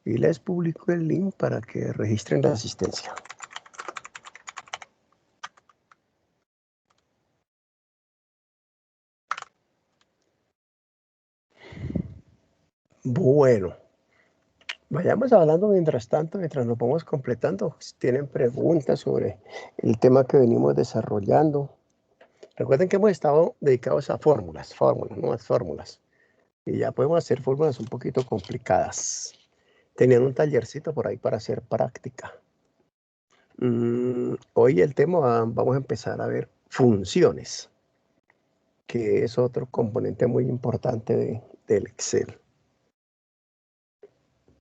Y les publico el link para que registren la asistencia. Bueno, vayamos hablando mientras tanto, mientras nos vamos completando. Si tienen preguntas sobre el tema que venimos desarrollando. Recuerden que hemos estado dedicados a fórmulas, nuevas fórmulas. Y ya podemos hacer fórmulas un poquito complicadas. Tenían un tallercito por ahí para hacer práctica. Hoy el tema vamos a empezar a ver funciones, que es otro componente muy importante del Excel.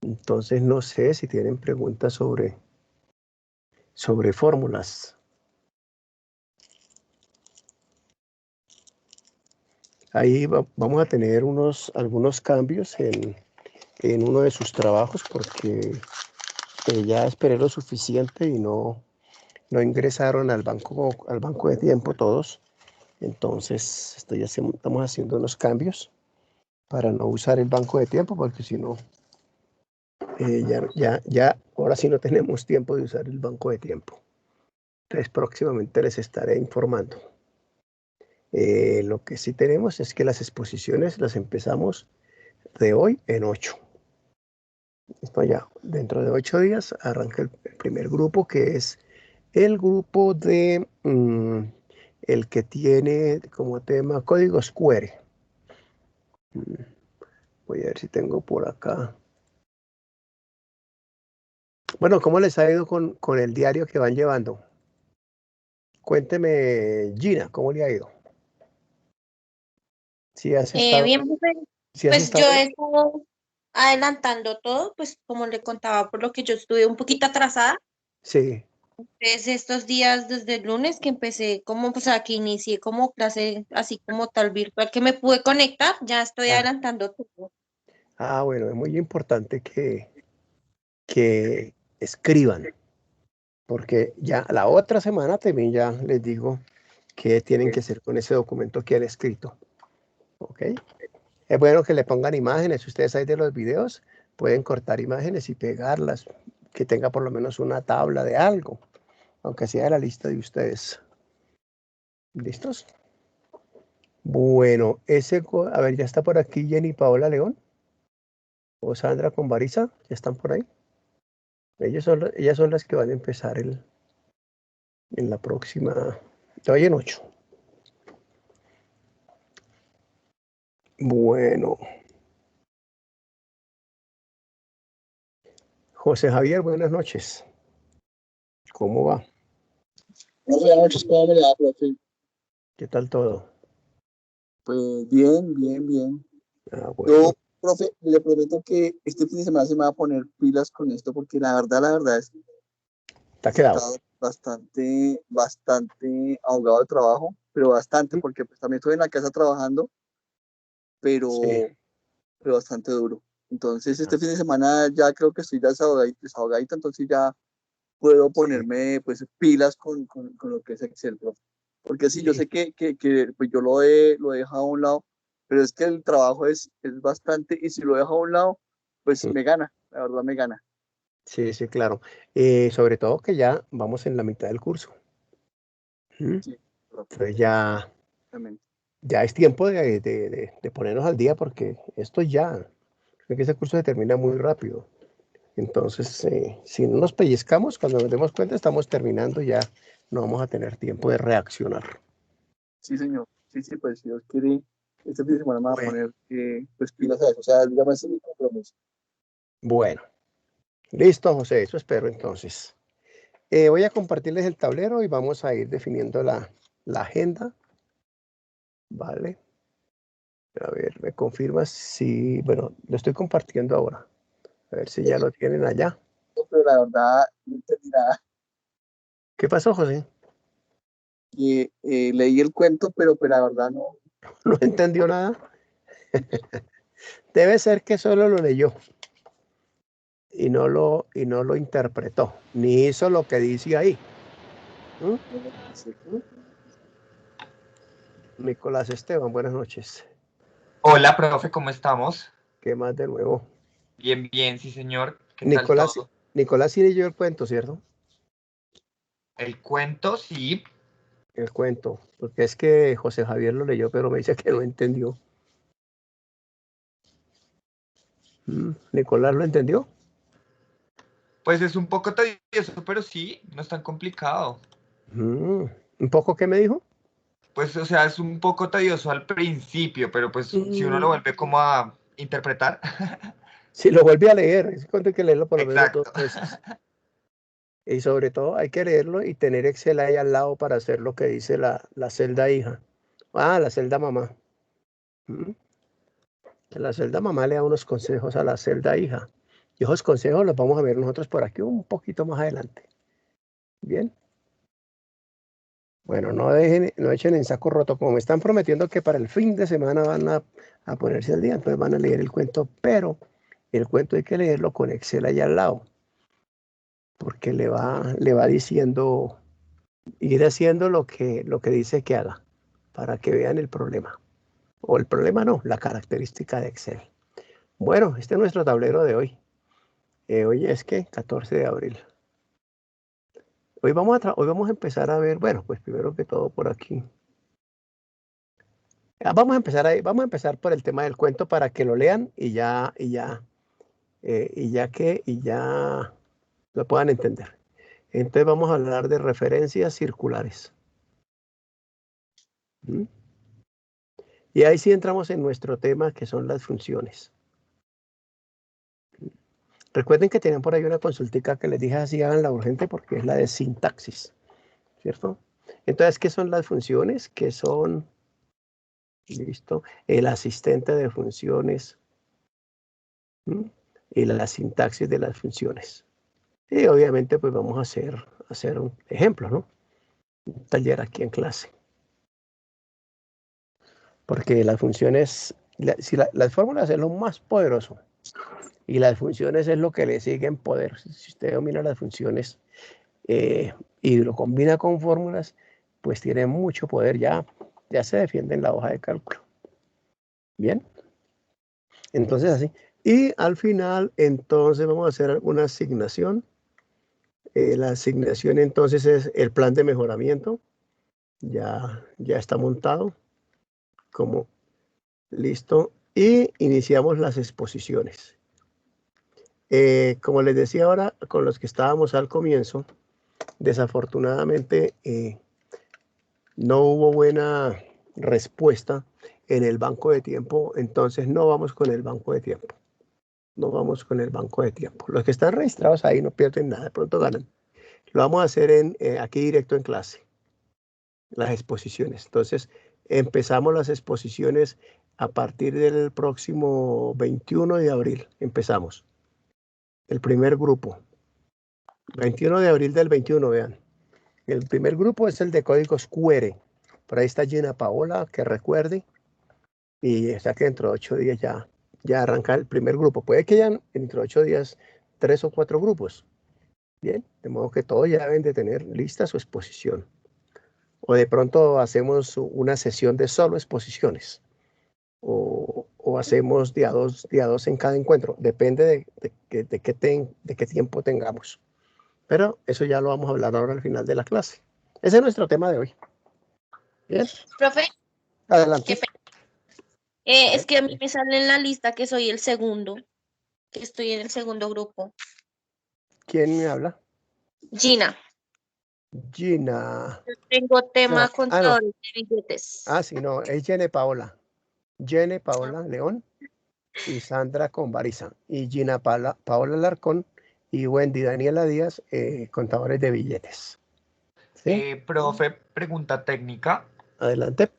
Entonces no sé si tienen preguntas sobre fórmulas. Ahí vamos a tener algunos cambios en uno de sus trabajos porque ya esperé lo suficiente y no ingresaron al banco de tiempo todos. Entonces estamos haciendo unos cambios para no usar el banco de tiempo porque si no, ahora sí no tenemos tiempo de usar el banco de tiempo. Entonces próximamente les estaré informando. Lo que sí tenemos es que las exposiciones las empezamos de hoy en 8. Esto ya, dentro de 8 días arranca el primer grupo, que es el grupo de el que tiene como tema códigos QR. Voy a ver si tengo por acá. Bueno, ¿cómo les ha ido con el diario que van llevando? Cuénteme, Gina, ¿cómo le ha ido? Si has estado, Bien, profe, si has pues yo estado, he estado adelantando todo, pues como le contaba, por lo que yo estuve un poquito atrasada. sí. Desde estos días, desde el lunes que empecé, como, pues, que inicié como clase, así como tal virtual, que me pude conectar, ya estoy Ah, adelantando todo. bueno, es muy importante que escriban, porque ya la otra semana también ya les digo qué tienen que hacer con ese documento que han escrito. ¿Ok? Es bueno que le pongan imágenes. Si ustedes hay de los videos, pueden cortar imágenes y pegarlas, que tenga por lo menos una tabla de algo, aunque sea de la lista de ustedes. ¿Listos? Bueno, a ver, ya está por aquí Jenny Paola León o Sandra con Barisa, ¿ya están por ahí? Ellas son las que van a empezar en la próxima, de hoy en 8. Bueno, José Javier, buenas noches. ¿Cómo va? Buenas noches, ¿cómo me le va, profe? ¿Qué tal todo? Pues bien, bien, bien. Bueno, Yo, profe, le prometo que este fin de semana se me va a poner pilas con esto, porque la verdad es que está he quedado. estado bastante ahogado de trabajo, pero bastante, porque pues también estoy en la casa trabajando, Sí. pero bastante duro. Entonces, este fin de semana ya creo que estoy desahogadito, entonces ya puedo ponerme pues pilas con lo que es Excel, profe. Porque sí, yo sé que pues yo lo he dejado a un lado, pero es que el trabajo es bastante, y si lo dejo a un lado, pues me gana, la verdad me gana. Sí, sí, claro. Sobre todo que ya vamos en la mitad del curso. Sí, profe, Entonces ya exactamente. es tiempo de ponernos al día porque esto ya, creo que ese curso se termina muy rápido. Entonces, si no nos pellizcamos, cuando nos demos cuenta, estamos terminando y ya no vamos a tener tiempo de reaccionar. Sí, señor. Sí, sí, pues si Dios quiere, este fin de semana me va a Bueno, poner pues pilas a eso. O sea, digamos, ese es mi compromiso. bueno, listo, José, eso espero entonces. Voy a compartirles el tablero y vamos a ir definiendo la agenda, ¿vale? A ver, me confirmas si, bueno, lo estoy compartiendo ahora. A ver si ya lo tienen allá. Pero la verdad, no entendí nada. ¿Qué pasó, José? Leí el cuento, pero la verdad no. ¿No entendió nada? Debe ser que solo lo leyó y no lo interpretó, ni hizo lo que dice ahí. ¿Mm? Nicolás Esteban, buenas noches. Hola, profe, ¿cómo estamos? ¿Qué más de nuevo? Bien, bien, sí, señor. ¿Qué tal Nicolás, todo? Nicolás sí leyó el cuento, ¿cierto? El cuento, sí. El cuento, porque es que José Javier lo leyó, pero me dice que no entendió. ¿Nicolás lo entendió? Pues es un poco tedioso, pero sí, no es tan complicado. ¿Un poco qué me dijo? Pues, o sea, es un poco tedioso al principio, pero pues si uno lo Mm, vuelve como a interpretar. Si lo vuelve a leer, es cuento hay que leerlo por lo menos 2 Exacto. veces. Y sobre todo hay que leerlo y tener Excel ahí al lado para hacer lo que dice la celda hija. Ah, la celda mamá. Mm, que la celda mamá le da unos consejos a la celda hija. Y esos consejos los vamos a ver nosotros por aquí un poquito más adelante. Bien. Bueno, no echen en saco roto, como me están prometiendo que para el fin de semana van a ponerse al día, entonces van a leer el cuento, pero el cuento hay que leerlo con Excel allá al lado, porque le va diciendo, ir haciendo lo que dice que haga, para que vean el problema. O el problema no, la característica de Excel. Bueno, este es nuestro tablero de hoy. Hoy es que 14 de abril. Hoy vamos a empezar a ver, bueno, pues primero que todo por aquí. Vamos a empezar ahí, vamos a empezar por el tema del cuento para que lo lean y ya lo puedan entender. Entonces vamos a hablar de referencias circulares. ¿Mm? Y ahí sí entramos en nuestro tema que son las funciones. Recuerden que tienen por ahí una consultica que les dije así, háganla urgente porque es la de sintaxis, ¿cierto? Entonces, ¿qué son las funciones? ¿Qué son? Listo. El asistente de funciones. ¿Mm? Y la sintaxis de las funciones. Y obviamente pues vamos a hacer un ejemplo, ¿no? Un taller aquí en clase. Porque las funciones, si las fórmulas es lo más poderoso y las funciones es lo que le sigue en poder. Si usted domina las funciones y lo combina con fórmulas, pues tiene mucho poder, ya se defiende en la hoja de cálculo. Bien, entonces así. Y al final, entonces vamos a hacer una asignación. La asignación entonces es el plan de mejoramiento. Ya está montado como listo. Y iniciamos las exposiciones. Como les decía ahora, con los que estábamos al comienzo, desafortunadamente no hubo buena respuesta en el banco de tiempo, entonces no vamos con el banco de tiempo. No vamos con el banco de tiempo. Los que están registrados ahí no pierden nada, de pronto ganan. Lo vamos a hacer aquí directo en clase, las exposiciones. Entonces, empezamos las exposiciones a partir del próximo 21 de abril. Empezamos. El primer grupo. 21 de abril del 21, vean. El primer grupo es el de códigos QR. Por ahí está Gina Paola, que recuerde. Y está que dentro de 8 días ya arranca el primer grupo. Puede que hayan dentro de 8 días 3 o 4 grupos. Bien, de modo que todos ya deben de tener lista su exposición. O de pronto hacemos una sesión de solo exposiciones. O hacemos día dos en cada encuentro. Depende de qué tiempo tengamos. Pero eso ya lo vamos a hablar ahora al final de la clase. Ese es nuestro tema de hoy. Bien, Profe, adelante. qué pena. Es que a mí me sale en la lista que soy el segundo, que estoy en el segundo grupo. ¿Quién me habla? Gina, Gina. yo tengo tema No, contadores de billetes. sí, no, es Jene Paola. Jene Paola León y Sandra Conbariza. Y Gina Paola Larcón y Wendy Daniela Díaz, contadores de billetes. ¿Sí? Profe, pregunta técnica. Adelante.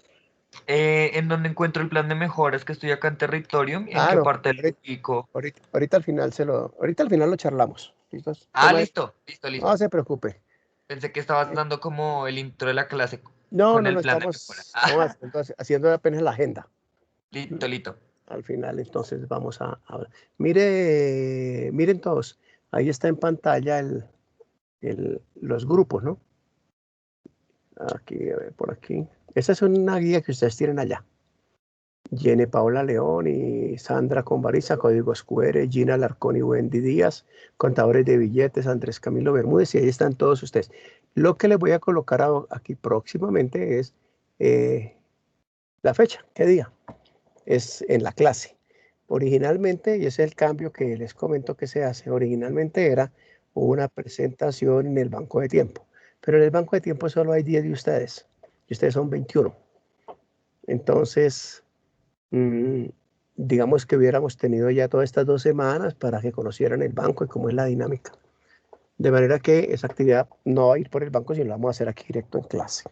¿En dónde encuentro el plan de mejoras que estoy acá en Territorium? ¿En qué No, parte lo ubico? ahorita al final lo charlamos. ¿Listos? Ah, listo, listo, No listo. se preocupe. Pensé que estabas dando como el intro de la clase No, con no, no, el plan de mejora. haciendo apenas la agenda. Listo, listo. Al final, entonces, vamos a hablar. Miren todos, ahí está en pantalla los grupos, ¿no? Aquí, a ver, por aquí. Esa es una guía que ustedes tienen allá. Jenny Paula León y Sandra Convariza, códigos QR, Gina Larcón y Wendy Díaz, contadores de billetes, Andrés Camilo Bermúdez, y ahí están todos ustedes. Lo que les voy a colocar aquí próximamente es la fecha, qué día, es en la clase. Originalmente, y ese es el cambio que les comento que se hace, originalmente era una presentación en el banco de tiempo, pero en el banco de tiempo solo hay 10 de ustedes, y ustedes son 21. Entonces, digamos que hubiéramos tenido ya todas estas 2 semanas para que conocieran el banco y cómo es la dinámica. De manera que esa actividad no va a ir por el banco, sino la vamos a hacer aquí directo en clase.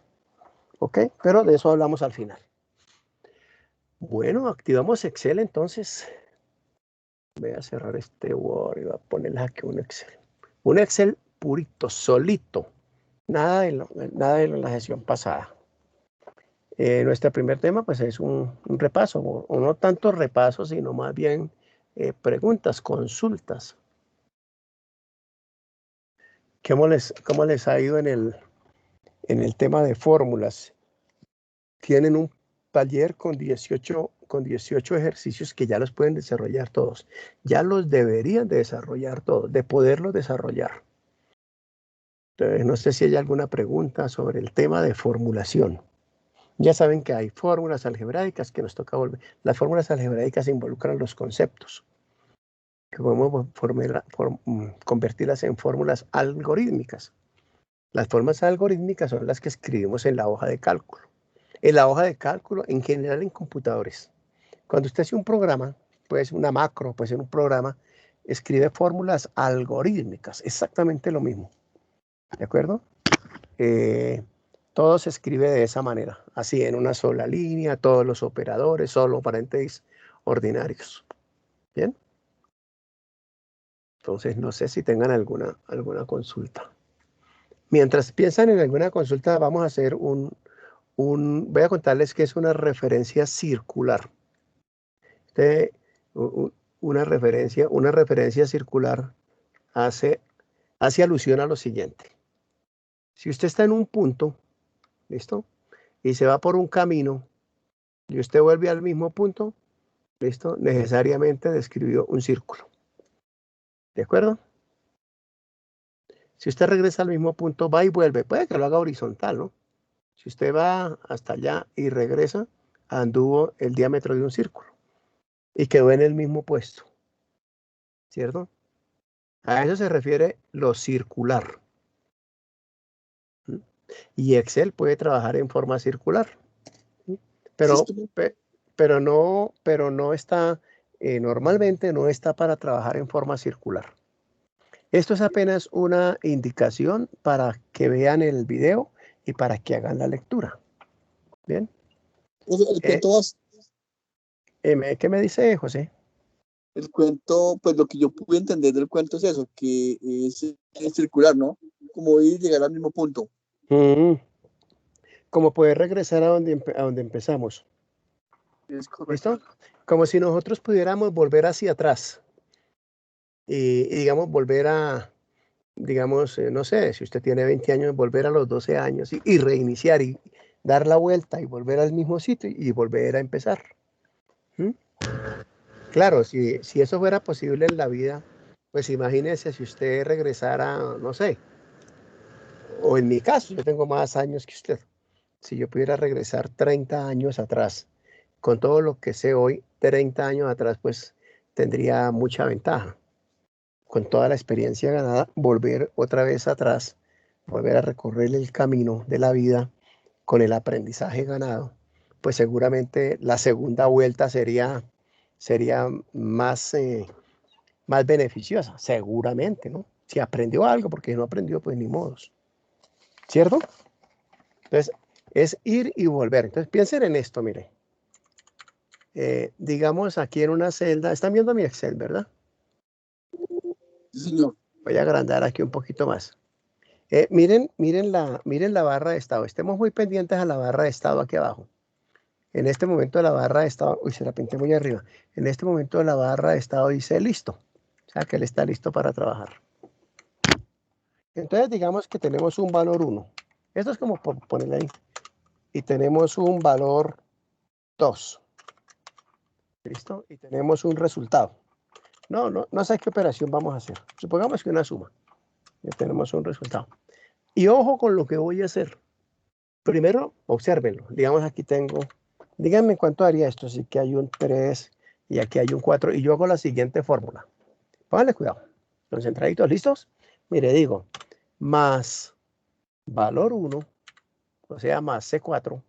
¿Ok? Pero de eso hablamos al final. Bueno, activamos Excel entonces. Voy a cerrar este Word y voy a ponerles aquí un Excel. Un Excel purito, solito. Nada de la sesión pasada. Nuestro primer tema pues es un repaso, o no tanto repaso, sino más bien preguntas, consultas. ¿Cómo les ha ido en el tema de fórmulas? Tienen un taller con 18 ejercicios que ya los pueden desarrollar todos. Ya los deberían de desarrollar todos, de poderlos desarrollar. Entonces, no sé si hay alguna pregunta sobre el tema de formulación. Ya saben que hay fórmulas algebraicas que nos toca volver. Las fórmulas algebraicas involucran los conceptos, que podemos convertirlas en fórmulas algorítmicas. Las fórmulas algorítmicas son las que escribimos en la hoja de cálculo. En la hoja de cálculo, en general en computadores. Cuando usted hace un programa, puede ser una macro, puede ser un programa, escribe fórmulas algorítmicas, exactamente lo mismo. ¿De acuerdo? Todo se escribe de esa manera, así en una sola línea, todos los operadores, solo paréntesis ordinarios. ¿Bien? Entonces, no sé si tengan alguna consulta. Mientras piensan en alguna consulta, vamos a hacer voy a contarles que es una referencia circular. Una referencia circular hace alusión a lo siguiente. Si usted está en un punto, ¿listo? Y se va por un camino y usted vuelve al mismo punto, ¿listo? Necesariamente describió un círculo. ¿De acuerdo? Si usted regresa al mismo punto, va y vuelve, puede que lo haga horizontal, ¿no? Si usted va hasta allá y regresa, anduvo el diámetro de un círculo y quedó en el mismo puesto, ¿cierto? A eso se refiere lo circular. Y Excel puede trabajar en forma circular. Pero no está, normalmente no está para trabajar en forma circular. Esto es apenas una indicación para que vean el video y para que hagan la lectura. ¿Bien? El cuento, ¿Qué me dice José? el cuento, pues lo que yo pude entender del cuento es eso, que es circular, ¿no? Como ir y llegar al mismo punto. Como poder regresar a donde empezamos. Es correcto. ¿Listo? Como si nosotros pudiéramos volver hacia atrás. Y digamos, volver a, digamos, no sé, si usted tiene 20 años, volver a los 12 años y reiniciar y dar la vuelta y volver al mismo sitio y volver a empezar. Claro, si eso fuera posible en la vida, pues imagínese si usted regresara, no sé, o en mi caso, yo tengo más años que usted. Si yo pudiera regresar 30 años atrás, con todo lo que sé hoy, 30 años atrás, pues tendría mucha ventaja. Con toda la experiencia ganada, volver otra vez atrás, volver a recorrer el camino de la vida con el aprendizaje ganado, pues seguramente la segunda vuelta sería más beneficiosa, seguramente, ¿no? Si aprendió algo, porque no aprendió, pues ni modos. ¿Cierto? Entonces, es ir y volver. Entonces, piensen en esto, mire. Digamos aquí en una celda, están viendo mi Excel, ¿verdad? Sí, señor. Voy a agrandar aquí un poquito más. Miren la barra de estado. Estemos muy pendientes a la barra de estado aquí abajo. En este momento la barra de estado, uy, se la pinté muy arriba. En este momento la barra de estado dice listo. O sea que él está listo para trabajar. Entonces digamos que tenemos un valor 1. Esto es como por ponerle ahí. Y tenemos un valor 2. ¿Listo? Y tenemos un resultado. No sé qué operación vamos a hacer. Supongamos que una suma. Ya tenemos un resultado. Y ojo con lo que voy a hacer. Primero, obsérvenlo. Digamos, aquí tengo, díganme cuánto haría esto. Así que hay un 3 y aquí hay un 4. Y yo hago la siguiente fórmula. Pónganle cuidado. Concentraditos, ¿listos? Mire, digo, más valor 1, o sea, más C4,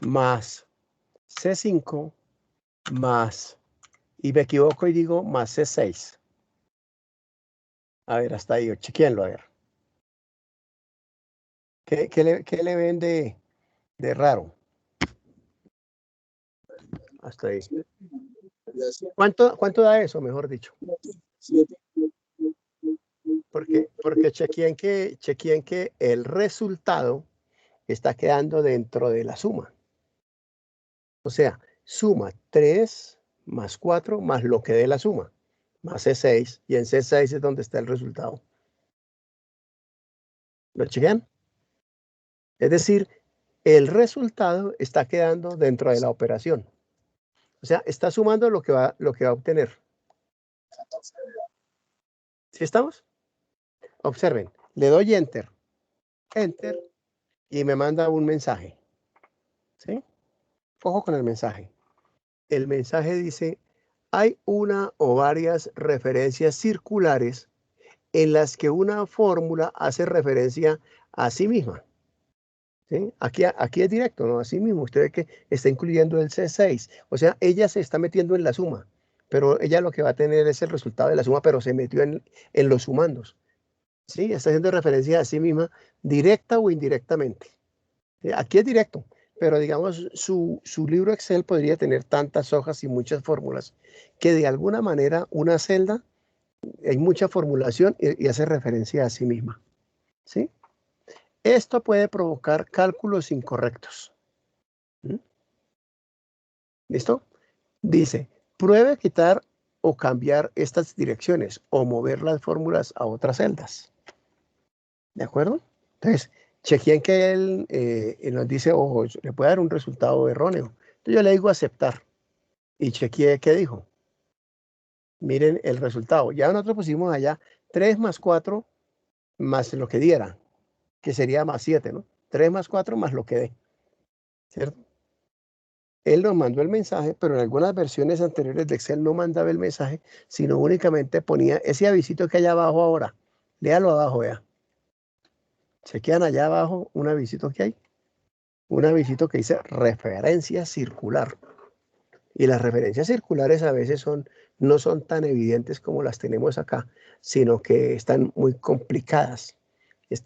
más C5, más, y me equivoco y digo más C6. A ver, hasta ahí, chequéenlo, a ver. ¿Qué le ven de raro? Hasta ahí. ¿Cuánto da eso, mejor dicho? 7. Porque chequeen que el resultado está quedando dentro de la suma. O sea, suma 3 más 4 más lo que dé la suma, más C6, y en C6 es donde está el resultado. ¿Lo chequean? Es decir, el resultado está quedando dentro de la operación. O sea, está sumando lo que va a obtener. ¿Sí estamos? Observen, le doy Enter, y me manda un mensaje. ¿Sí? Ojo con el mensaje. El mensaje dice, hay una o varias referencias circulares en las que una fórmula hace referencia a sí misma. ¿Sí? Aquí es directo, ¿no? Así mismo, usted ve que está incluyendo el C6. O sea, ella se está metiendo en la suma, pero ella lo que va a tener es el resultado de la suma, pero se metió en los sumandos. ¿Sí? Está haciendo referencia a sí misma, directa o indirectamente. Aquí es directo, pero digamos, su libro Excel podría tener tantas hojas y muchas fórmulas que de alguna manera una celda, hay mucha formulación y hace referencia a sí misma. ¿Sí? Esto puede provocar cálculos incorrectos. ¿Mm? ¿Listo? Dice, pruebe quitar o cambiar estas direcciones o mover las fórmulas a otras celdas. ¿De acuerdo? Entonces, chequeen que él nos dice, ojo, le puede dar un resultado erróneo. Entonces yo le digo aceptar y chequeé qué dijo. Miren el resultado. Ya nosotros pusimos allá 3 más 4 más lo que diera, que sería más 7, ¿no? 3 más 4 más lo que dé, ¿cierto? Él nos mandó el mensaje, pero en algunas versiones anteriores de Excel no mandaba el mensaje, sino únicamente ponía ese avisito que hay abajo ahora. Léalo abajo, vea. Chequean allá abajo un avisito que hay. Un avisito que dice referencia circular. Y las referencias circulares a veces no son tan evidentes como las tenemos acá, sino que están muy complicadas. Es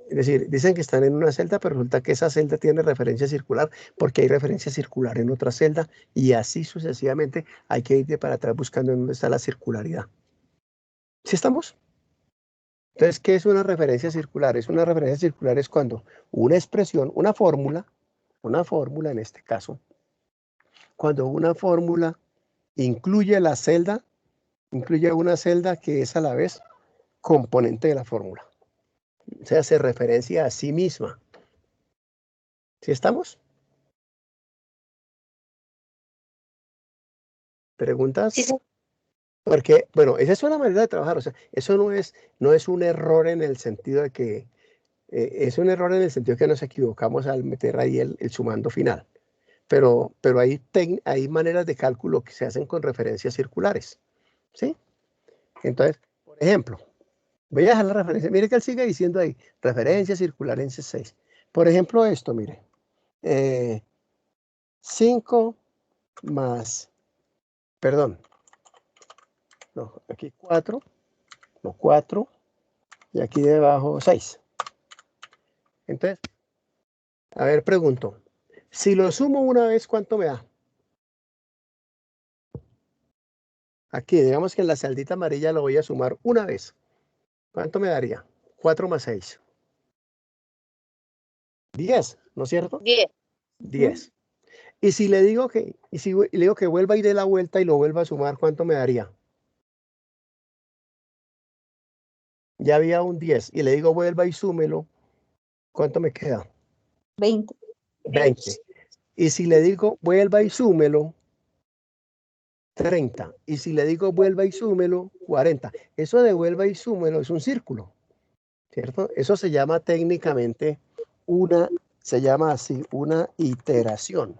decir, dicen que están en una celda, pero resulta que esa celda tiene referencia circular porque hay referencia circular en otra celda y así sucesivamente hay que ir de para atrás buscando en dónde está la circularidad. ¿Sí estamos? Entonces, ¿qué es una referencia circular? Una referencia circular es cuando una expresión, una fórmula en este caso, cuando una fórmula incluye una celda que es a la vez componente de la fórmula. O sea, hace referencia a sí misma. ¿Sí estamos? ¿Preguntas? Sí, sí. Porque, bueno, esa es una manera de trabajar. O sea, eso no es un error en el sentido de que, es un error en el sentido que nos equivocamos al meter ahí el sumando final. Pero hay maneras de cálculo que se hacen con referencias circulares. ¿Sí? Entonces, por ejemplo, voy a dejar la referencia. Mire que él sigue diciendo ahí, referencia circular en C6. Por ejemplo, esto, mire. 5 más, perdón, no, aquí 4, no, 4, y aquí debajo 6. Entonces, a ver, pregunto, si lo sumo una vez, ¿cuánto me da? Aquí, digamos que en la celdita amarilla lo voy a sumar una vez. ¿Cuánto me daría? 4 más 6. 10, ¿no es cierto? 10. 10. Y si le digo que vuelva y dé la vuelta y lo vuelva a sumar, ¿cuánto me daría? Ya había un 10 y le digo vuelva y súmelo, ¿cuánto me queda? 20. 20. Y si le digo vuelva y súmelo, 30. Y si le digo vuelva y súmelo, 40. Eso de vuelva y súmelo es un círculo, ¿cierto? Eso se llama técnicamente se llama así, una iteración.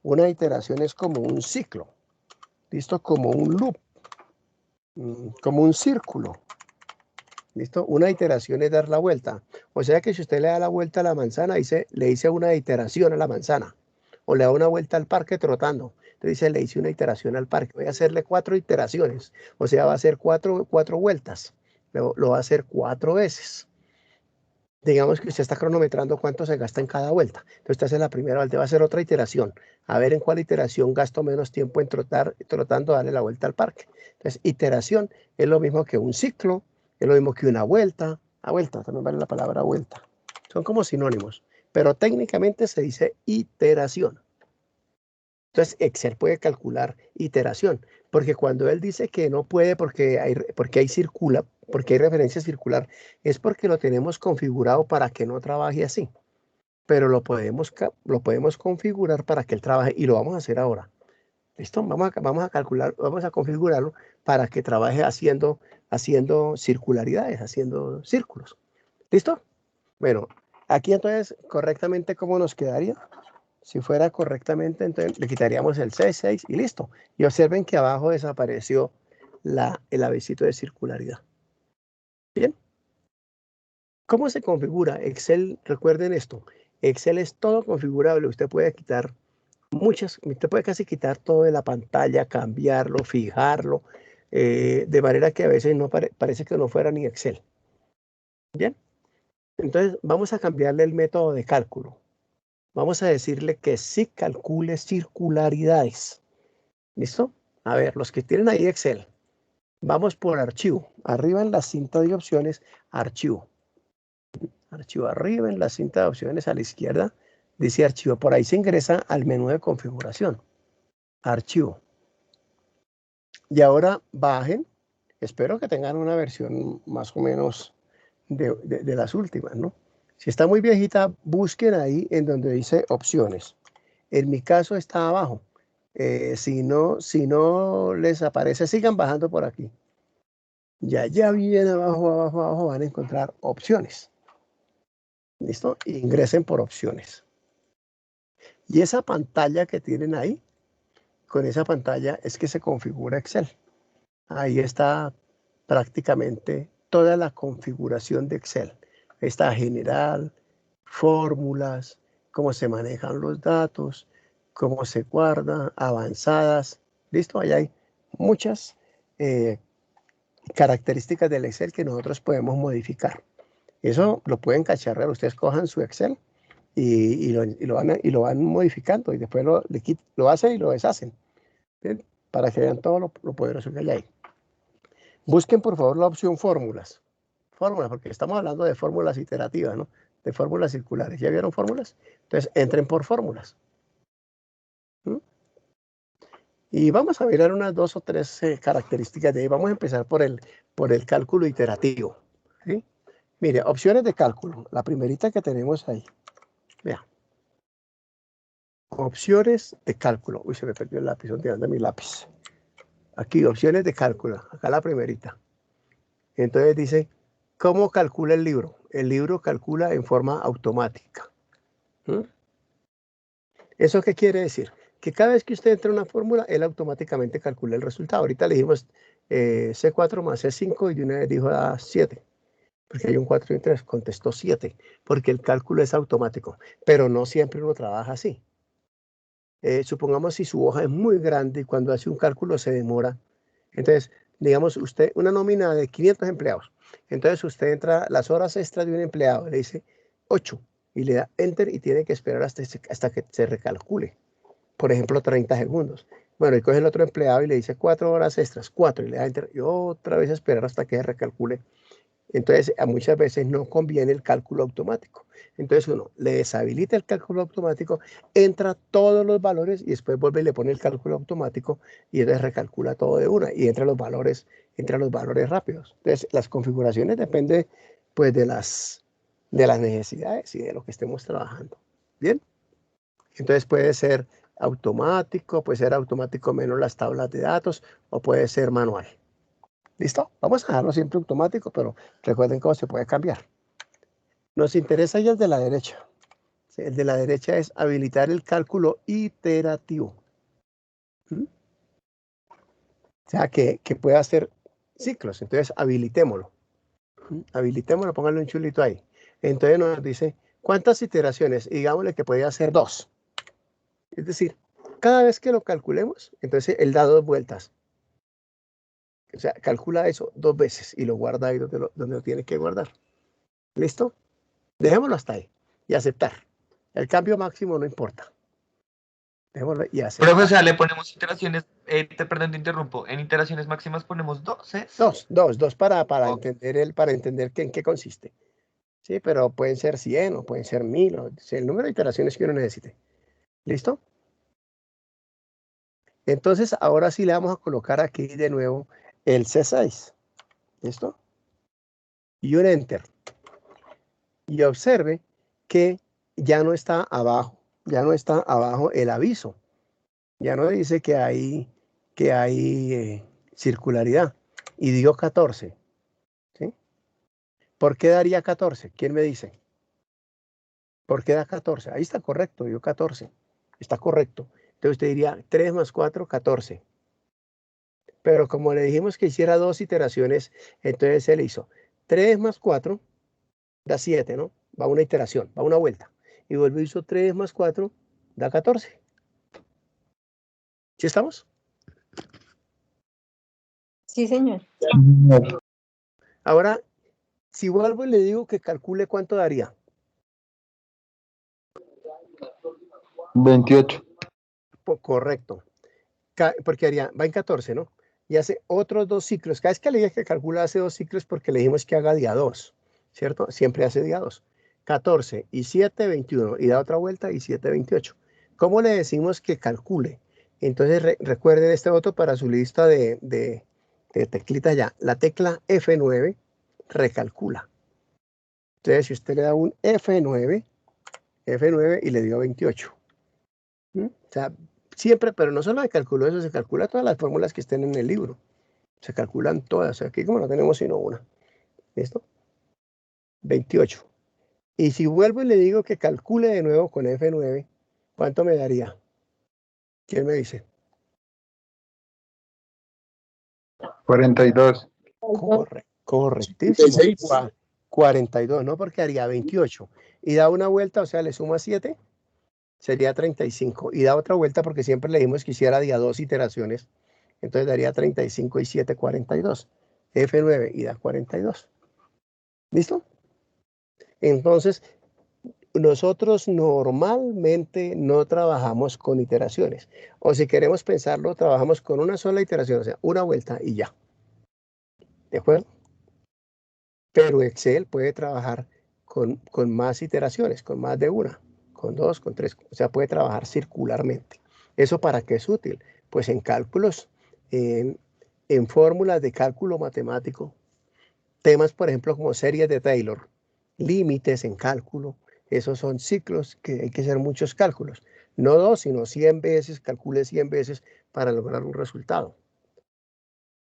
Una iteración es como un ciclo, ¿listo? Como un loop, como un círculo, ¿listo? Una iteración es dar la vuelta. O sea que si usted le da la vuelta a la manzana, le hice una iteración a la manzana. O le da una vuelta al parque trotando. Entonces dice, le hice una iteración al parque. Voy a hacerle 4 iteraciones. O sea, va a hacer cuatro vueltas. Lo va a hacer 4 veces. Digamos que usted está cronometrando cuánto se gasta en cada vuelta. Entonces usted hace la primera vuelta, va a hacer otra iteración. A ver en cuál iteración gasto menos tiempo en trotando, darle la vuelta al parque. Entonces, iteración es lo mismo que un ciclo, es lo mismo que una vuelta. A vuelta, también vale la palabra vuelta. Son como sinónimos, pero técnicamente se dice iteración. Entonces, Excel puede calcular iteración, porque cuando él dice que no puede porque hay referencia circular, es porque lo tenemos configurado para que no trabaje así. Pero lo podemos configurar para que él trabaje y lo vamos a hacer ahora. ¿Listo? Vamos a calcular, vamos a configurarlo para que trabaje haciendo circularidades, haciendo círculos. ¿Listo? Bueno, aquí entonces, correctamente, ¿cómo nos quedaría? Si fuera correctamente, entonces le quitaríamos el C6 y listo. Y observen que abajo desapareció el avesito de circularidad. Bien. ¿Cómo se configura? Excel, recuerden esto. Excel es todo configurable. Usted puede quitar usted puede casi quitar todo de la pantalla, cambiarlo, fijarlo, de manera que a veces no parece que no fuera ni Excel. Bien. Entonces vamos a cambiarle el método de cálculo. Vamos a decirle que sí calcule circularidades. ¿Listo? A ver, los que tienen ahí Excel, vamos por archivo. Arriba en la cinta de opciones, archivo. Archivo arriba en la cinta de opciones a la izquierda, dice archivo. Por ahí se ingresa al menú de configuración. Archivo. Y ahora bajen. Espero que tengan una versión más o menos de las últimas, ¿no? Si está muy viejita, busquen ahí en donde dice opciones. En mi caso está abajo. Si no les aparece, sigan bajando por aquí. Ya bien abajo van a encontrar opciones. ¿Listo? Ingresen por opciones. Y esa pantalla que tienen ahí, con esa pantalla es que se configura Excel. Ahí está prácticamente toda la configuración de Excel. Está general, fórmulas, cómo se manejan los datos, cómo se guardan, avanzadas. ¿Listo? Ahí hay muchas características del Excel que nosotros podemos modificar. Eso lo pueden cacharrar. Ustedes cojan su Excel y lo van modificando y después lo hacen y lo deshacen. ¿Bien? Para que vean todo lo poderoso que hay ahí. Busquen por favor la opción fórmulas. Fórmulas, porque estamos hablando de fórmulas iterativas, ¿no? De fórmulas circulares. ¿Ya vieron fórmulas? Entonces entren por fórmulas. Y vamos a mirar unas 2 o 3 características de ahí. Vamos a empezar por el cálculo iterativo. ¿Sí? Mire, opciones de cálculo. La primerita que tenemos ahí. Vea. Opciones de cálculo. Uy, se me perdió el lápiz. ¿Dónde anda mi lápiz? Aquí, opciones de cálculo. Acá la primerita. Entonces dice, ¿cómo calcula el libro? El libro calcula en forma automática. ¿Eso qué quiere decir? Que cada vez que usted entra en una fórmula, él automáticamente calcula el resultado. Ahorita le dijimos C4 más C5 y de una vez dijo 7. Porque hay un 4 y un 3, contestó 7. Porque el cálculo es automático. Pero no siempre uno trabaja así. Supongamos si su hoja es muy grande y cuando hace un cálculo se demora. Entonces, digamos, usted, una nómina de 500 empleados. Entonces, usted entra las horas extras de un empleado, le dice 8 y le da Enter y tiene que esperar hasta que se recalcule. Por ejemplo, 30 segundos. Bueno, y coge el otro empleado y le dice 4 horas extras, 4 y le da Enter y otra vez esperar hasta que se recalcule. Entonces, a muchas veces no conviene el cálculo automático. Entonces, uno le deshabilita el cálculo automático, entra todos los valores y después vuelve y le pone el cálculo automático y entonces recalcula todo de una y entra los valores rápidos. Entonces, las configuraciones dependen pues de las necesidades y de lo que estemos trabajando. Bien. Entonces puede ser automático, puede ser automático menos las tablas de datos o puede ser manual. ¿Listo? Vamos a dejarlo siempre automático, pero recuerden cómo se puede cambiar. Nos interesa ya el de la derecha. ¿Sí? El de la derecha es habilitar el cálculo iterativo. ¿Mm? O sea, que pueda hacer ciclos. Entonces, habilitémoslo. ¿Mm? Habilitémoslo, pónganle un chulito ahí. Entonces nos dice, ¿cuántas iteraciones? Y digámosle que podía hacer 2. Es decir, cada vez que lo calculemos, entonces él da 2 vueltas. O sea, calcula eso 2 veces y lo guarda ahí donde lo tiene que guardar. ¿Listo? Dejémoslo hasta ahí y aceptar. El cambio máximo no importa. Dejémoslo y aceptar. Profe, o sea, le ponemos iteraciones, perdón, te interrumpo. En iteraciones máximas ponemos 12. Dos para Ok. entender en qué consiste. Sí, pero pueden ser 100 o pueden ser 1000, o el número de iteraciones que uno necesite. ¿Listo? Entonces, ahora sí le vamos a colocar aquí de nuevo el C6. ¿Listo? Y un Enter. Y observe que ya no está abajo el aviso. Ya no dice que hay circularidad. Y dio 14. ¿Sí? ¿Por qué daría 14? ¿Quién me dice? ¿Por qué da 14? Ahí está correcto, dio 14. Está correcto. Entonces usted diría 3 más 4, 14. Pero como le dijimos que hiciera 2 iteraciones, entonces él hizo 3 más 4, da 7, ¿no? Va una iteración, va una vuelta. Y vuelve y hizo 3 más 4, da 14. ¿Sí estamos? Sí, señor. Ahora, si vuelvo y le digo que calcule cuánto daría. 28. Correcto. Porque haría, va en 14, ¿no? Y hace otros 2 ciclos. Cada vez que le dije que calcula hace 2 ciclos porque le dijimos que haga día 2, ¿cierto? Siempre hace día 2. 14 y 7, 21. Y da otra vuelta y 7, 28. ¿Cómo le decimos que calcule? Entonces recuerden este voto para su lista de teclitas ya. La tecla F9 recalcula. Entonces, si usted le da un F9 y le dio 28. ¿Mm? O sea, siempre, pero no solo se calculó eso, se calcula todas las fórmulas que estén en el libro. Se calculan todas. Aquí como no tenemos sino una. ¿Listo? 28. Y si vuelvo y le digo que calcule de nuevo con F9, ¿cuánto me daría? ¿Quién me dice? 42. Correctísimo. 36. 42, ¿no? Porque haría 28. Y da una vuelta, o sea, le suma 7, sería 35. Y da otra vuelta porque siempre le dimos que hiciera día 2 iteraciones. Entonces daría 35 y 7, 42. F9 y da 42. ¿Listo? Entonces, nosotros normalmente no trabajamos con iteraciones. O si queremos pensarlo, trabajamos con una sola iteración, o sea, una vuelta y ya. ¿De acuerdo? Pero Excel puede trabajar con más iteraciones, con más de una, con 2, con 3. O sea, puede trabajar circularmente. ¿Eso para qué es útil? Pues en cálculos, en fórmulas de cálculo matemático, temas, por ejemplo, como series de Taylor, límites en cálculo, esos son ciclos que hay que hacer muchos cálculos. No 2, sino 100 veces, calcule 100 veces para lograr un resultado.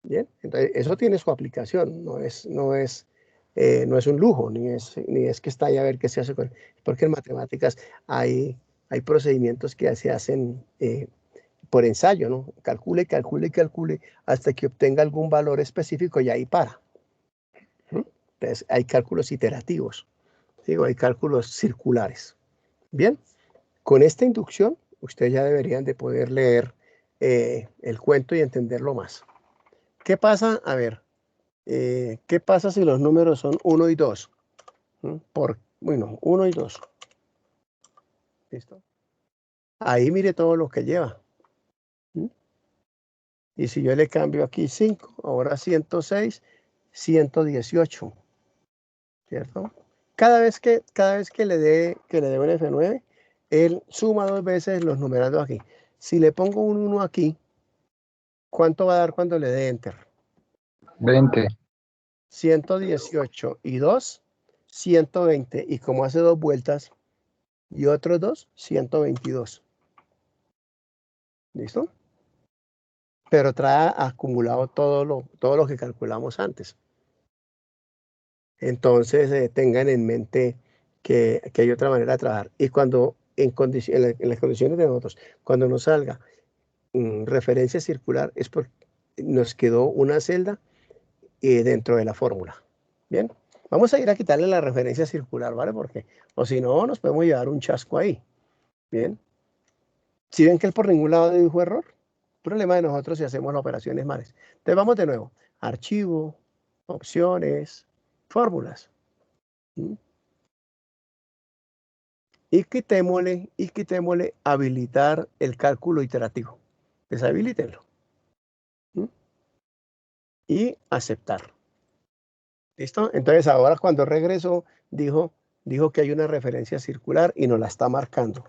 Bien, entonces eso tiene su aplicación, no es un lujo, ni es que está ahí a ver qué se hace con. Porque en matemáticas hay procedimientos que se hacen por ensayo, ¿no? Calcule, calcule, calcule hasta que obtenga algún valor específico y ahí para. Entonces, hay cálculos iterativos, digo, hay cálculos circulares. Bien, con esta inducción, ustedes ya deberían de poder leer el cuento y entenderlo más. ¿Qué pasa? A ver, ¿qué pasa si los números son 1 y 2? Bueno, 1 y 2. ¿Listo? Ahí mire todo lo que lleva. Y si yo le cambio aquí 5, ahora 106, 118. ¿Cierto? Cada vez que le dé un F9, él suma 2 veces los numerados aquí. Si le pongo un 1 aquí, ¿cuánto va a dar cuando le dé Enter? 20. 118 y 2, 120. Y como hace 2 vueltas y otros 2, 122. ¿Listo? Pero trae acumulado todo lo que calculamos antes. Entonces, tengan en mente que hay otra manera de trabajar. Y cuando en las condiciones de nosotros, cuando nos salga referencia circular, es porque nos quedó una celda dentro de la fórmula. Bien, vamos a ir a quitarle la referencia circular, ¿vale? Porque, o si no, nos podemos llevar un chasco ahí. Bien. Si ven que él por ningún lado dijo error, problema de nosotros si hacemos las operaciones malas. Entonces vamos de nuevo. Archivo, opciones, fórmulas. ¿Mm? Y quitémosle habilitar el cálculo iterativo. Deshabilítenlo. ¿Mm? Y aceptar. ¿Listo? Entonces ahora cuando regresó, dijo que hay una referencia circular y nos la está marcando.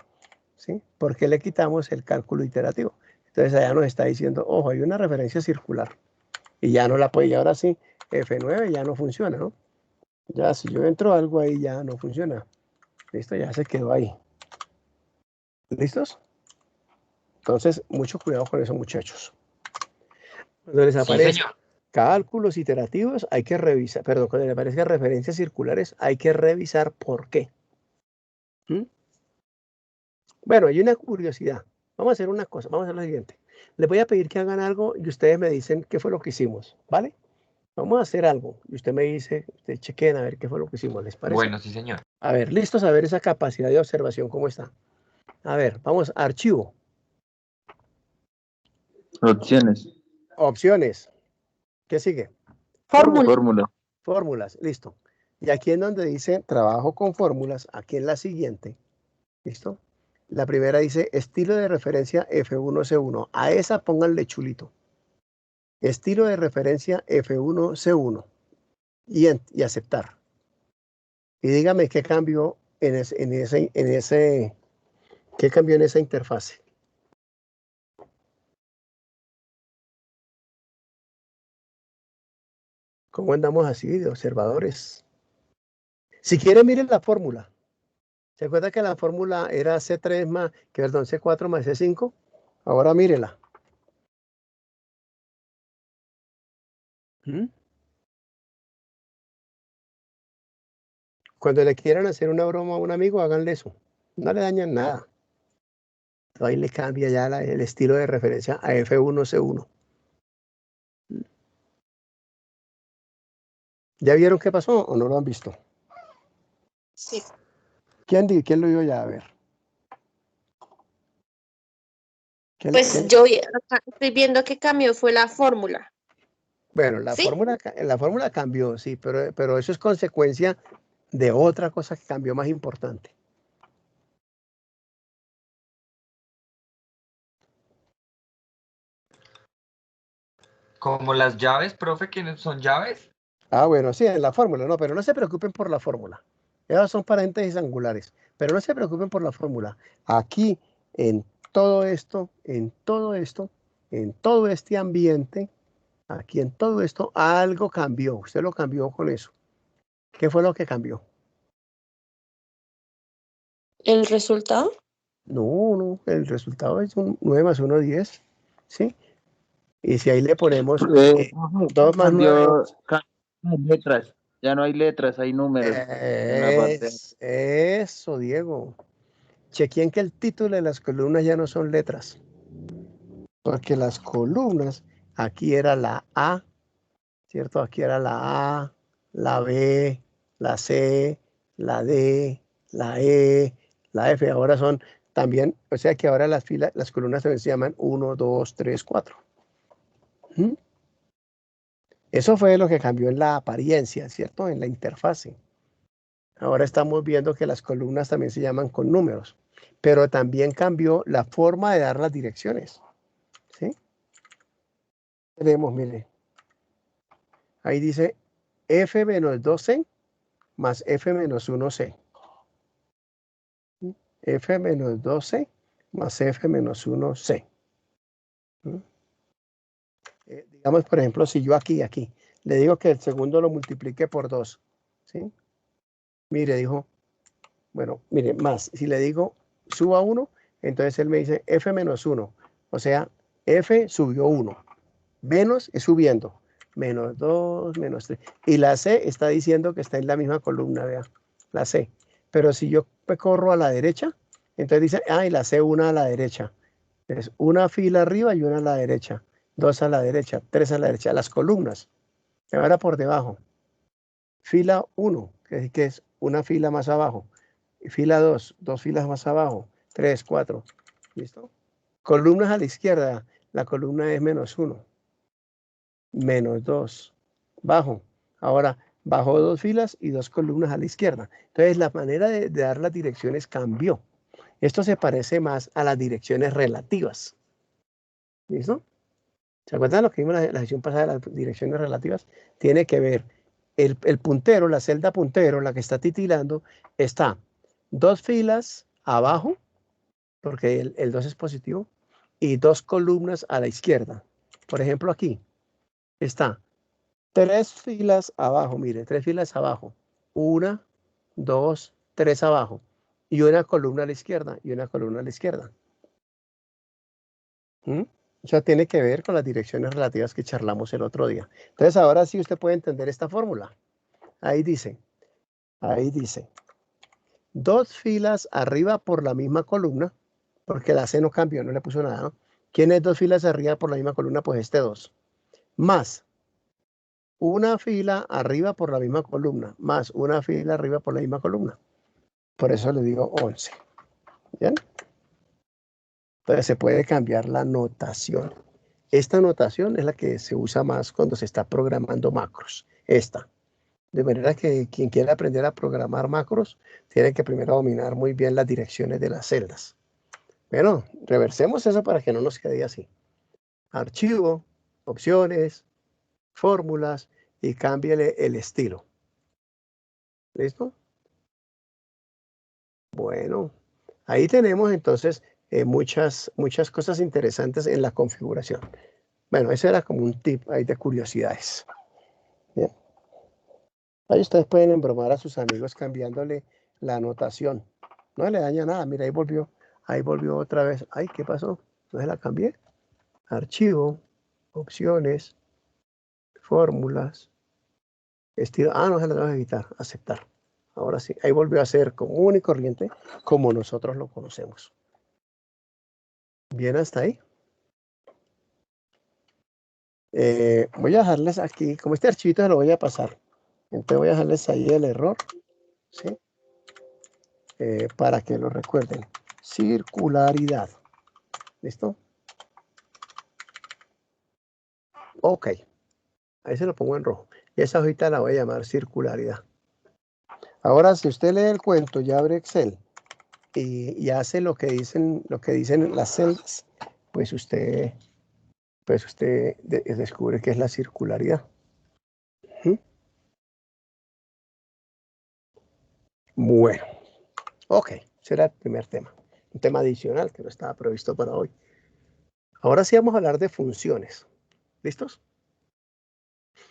¿Sí? ¿Por qué le quitamos el cálculo iterativo? Entonces allá nos está diciendo, ojo, hay una referencia circular. Y ya no la puede, y ahora sí, F9 ya no funciona, ¿no? Ya si yo entro algo ahí ya no funciona. Listo, ya se quedó ahí. ¿Listos? Entonces, mucho cuidado con eso, muchachos. Cuando les Sí, aparezca señor. cálculos iterativos, hay que revisar, perdón, cuando les aparezcan referencias circulares, hay que revisar por qué. ¿Mm? Bueno, hay una curiosidad. Vamos a hacer una cosa, vamos a hacer lo siguiente. Les voy a pedir que hagan algo y ustedes me dicen qué fue lo que hicimos, ¿vale? Vamos a hacer algo y usted me dice, ustedes chequen a ver qué fue lo que hicimos, ¿les parece? Bueno, sí, señor. A ver, listos a ver esa capacidad de observación, ¿cómo está? A ver, vamos, archivo, Opciones. opciones. ¿Qué sigue? Fórmula. Fórmula. Fórmulas, listo. Y aquí en donde dice trabajo con fórmulas, aquí en la siguiente, ¿listo? La primera dice estilo de referencia F1C1. A esa pónganle chulito. Estilo de referencia F1C1. Y aceptar. Y dígame qué cambió qué cambió en esa interfase. ¿Cómo andamos así de observadores? Si quieren, miren la fórmula. ¿Se acuerda que la fórmula era C3 más, perdón, C4 más C5? Ahora mírela. ¿Mm? Cuando le quieran hacer una broma a un amigo, háganle eso. No le dañan nada. Ahí le cambia ya el estilo de referencia a F1C1. ¿Ya vieron qué pasó o no lo han visto? Sí. ¿Quién lo vio ya? A ver. Pues yo acá estoy viendo que cambió fue la fórmula. Bueno, la ¿Sí? fórmula cambió, sí, pero eso es consecuencia de otra cosa que cambió más importante. Como las llaves, profe, ¿quiénes son llaves? Ah, bueno, sí, en la fórmula, no, pero no se preocupen por la fórmula. Esas son paréntesis angulares, pero no se preocupen por la fórmula. Aquí, en todo esto, en todo este ambiente, aquí en todo esto, algo cambió. Usted lo cambió con eso. ¿Qué fue lo que cambió? ¿El resultado? No, el resultado es un 9 más 1, 10, ¿sí? Y si ahí le ponemos 2 más 9, Letras. Ya no hay letras, hay números en la parte. eso, Diego. Chequen que el título de las columnas ya no son letras, porque las columnas, aquí era la A, ¿cierto? Aquí era la A, la B, la C, la D, la E, la F. Ahora son también, o sea que ahora las columnas también se llaman 1, 2, 3, 4. ¿Mm? Eso fue lo que cambió en la apariencia, ¿cierto? En la interfase. Ahora estamos viendo que las columnas también se llaman con números, pero también cambió la forma de dar las direcciones, ¿sí? Tenemos, mire, ahí dice F menos 2C más F menos 1C. F menos 2C más F menos 1C. Digamos, por ejemplo, si yo aquí, le digo que el segundo lo multiplique por 2, ¿sí? Mire, dijo, bueno, mire, más, si le digo suba 1, entonces él me dice F menos 1 O sea, F subió 1. Menos es subiendo. Menos 2, menos 3. Y la C está diciendo que está en la misma columna, vea. La C. Pero si yo me corro a la derecha, entonces dice, y la C una a la derecha. Es una fila arriba y una a la derecha. 2 a la derecha, 3 a la derecha. Las columnas. Ahora por debajo. Fila 1, que es una fila más abajo. Fila 2, 2 filas más abajo. 3, 4. ¿Listo? Columnas a la izquierda. La columna es menos 1. Menos 2. Bajo. Ahora, bajo 2 filas y 2 columnas a la izquierda. Entonces, la manera de dar las direcciones cambió. Esto se parece más a las direcciones relativas. ¿Listo? ¿Se acuerdan de lo que vimos en la sesión pasada de las direcciones relativas? Tiene que ver el puntero, la celda puntero, la que está titilando, está 2 filas abajo, porque el 2 es positivo, y 2 columnas a la izquierda. Por ejemplo, aquí está 3 filas abajo, mire, 3 filas abajo. 1, 2, 3 abajo. Y una columna a la izquierda, y una columna a la izquierda. O sea, tiene que ver con las direcciones relativas que charlamos el otro día. Entonces, ahora sí usted puede entender esta fórmula. Ahí dice, 2 filas arriba por la misma columna, porque la C no cambió, no le puso nada, ¿no? ¿Quién es 2 filas arriba por la misma columna? Pues este 2. Más una fila arriba por la misma columna, más una fila arriba por la misma columna. Por eso le digo 11. ¿Bien? Entonces se puede cambiar la notación. Esta notación es la que se usa más cuando se está programando macros. Esta. De manera que quien quiera aprender a programar macros tiene que primero dominar muy bien las direcciones de las celdas. Bueno, reversemos eso para que no nos quede así. Archivo, opciones, fórmulas y cámbiale el estilo. ¿Listo? Bueno, ahí tenemos entonces muchas cosas interesantes en la configuración. Bueno, ese era como un tip ahí de curiosidades. Bien. Ahí ustedes pueden embromar a sus amigos cambiándole la anotación. No le daña nada. Mira, ahí volvió otra vez. Ay, ¿qué pasó? No se la cambié. Archivo, opciones, fórmulas, estilo. No se la tengo que quitar. Aceptar. Ahora sí, ahí volvió a ser común y corriente como nosotros lo conocemos. Bien, hasta ahí. Voy a dejarles aquí, como este archivito se lo voy a pasar. Entonces voy a dejarles ahí el error, ¿sí? Para que lo recuerden. Circularidad. ¿Listo? Ok. Ahí se lo pongo en rojo. Y esa hojita la voy a llamar circularidad. Ahora, si usted lee el cuento y abre Excel y hace lo que dicen las celdas, pues usted descubre qué es la circularidad. Bueno, ok, ese era el primer tema. Un tema adicional que no estaba previsto para hoy. Ahora sí vamos a hablar de funciones. ¿Listos?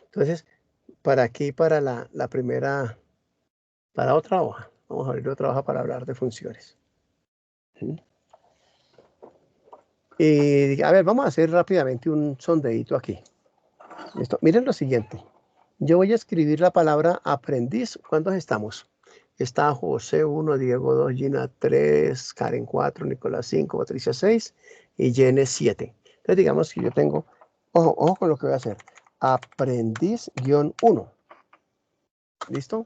Entonces, para aquí, para la primera, para otra hoja. Vamos a abrir otra hoja para hablar de funciones. Y a ver, vamos a hacer rápidamente un sondeíto aquí. ¿Listo? Miren lo siguiente. Yo voy a escribir la palabra aprendiz. ¿Cuántos estamos? Está José 1, Diego 2, Gina 3, Karen 4, Nicolás 5, Patricia 6 y Jenny 7. Entonces digamos que yo tengo, ojo con lo que voy a hacer. Aprendiz-1. ¿Listo?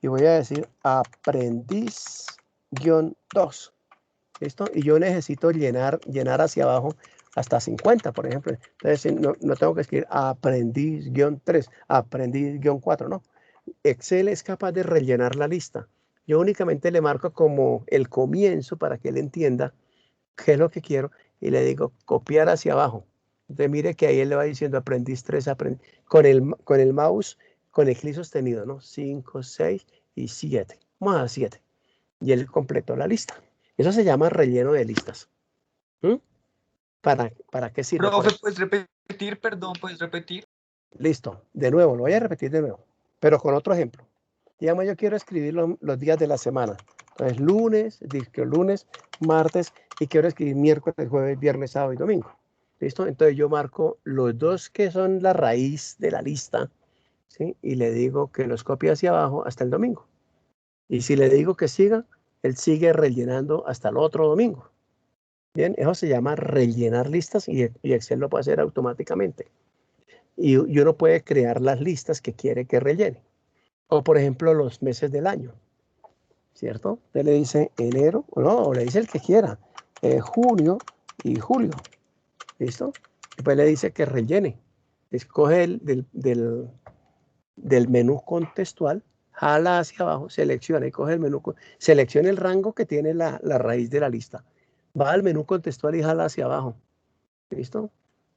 Y voy a decir aprendiz-2. ¿Listo? Y yo necesito llenar hacia abajo hasta 50, por ejemplo. Entonces no tengo que escribir aprendiz-3, aprendiz-4, no. Excel es capaz de rellenar la lista. Yo únicamente le marco como el comienzo para que él entienda qué es lo que quiero y le digo copiar hacia abajo. Entonces mire que ahí él le va diciendo aprendiz 3, con el mouse, con el clic sostenido, ¿no? 5, 6 y 7. Vamos a 7. Y él completó la lista. Eso se llama relleno de listas. ¿Para qué sirve? Profe, ¿puedes repetir? Perdón, ¿puedes repetir? Listo. De nuevo, lo voy a repetir de nuevo, pero con otro ejemplo. Digamos, yo quiero escribir los días de la semana. Entonces, lunes, martes, y quiero escribir miércoles, jueves, viernes, sábado y domingo. ¿Listo? Entonces yo marco los dos que son la raíz de la lista, ¿sí? Y le digo que los copie hacia abajo hasta el domingo. Y si le digo que siga, él sigue rellenando hasta el otro domingo. Bien, eso se llama rellenar listas y Excel lo puede hacer automáticamente. Y uno puede crear las listas que quiere que rellene. O, por ejemplo, los meses del año, ¿cierto? Usted le dice enero, o le dice el que quiera, junio y julio, ¿listo? Después le dice que rellene. Escoge del menú contextual, jala hacia abajo, selecciona y coge el menú, selecciona el rango que tiene la raíz de la lista. Va al menú contextual y jala hacia abajo, ¿listo?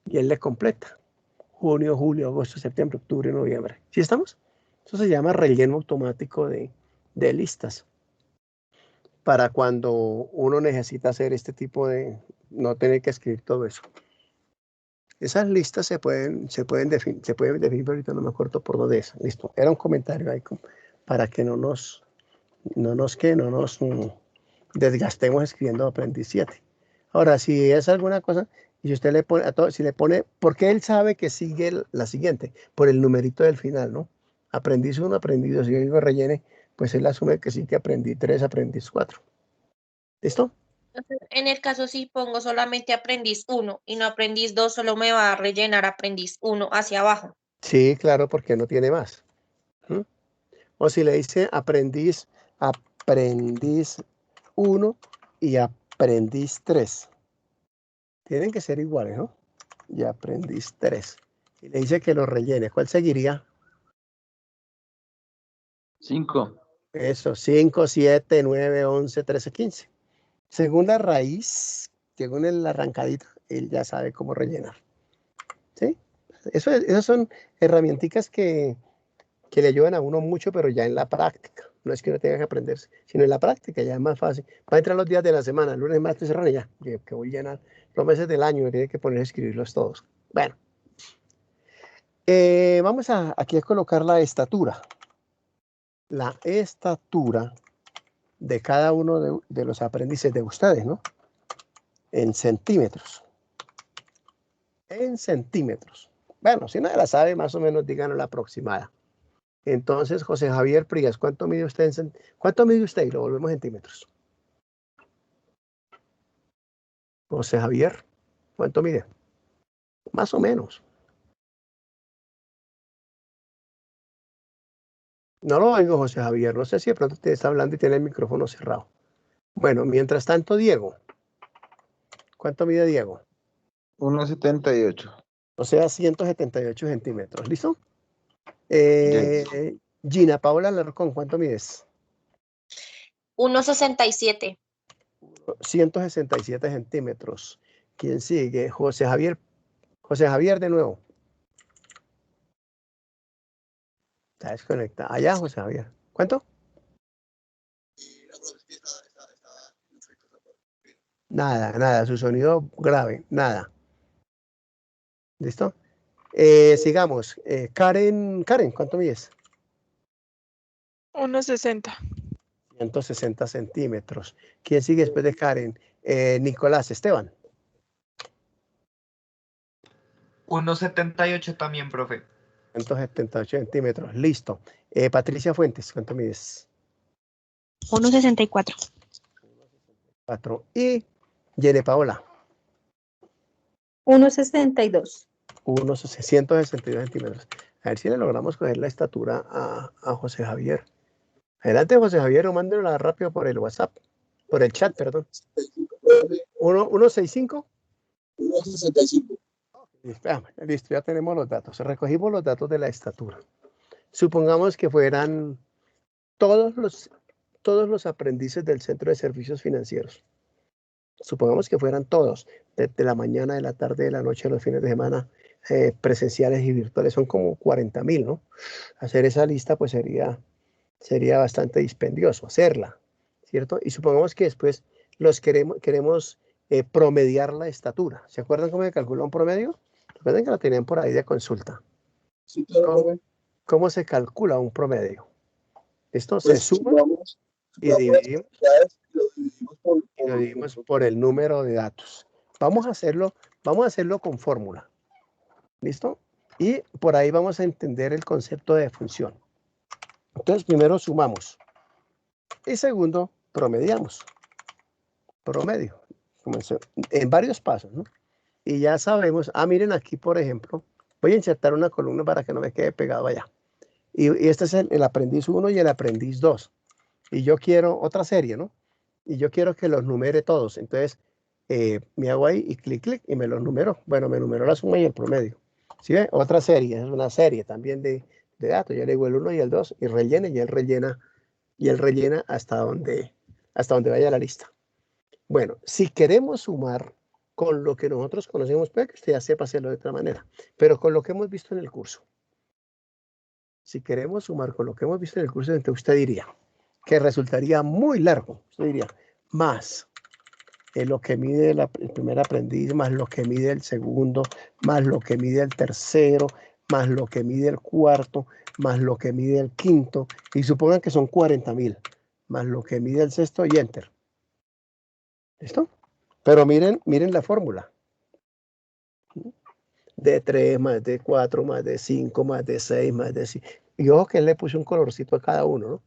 Y él le completa. Junio, julio, agosto, septiembre, octubre, noviembre. ¿Sí estamos? Eso se llama relleno automático de listas. Para cuando uno necesita hacer este tipo de, no tener que escribir todo eso. Esas listas se pueden definir, pero ahorita no me acuerdo por dónde es. Listo. Era un comentario ahí para que no nos desgastemos escribiendo aprendiz 7. Ahora, si es alguna cosa, y usted le pone, si le pone, porque él sabe que sigue la siguiente, por el numerito del final, ¿no? Aprendiz 1, aprendiz 2, si yo digo rellene, pues él asume que sí que aprendí 3, aprendiz 4. ¿Listo? Entonces, en el caso si pongo solamente aprendiz 1 y no aprendiz 2, solo me va a rellenar aprendiz 1 hacia abajo. Sí, claro, porque no tiene más. ¿Mm? O si le dice aprendiz 1 y aprendiz 3. Tienen que ser iguales, ¿no? Y aprendiz 3. Y le dice que lo rellene. ¿Cuál seguiría? 5. Eso, 5, 7, 9, 11, 13, 15. Según la raíz, según la arrancadita, él ya sabe cómo rellenar. ¿Sí? Esas son herramientas que le ayudan a uno mucho, pero ya en la práctica. No es que uno tenga que aprenderse, sino en la práctica ya es más fácil. Va a entrar los días de la semana, lunes, martes, semana, ya, que voy a llenar los meses del año, me tiene que poner a escribirlos todos. Bueno, vamos aquí a colocar la estatura. La estatura de cada uno de los aprendices de ustedes, ¿no? En centímetros. En centímetros. Bueno, si nadie la sabe, más o menos díganos la aproximada. Entonces, José Javier Prías, ¿cuánto mide usted ¿cuánto mide usted? Y lo volvemos en centímetros. José Javier, ¿cuánto mide? Más o menos. No lo oigo, José Javier. No sé si de pronto usted está hablando y tiene el micrófono cerrado. Bueno, mientras tanto, Diego. ¿Cuánto mide Diego? 1,78. O sea, 178 centímetros. ¿Listo? Yes. Gina Paola Larcón, ¿cuánto mides? 1,67. 167 centímetros. ¿Quién sigue? José Javier. José Javier de nuevo. Está desconectado. Allá, José Javier. ¿Cuánto? Nada. Su sonido grave. Nada. ¿Listo? Sigamos. Karen, ¿cuánto mides? 1,60. 160 centímetros. ¿Quién sigue después de Karen? Nicolás Esteban. 1,78 también, profe. 178 centímetros. Listo. Patricia Fuentes, ¿cuánto mides? 1,64. 4. Y Yene Paola. 1,62. 162 centímetros. A ver si le logramos coger la estatura a José Javier. Adelante, José Javier, o mándenla rápido por el WhatsApp, por el chat, perdón. 165. 1,65. Listo, ya tenemos los datos. Recogimos los datos de la estatura. Supongamos que fueran todos los aprendices del Centro de Servicios Financieros. Supongamos que fueran todos, de la mañana, de la tarde, de la noche, los fines de semana, presenciales y virtuales. Son como 40,000, ¿no? Hacer esa lista pues sería bastante dispendioso, hacerla, ¿cierto? Y supongamos que después queremos promediar la estatura. ¿Se acuerdan cómo se calcula un promedio? Recuerden que lo tenían por ahí de consulta. Sí, claro, profe. ¿Cómo se calcula un promedio? Esto Pues se suma sumamos y las dividimos, cantidades y lo dividimos y lo dividimos por el número de datos. Vamos a hacerlo con fórmula. ¿Listo? Y por ahí vamos a entender el concepto de función. Entonces, primero sumamos. Y segundo, promediamos. Promedio. En varios pasos, ¿no? Y ya sabemos, miren aquí, por ejemplo, voy a insertar una columna para que no me quede pegado allá. Y este es el aprendiz 1 y el aprendiz 2. Y yo quiero otra serie, ¿no? Y yo quiero que los numere todos. Entonces, me hago ahí y clic, y me los numero. Bueno, me numeró la suma y el promedio. ¿Sí ve? Otra serie, es una serie también de datos. Yo le digo el 1 y el 2 y rellene, y él rellena hasta donde vaya la lista. Bueno, si queremos sumar con lo que nosotros conocemos, puede que usted ya sepa hacerlo de otra manera, pero con lo que hemos visto en el curso. Si queremos sumar con lo que hemos visto en el curso, entonces usted diría que resultaría muy largo. Usted diría, más lo que mide el primer aprendiz, más lo que mide el segundo, más lo que mide el tercero, más lo que mide el cuarto, más lo que mide el quinto, y supongan que son 40,000, más lo que mide el sexto, y enter. ¿Listo? Pero miren la fórmula. De 3, más de 4, más de 5, más de 6, más de 5. Y ojo que él le puso un colorcito a cada uno, ¿no?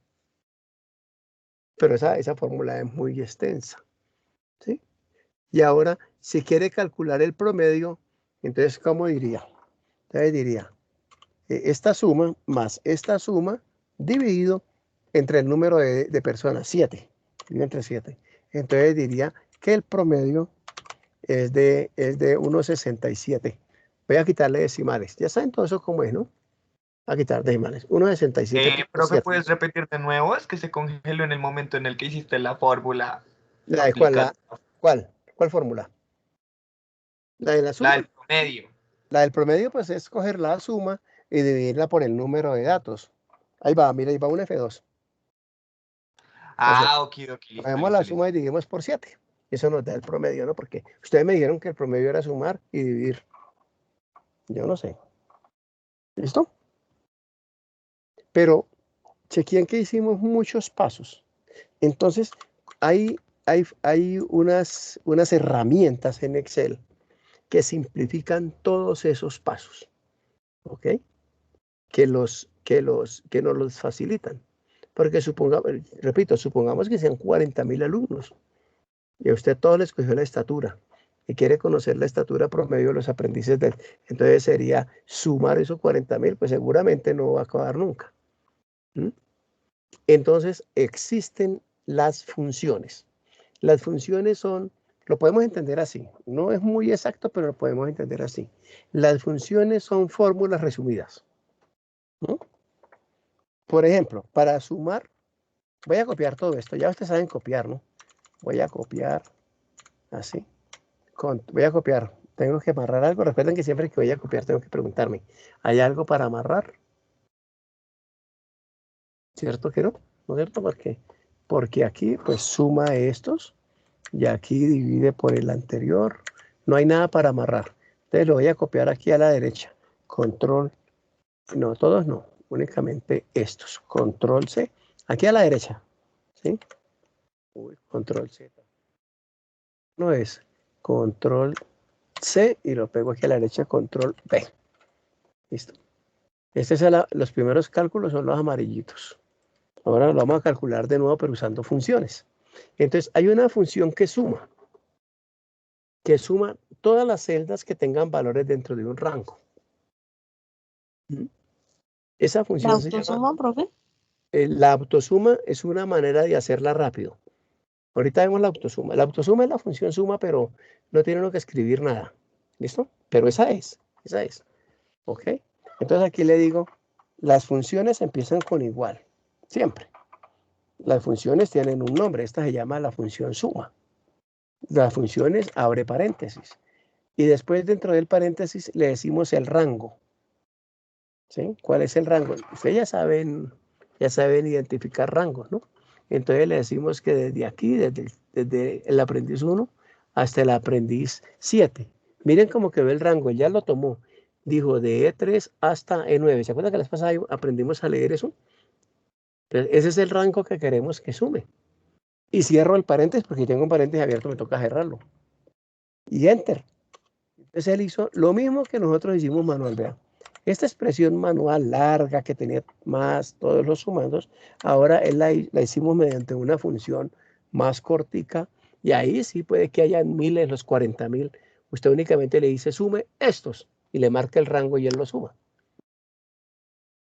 Pero esa fórmula es muy extensa, ¿sí? Y ahora, si quiere calcular el promedio, entonces, ¿cómo diría? Entonces diría, esta suma más esta suma dividido entre el número de personas, 7, dividido entre 7. Entonces diría que el promedio es de 1,67. Voy a quitarle decimales. Ya saben todo eso cómo es, ¿no? A quitar decimales. 1,67. Profe, ¿puedes repetir de nuevo? Es que se congeló en el momento en el que hiciste la fórmula. ¿La de cuál? aplicada. ¿Cuál fórmula? La de la La suma. del promedio. La del promedio, pues, es coger la suma y dividirla por el número de datos. Ahí va, mira, ahí va un F2. Ok, listo, Cogemos la suma y dividimos por 7. Eso nos da el promedio, ¿no? Porque ustedes me dijeron que el promedio era sumar y dividir. Yo no sé. ¿Listo? Pero chequeen que hicimos muchos pasos. Entonces, hay unas herramientas en Excel que simplifican todos esos pasos, ¿ok? Que nos los facilitan. Porque supongamos que sean 40,000 alumnos y a usted todo le escogió la estatura y quiere conocer la estatura promedio de los aprendices entonces sería sumar esos 40,000, pues seguramente no va a acabar nunca. ¿Mm? Entonces existen las funciones. Las funciones lo podemos entender así. No es muy exacto, pero lo podemos entender así. Las funciones son fórmulas resumidas, ¿no? Por ejemplo, para sumar, voy a copiar todo esto. Ya ustedes saben copiar, ¿no? Voy a copiar así. Voy a copiar. Tengo que amarrar algo. Recuerden que siempre que voy a copiar tengo que preguntarme, ¿hay algo para amarrar? ¿Cierto que no? ¿No es cierto? Porque aquí pues suma estos y aquí divide por el anterior. No hay nada para amarrar. Entonces lo voy a copiar aquí a la derecha. Control. No, todos no. Únicamente estos. Control C. Aquí a la derecha. ¿Sí? Control Z. No es Control C y lo pego aquí a la derecha. Control V. Listo. Los primeros cálculos son los amarillitos. Ahora lo vamos a calcular de nuevo, pero usando funciones. Entonces, hay una función que suma todas las celdas que tengan valores dentro de un rango. Esa función ¿La autosuma, profe? La autosuma es una manera de hacerla rápido. Ahorita vemos la autosuma. La autosuma es la función suma, pero no tiene uno que escribir nada. ¿Listo? Pero esa es. ¿Ok? Entonces aquí le digo, las funciones empiezan con igual. Siempre. Las funciones tienen un nombre. Esta se llama la función suma. Las funciones abre paréntesis. Y después dentro del paréntesis le decimos el rango. ¿Sí? ¿Cuál es el rango? Ustedes ya saben identificar rangos, ¿no? Entonces le decimos que desde aquí, desde el aprendiz 1 hasta el aprendiz 7. Miren cómo quedó el rango, él ya lo tomó. Dijo de E3 hasta E9. ¿Se acuerdan que la vez pasada aprendimos a leer eso? Entonces, ese es el rango que queremos que sume. Y cierro el paréntesis porque si tengo un paréntesis abierto me toca cerrarlo. Y enter. Entonces él hizo lo mismo que nosotros hicimos manual, vean. Esta expresión manual larga que tenía más todos los sumandos, ahora él la hicimos mediante una función más cortica y ahí sí puede que haya miles, los 40.000. Usted únicamente le dice sume estos y le marca el rango y él lo suma.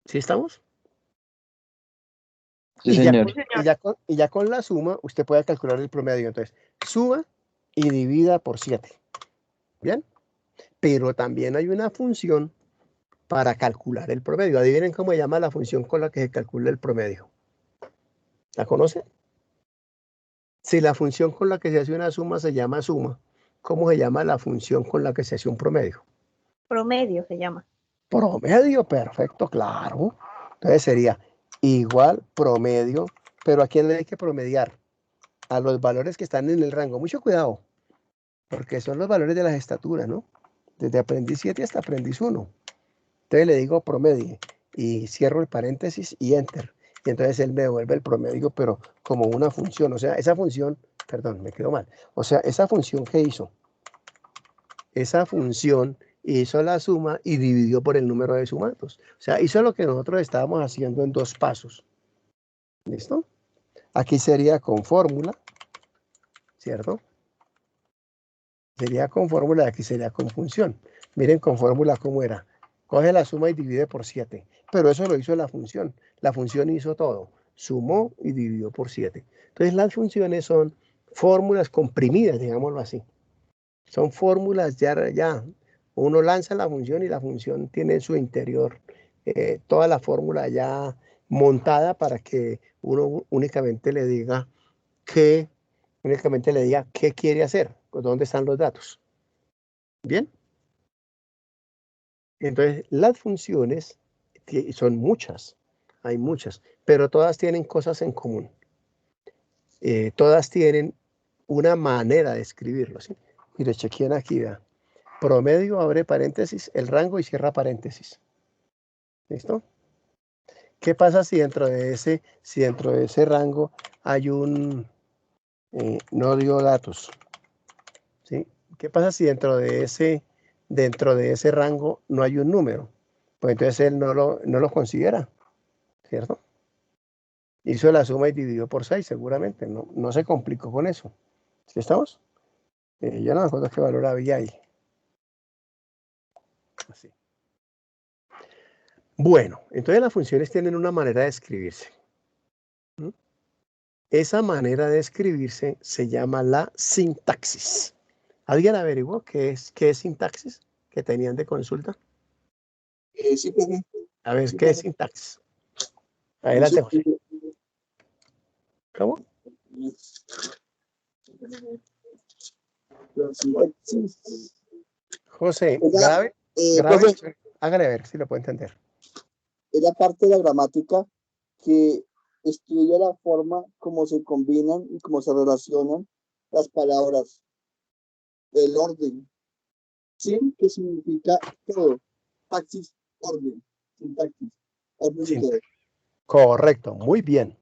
¿Sí estamos? Sí, señor. Y ya con la suma usted puede calcular el promedio. Entonces, suma y divida por 7. ¿Bien? Pero también hay una función para calcular el promedio. Adivinen cómo se llama la función con la que se calcula el promedio. ¿La conocen? Si la función con la que se hace una suma se llama suma, ¿cómo se llama la función con la que se hace un promedio? Promedio se llama. Promedio, perfecto, claro. Entonces sería igual promedio, pero ¿a quién le hay que promediar? A los valores que están en el rango. Mucho cuidado, porque son los valores de las estaturas, ¿no? Desde aprendiz 7 hasta aprendiz 1. Entonces le digo promedio y cierro el paréntesis y enter. Y entonces él me devuelve el promedio, pero como una función. O sea, esa función, perdón, me quedó mal. O sea, esa función que hizo, esa función hizo la suma y dividió por el número de sumandos. O sea, hizo lo que nosotros estábamos haciendo en 2 pasos. ¿Listo? Aquí sería con fórmula, ¿cierto? Sería con fórmula, aquí sería con función. Miren con fórmula cómo era. Coge la suma y divide por 7. Pero eso lo hizo la función. La función hizo todo. Sumó y dividió por 7. Entonces las funciones son fórmulas comprimidas, digámoslo así. Son fórmulas ya. Uno lanza la función y la función tiene en su interior toda la fórmula ya montada para que uno únicamente le diga qué quiere hacer, dónde están los datos. Bien. Entonces, las funciones son muchas, hay muchas, pero todas tienen cosas en común. Todas tienen una manera de escribirlo, ¿sí? Mire, chequen aquí, vea. Promedio, abre paréntesis, el rango y cierra paréntesis. ¿Listo? ¿Qué pasa si dentro de ese rango hay un no dio datos? ¿Sí? ¿Qué pasa si dentro de ese rango no hay un número? Pues entonces él no lo considera, ¿cierto? Hizo la suma y dividió por 6 seguramente, no se complicó con eso. ¿Sí estamos? Yo no me acuerdo qué valor había ahí. Así. Bueno, entonces las funciones tienen una manera de escribirse. ¿Mm? Esa manera de escribirse se llama la sintaxis. ¿Alguien averiguó qué es sintaxis que tenían de consulta? Sí, profe. A ver, Sí, ¿qué es profe. sintaxis? Adelante, José. ¿Cómo? José, Oiga, grave, profe, hágale a ver si lo puedo entender. es la parte de la gramática que estudia la forma como se combinan y cómo se relacionan las palabras, el orden, sin que significa todo. Taxis, orden, sintaxis, orden de todo. Correcto, muy bien.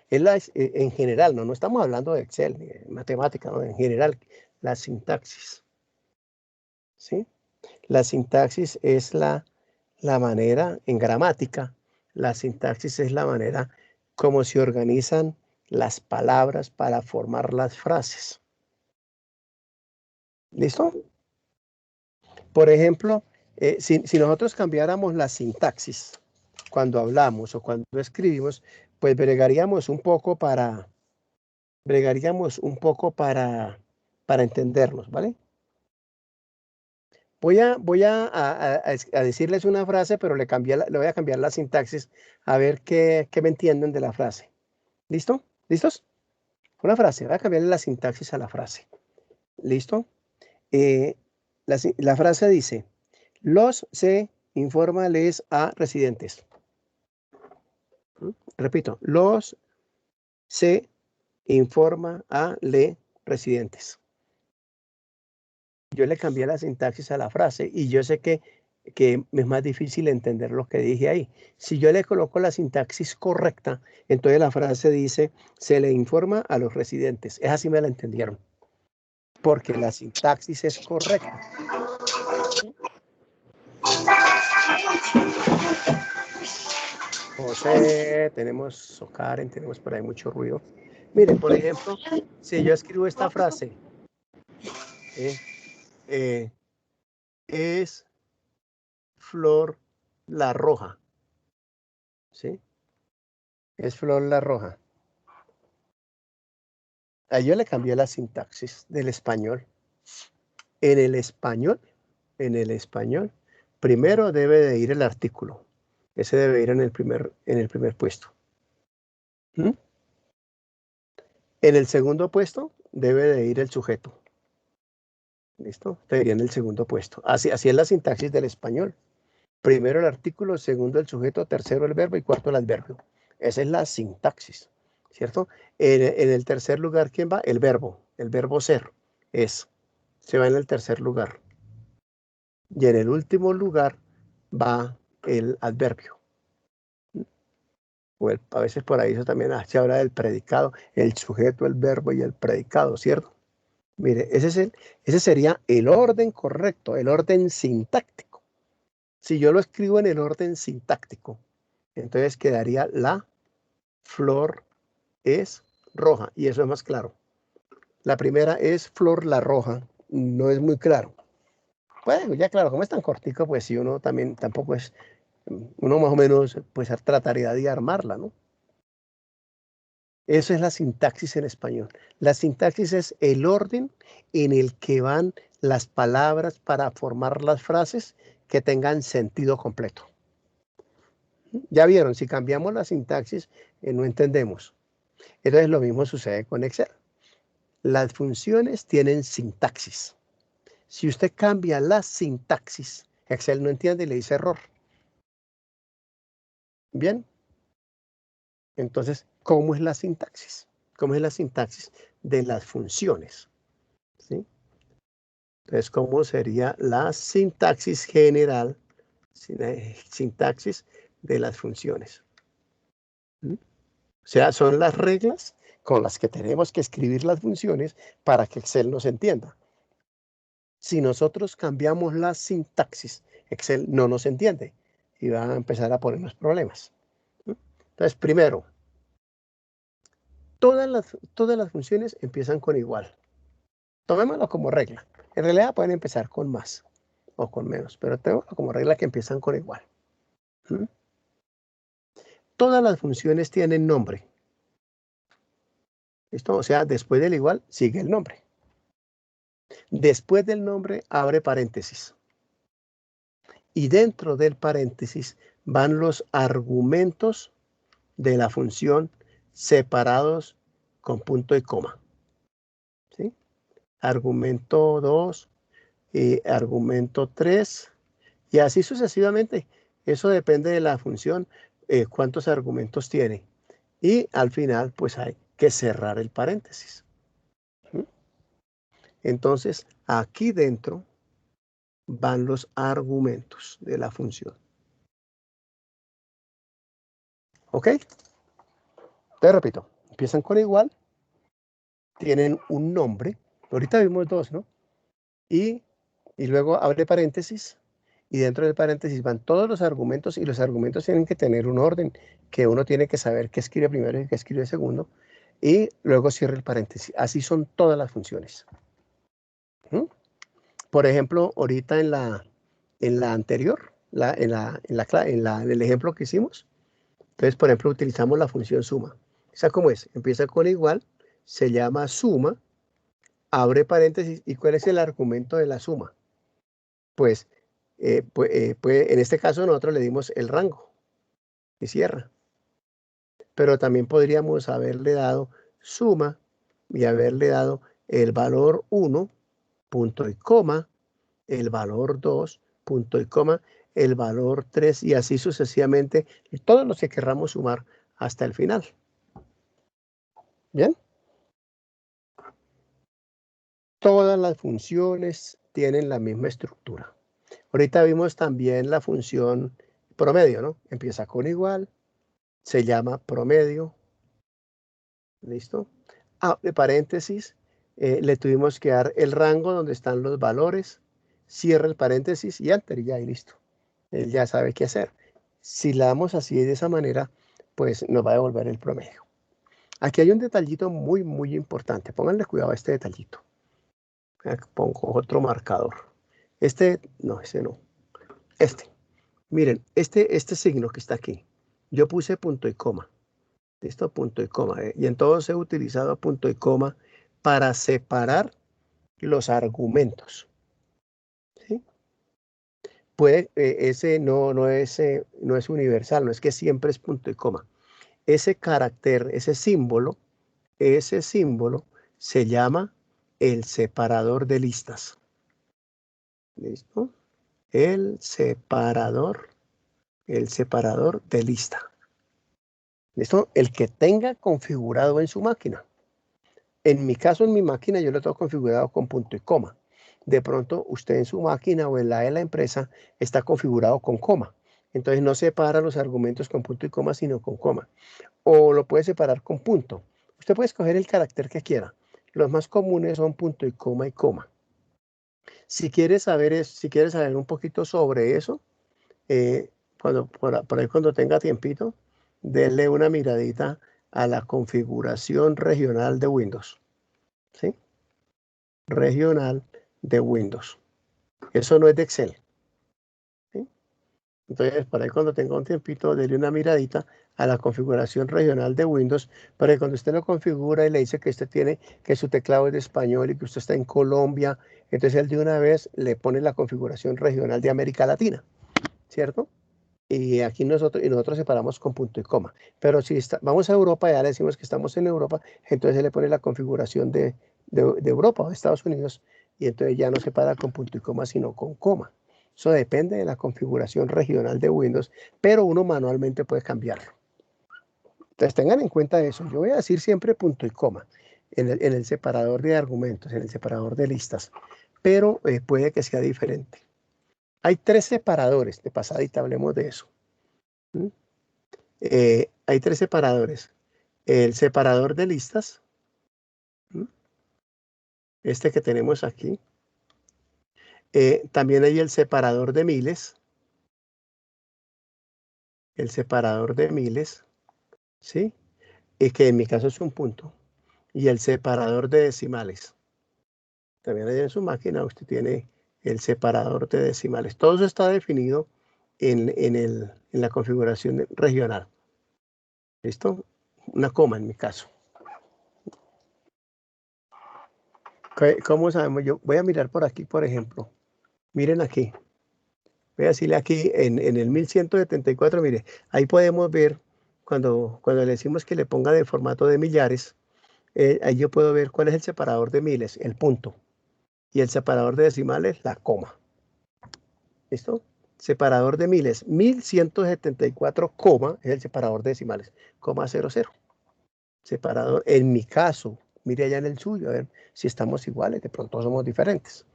En general, no estamos hablando de Excel, ni de matemática, ¿no? En general, la sintaxis. ¿Sí? La sintaxis es la manera, en gramática, la sintaxis es la manera como se organizan las palabras para formar las frases. ¿Listo? Por ejemplo, si nosotros cambiáramos la sintaxis cuando hablamos o cuando escribimos, pues bregaríamos un poco para entendernos, ¿vale? Voy a decirles una frase, pero le voy a cambiar la sintaxis a ver qué me entienden de la frase. ¿Listo? ¿Listos? Una frase, voy a cambiarle la sintaxis a la frase. ¿Listo? La frase dice, los se informales a residentes. Repito, los se informa a le residentes. Yo le cambié la sintaxis a la frase y yo sé que que es más difícil entender lo que dije ahí. Si yo le coloco la sintaxis correcta, entonces la frase dice, se le informa a los residentes. Esa sí me la entendieron, porque la sintaxis es correcta. José, tenemos Karen, tenemos por ahí mucho ruido. Miren, por ejemplo, si yo escribo esta frase, es Flor la Roja, ¿sí? Es Flor la Roja. A yo le cambié la sintaxis del español. En el español, primero debe de ir el artículo. Ese debe ir en el primer puesto. ¿Mm? En el segundo puesto debe de ir el sujeto. ¿Listo? Debería en el segundo puesto. Así es la sintaxis del español. Primero el artículo, segundo el sujeto, tercero el verbo y cuarto el adverbio. Esa es la sintaxis, ¿cierto? En el tercer lugar, ¿quién va? El verbo ser, se va en el tercer lugar. Y en el último lugar va el adverbio. O a veces por ahí eso también se habla del predicado, el sujeto, el verbo y el predicado, ¿cierto? Mire, ese sería el orden correcto, el orden sintáctico. Si yo lo escribo en el orden sintáctico, entonces quedaría la flor es roja, y eso es más claro. La primera es Flor la Roja, no es muy claro. Bueno, ya claro, como es tan cortico, pues si uno también tampoco es, uno más o menos pues trataría de armarla, ¿no? Eso es la sintaxis en español. La sintaxis es el orden en el que van las palabras para formar las frases que tengan sentido completo. Ya vieron, si cambiamos la sintaxis, no entendemos. Entonces lo mismo sucede con Excel. Las funciones tienen sintaxis. Si usted cambia la sintaxis, Excel no entiende y le dice error. Bien. Entonces, ¿cómo es la sintaxis? ¿Cómo es la sintaxis de las funciones? ¿Sí? Entonces, ¿cómo sería la sintaxis general, sintaxis de las funciones? ¿Mm? O sea, son las reglas con las que tenemos que escribir las funciones para que Excel nos entienda. Si nosotros cambiamos la sintaxis, Excel no nos entiende y va a empezar a ponernos problemas. Entonces, primero, todas las funciones empiezan con igual. Tomémoslo como regla. En realidad pueden empezar con más o con menos, pero tengo como regla que empiezan con igual. ¿Mm? Todas las funciones tienen nombre. ¿Listo? O sea, después del igual sigue el nombre. Después del nombre abre paréntesis. Y dentro del paréntesis van los argumentos de la función separados con punto y coma. ¿Sí? Argumento 2 y argumento 3 y así sucesivamente. Eso depende de la función, cuántos argumentos tiene. Y al final, pues hay que cerrar el paréntesis. ¿Mm? Entonces, aquí dentro van los argumentos de la función. ¿Ok? Te repito, empiezan con igual, tienen un nombre. Ahorita vimos dos, ¿no? Y luego abre paréntesis y dentro del paréntesis van todos los argumentos y los argumentos tienen que tener un orden que uno tiene que saber qué escribe primero y qué escribe segundo y luego cierra el paréntesis. Así son todas las funciones. ¿Mm? Por ejemplo, ahorita en la anterior, en el ejemplo que hicimos, entonces, por ejemplo, utilizamos la función suma. ¿Esa cómo es? Empieza con igual, se llama suma, abre paréntesis, ¿y cuál es el argumento de la suma? Pues, en este caso nosotros le dimos el rango y cierra. Pero también podríamos haberle dado suma y haberle dado el valor 1, punto y coma, el valor 2, punto y coma, el valor 3 y así sucesivamente, y todos los que querramos sumar hasta el final. ¿Bien? Todas las funciones tienen la misma estructura. Ahorita vimos también la función promedio, ¿no? Empieza con igual, se llama promedio. ¿Listo? De paréntesis, le tuvimos que dar el rango donde están los valores, cierra el paréntesis y enter, y ya, y listo. Él ya sabe qué hacer. Si la damos así de esa manera, pues nos va a devolver el promedio. Aquí hay un detallito muy, muy importante. Pónganle cuidado a este detallito. Pongo otro marcador. No, ese no. Miren, este signo que está aquí. Yo puse punto y coma. ¿Listo? Punto y coma. Y en todos he utilizado punto y coma para separar los argumentos. ¿Sí? Ese no es universal, no es que siempre es punto y coma. Ese carácter, ese símbolo se llama el separador de listas. ¿Listo? El separador de lista. ¿Listo? El que tenga configurado en su máquina. En mi caso, en mi máquina, yo lo tengo configurado con punto y coma. De pronto, usted en su máquina o en la de la empresa está configurado con coma. Entonces, no separa los argumentos con punto y coma, sino con coma. O lo puede separar con punto. Usted puede escoger el carácter que quiera. Los más comunes son punto y coma y coma. Si quiere saber un poquito sobre eso, por ahí cuando tenga tiempito, denle una miradita a la configuración regional de Windows. ¿Sí? Regional de Windows. Eso no es de Excel. ¿Sí? Entonces, por ahí cuando tenga un tiempito, denle una miradita a la configuración regional de Windows, para que cuando usted lo configura y le dice que usted tiene, que su teclado es de español y que usted está en Colombia, entonces él de una vez le pone la configuración regional de América Latina, ¿cierto? Y aquí nosotros separamos con punto y coma. Pero si vamos a Europa, ya le decimos que estamos en Europa, entonces él le pone la configuración de Europa o de Estados Unidos, y entonces ya no separa con punto y coma, sino con coma. Eso depende de la configuración regional de Windows, pero uno manualmente puede cambiarlo. Entonces tengan en cuenta eso. Yo voy a decir siempre punto y coma en el separador de argumentos, en el separador de listas, pero puede que sea diferente. Hay 3 separadores, de pasadita hablemos de eso. Hay 3 separadores. El separador de listas, este que tenemos aquí. También hay el separador de miles. El separador de miles, ¿sí? Y que en mi caso es un punto. Y el separador de decimales. También ahí en su máquina usted tiene el separador de decimales. Todo eso está definido en la configuración regional. ¿Listo? Una coma en mi caso. ¿Cómo sabemos? Yo voy a mirar por aquí, por ejemplo. Miren aquí. Voy a decirle aquí en el 1174, mire, ahí podemos ver cuando le decimos que le ponga de formato de millares, ahí yo puedo ver cuál es el separador de miles, el punto. Y el separador de decimales, la coma. ¿Listo? Separador de miles, 1174, coma, es el separador de decimales, coma 00. Separador, en mi caso, mire allá en el suyo, a ver si estamos iguales, de pronto somos diferentes.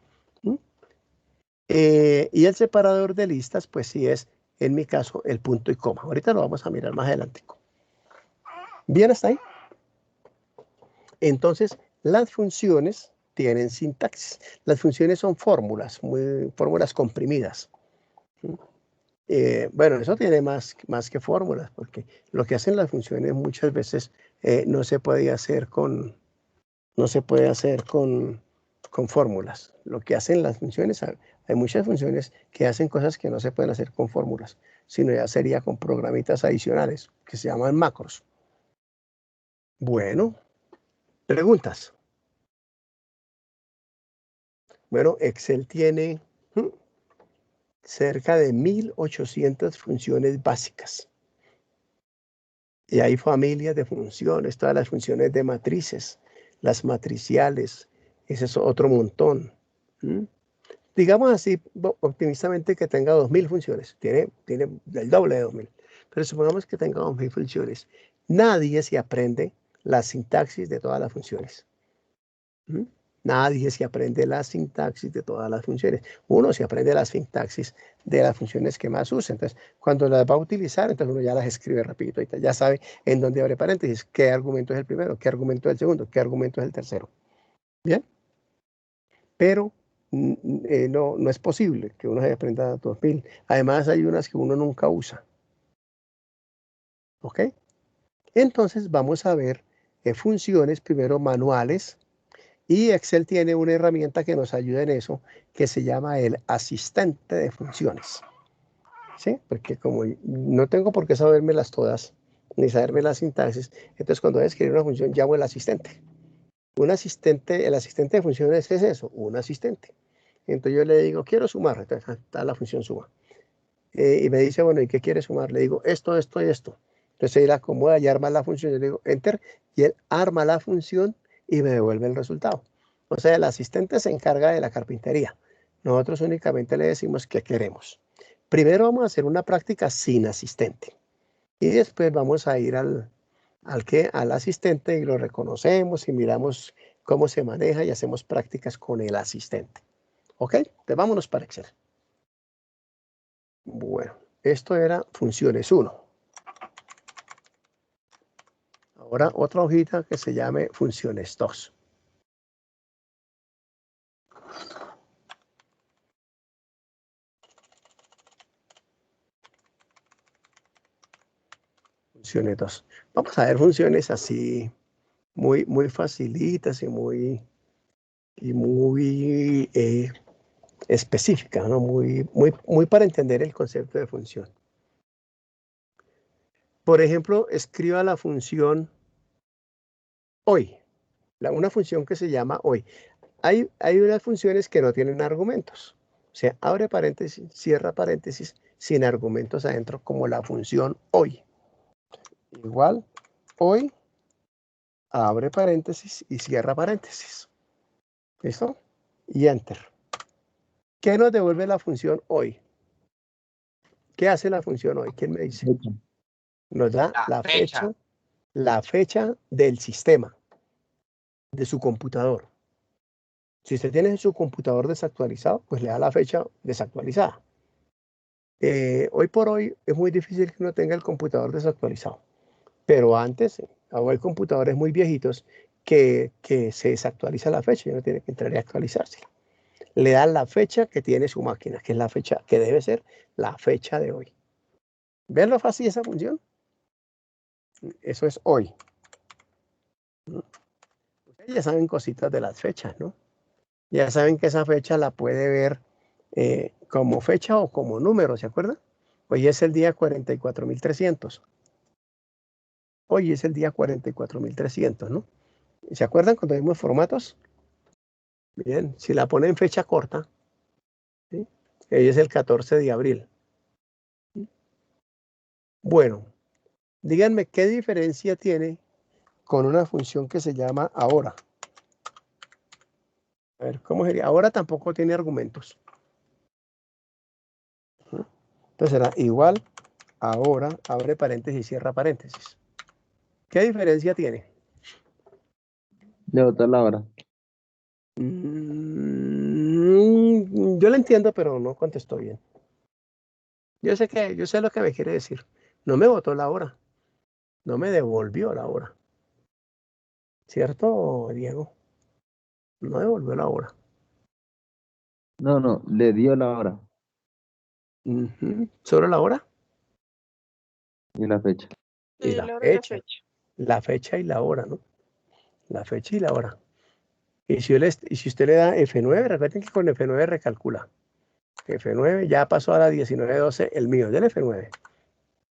Y el separador de listas, pues sí es, en mi caso, el punto y coma. Ahorita lo vamos a mirar más adelante. ¿Bien hasta ahí? Entonces, las funciones tienen sintaxis. Las funciones son fórmulas, fórmulas comprimidas. Bueno, eso tiene más que fórmulas, porque lo que hacen las funciones muchas veces no se puede hacer con fórmulas. Lo que hacen las funciones, hay muchas funciones que hacen cosas que no se pueden hacer con fórmulas, sino ya sería con programitas adicionales que se llaman macros. Bueno, preguntas. Bueno, Excel tiene cerca de 1800 funciones básicas. Y hay familias de funciones, todas las funciones de matrices, las matriciales, ese es otro montón. Digamos así, optimistamente que tenga 2000 funciones. Tiene el doble de 2000. Pero supongamos que tenga 2000 funciones. Nadie se aprende la sintaxis de todas las funciones. Nadie se aprende la sintaxis de todas las funciones. Uno se aprende la sintaxis de las funciones que más usa. Entonces, cuando las va a utilizar, entonces uno ya las escribe rapidito. Ya sabe en dónde abre paréntesis, qué argumento es el primero, qué argumento es el segundo, qué argumento es el tercero. ¿Bien? Pero no es posible que uno se aprenda 2000. Además, hay unas que uno nunca usa. ¿Ok? Entonces, vamos a ver funciones primero manuales. Y Excel tiene una herramienta que nos ayuda en eso, que se llama el asistente de funciones. ¿Sí? Porque como no tengo por qué sabérmelas todas, ni saberme la sintaxis, entonces cuando voy a escribir una función llamo el asistente. El asistente de funciones es eso, un asistente. Entonces yo le digo, quiero sumar, entonces está la función suma. Y me dice, bueno, ¿y qué quiere sumar? Le digo, esto, esto y esto. Entonces él acomoda y arma la función, yo le digo, enter, y él arma la función y me devuelve el resultado. O sea, el asistente se encarga de la carpintería. Nosotros únicamente le decimos qué queremos. Primero vamos a hacer una práctica sin asistente. Y después vamos a ir al asistente y lo reconocemos y miramos cómo se maneja y hacemos prácticas con el asistente. ¿Ok? Entonces vámonos para Excel. Bueno, esto era funciones 1. Ahora otra hojita que se llame funciones 2. Funciones 2. Vamos a ver funciones así muy facilitas y muy específicas, ¿no? Muy para entender el concepto de función. Por ejemplo, escriba la función hoy, una función que se llama hoy. Hay unas funciones que no tienen argumentos. O sea, abre paréntesis, cierra paréntesis, sin argumentos adentro, como la función hoy. Igual, hoy, abre paréntesis y cierra paréntesis. ¿Listo? Y enter. ¿Qué nos devuelve la función hoy? ¿Qué hace la función hoy? ¿Quién me dice? Nos da la fecha del sistema, de su computador. Si usted tiene su computador desactualizado, pues le da la fecha desactualizada. Hoy por hoy es muy difícil que uno tenga el computador desactualizado. Pero antes, ahora hay computadores muy viejitos que se desactualiza la fecha y uno tiene que entrar y actualizarse. Le dan la fecha que tiene su máquina, que es la fecha, que debe ser la fecha de hoy. ¿Ven lo fácil esa función? Eso es hoy. Ustedes ya saben cositas de las fechas, ¿no? Ya saben que esa fecha la puede ver como fecha o como número, ¿se acuerdan? Hoy es el día 44.300. Hoy es el día 44.300, ¿no? ¿Se acuerdan cuando vimos formatos? Bien, si la pone en fecha corta, ¿sí? Hoy es el 14 de abril. Bueno, díganme qué diferencia tiene con una función que se llama ahora. A ver, ¿cómo sería? Ahora tampoco tiene argumentos. Entonces será igual, ahora, abre paréntesis, cierra paréntesis. ¿Qué diferencia tiene? De otra la hora. Yo lo entiendo, pero no contestó bien. Yo sé lo que me quiere decir. No me botó la hora. No me devolvió la hora. ¿Cierto, Diego? No devolvió la hora. No, le dio la hora ¿Solo la hora? y la fecha. Y la fecha. La fecha y la hora, ¿no? La fecha y la hora. Y si usted le da F9, recuerden que con F9 recalcula. F9 ya pasó a la 19:12, el mío, del F9.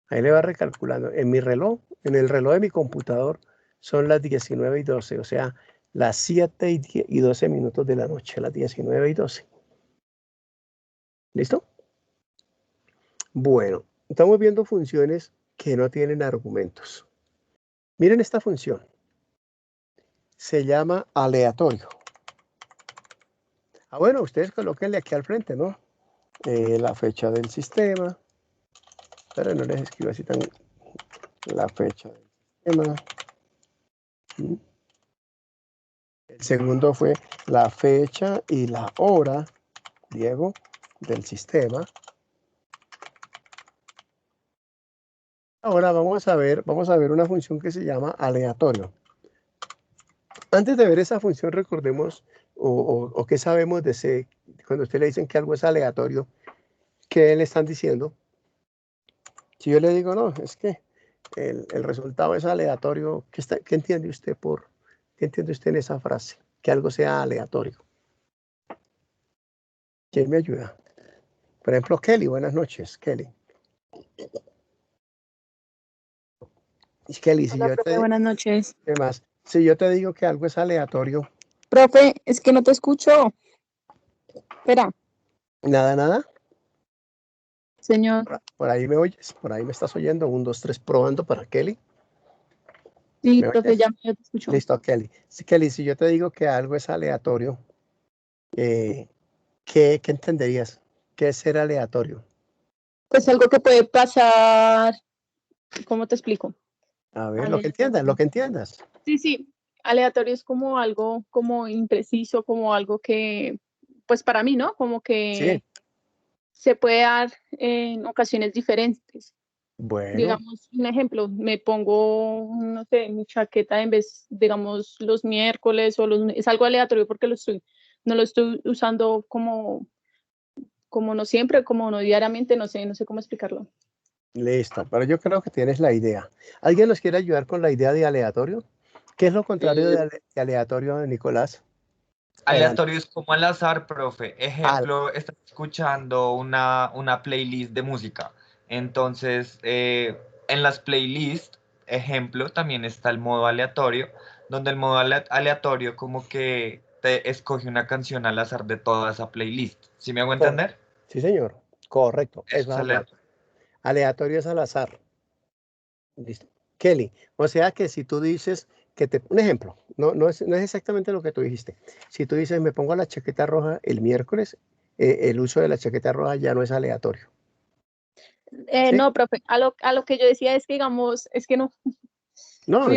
Ahí le va recalculando. En mi reloj, en el reloj de mi computador, son las 19:12, o sea, las 7:12 minutos de la noche, las 19:12. ¿Listo? Bueno, estamos viendo funciones que no tienen argumentos. Miren esta función. Se llama aleatorio. Bueno, ustedes colóquenle aquí al frente, ¿no? La fecha del sistema. Pero no les escribo así tan... La fecha del sistema. El segundo fue la fecha y la hora, Diego, del sistema. Ahora vamos a ver una función que se llama aleatorio. Antes de ver esa función, recordemos o qué sabemos de ese, cuando usted le dicen que algo es aleatorio, ¿qué le están diciendo? Si yo le digo, no, es que el resultado es aleatorio, ¿qué entiende usted qué entiende usted en esa frase? Que algo sea aleatorio. ¿Quién me ayuda? Por ejemplo, Kelly, buenas noches, Kelly. Kelly, si Hola, yo profe, buenas noches. ¿qué más? Si yo te digo que algo es aleatorio, Profe, es que no te escucho. Espera, nada, señor. por ahí me oyes, por ahí me estás oyendo, 1, 2, 3, probando para Kelly. Sí, ¿Me profe, oyes? ya te escucho. Listo, Kelly. Kelly, si yo te digo que algo es aleatorio, ¿qué entenderías? ¿Qué es ser aleatorio? Pues algo que puede pasar, ¿cómo te explico? A ver, lo que entiendas. Sí, aleatorio es como algo como impreciso, como algo que, pues para mí, ¿no? Como que Sí, se puede dar en ocasiones diferentes. bueno, Digamos, un ejemplo, me pongo, no sé, mi chaqueta en vez, digamos, los miércoles es algo aleatorio porque no lo estoy usando como no siempre, como no diariamente, no sé cómo explicarlo. listo, pero yo creo que tienes la idea. ¿Alguien nos quiere ayudar con la idea de aleatorio? ¿Qué es lo contrario de aleatorio, Nicolás? Adelante. Aleatorio es como al azar, profe. Ejemplo, estás escuchando una playlist de música. Entonces, en las playlists, ejemplo, también está el modo aleatorio, donde el modo aleatorio como que te escoge una canción al azar de toda esa playlist. ¿Sí me hago Correcto. entender? Sí, señor. Correcto. Eso Eso es es aleatorio. aleatorio. Aleatorio es al azar. Listo. Kelly, o sea que si tú dices un ejemplo, no es exactamente lo que tú dijiste. Si tú dices, me pongo la chaqueta roja el miércoles, el uso de la chaqueta roja ya no es aleatorio. ¿Sí? No, profe, a lo que yo decía es que, digamos, es que no, No,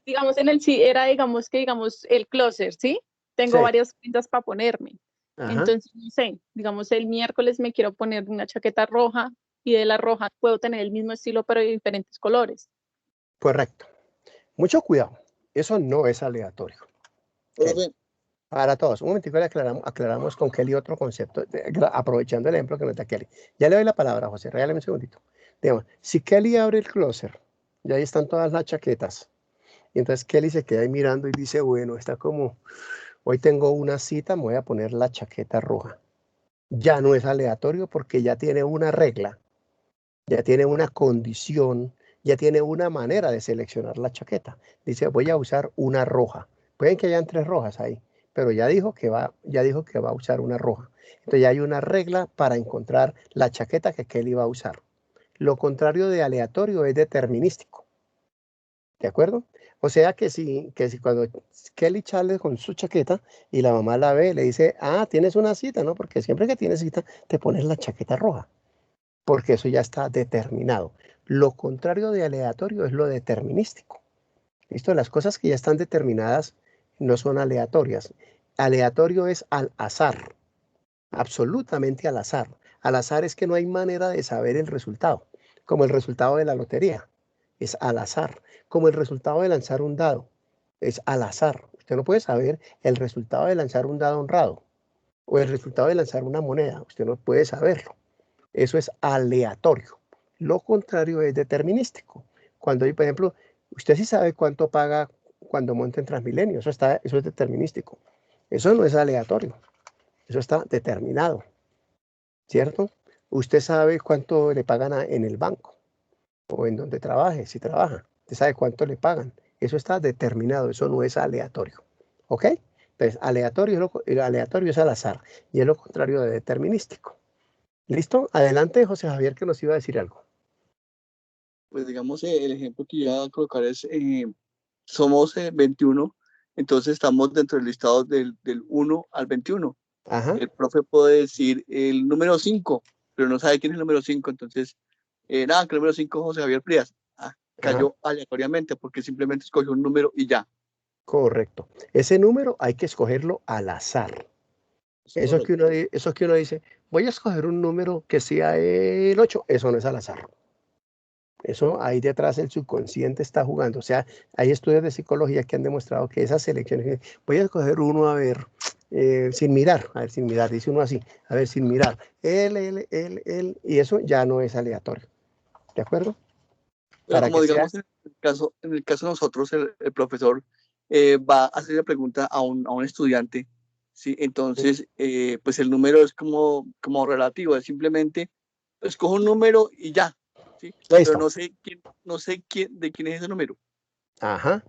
digamos, en el sí era, digamos, el closer, ¿sí? Tengo sí. varias prendas para ponerme. Ajá, Entonces, no sé, digamos, el miércoles me quiero poner una chaqueta roja y de la roja puedo tener el mismo estilo, pero de diferentes colores. correcto. Mucho cuidado. Eso no es aleatorio. Kelly. Profe, Para todos. Un momentico le aclaramos con Kelly otro concepto, aprovechando el ejemplo que nos da Kelly. Ya le doy la palabra, José. Regálame un segundito. Digamos, si Kelly abre el closet, y ahí están todas las chaquetas. Y entonces Kelly se queda ahí mirando y dice, bueno, está como, hoy tengo una cita, me voy a poner la chaqueta roja. Ya no es aleatorio porque ya tiene una regla, ya tiene una condición, ya tiene una manera de seleccionar la chaqueta. Dice, voy a usar una roja. Pueden que hayan 3 rojas ahí, pero ya dijo que va a usar una roja. Entonces ya hay una regla para encontrar la chaqueta que Kelly va a usar. Lo contrario de aleatorio es determinístico. ¿De acuerdo? O sea que si cuando Kelly sale con su chaqueta y la mamá la ve, le dice, tienes una cita, ¿no? Porque siempre que tienes cita te pones la chaqueta roja, porque eso ya está determinado. Lo contrario de aleatorio es lo determinístico. ¿Listo? Las cosas que ya están determinadas no son aleatorias. Aleatorio es al azar, absolutamente al azar. Al azar es que no hay manera de saber el resultado, como el resultado de la lotería. Es al azar, como el resultado de lanzar un dado. Es al azar. Usted no puede saber el resultado de lanzar un dado honrado o el resultado de lanzar una moneda. Usted no puede saberlo. Eso es aleatorio. Lo contrario es determinístico. Cuando hay, por ejemplo, usted sí sabe cuánto paga cuando monta en Transmilenio. Eso es determinístico. Eso no es aleatorio. Eso está determinado, ¿cierto? Usted sabe cuánto le pagan en el banco o en donde trabaje, si trabaja. Usted sabe cuánto le pagan. Eso está determinado, eso no es aleatorio. ¿Ok? Entonces, el aleatorio es al azar y es lo contrario de determinístico. ¿Listo? Adelante, José Javier, que nos iba a decir algo. pues digamos, el ejemplo que iba a colocar es, somos 21, entonces estamos dentro del listado del 1 al 21. Ajá. El profe puede decir el número 5, pero no sabe quién es el número 5, entonces, nada, que el número 5 es José Javier Frías. Cayó aleatoriamente porque simplemente escogió un número y ya. Correcto. Ese número hay que escogerlo al azar. Eso que uno dice, voy a escoger un número que sea el 8, eso no es al azar. Eso ahí detrás el subconsciente está jugando. O sea, hay estudios de psicología que han demostrado que esas selecciones, voy a escoger uno a ver, sin mirar, dice uno así, a ver, sin mirar, y eso ya no es aleatorio. ¿De acuerdo? Pero Para como que digamos, sea, en el caso de nosotros, el profesor va a hacer la pregunta a un estudiante, ¿sí? Entonces, pues el número es como relativo, es simplemente, escojo un número y ya, ¿sí? Pero no sé de quién es ese número. Ajá.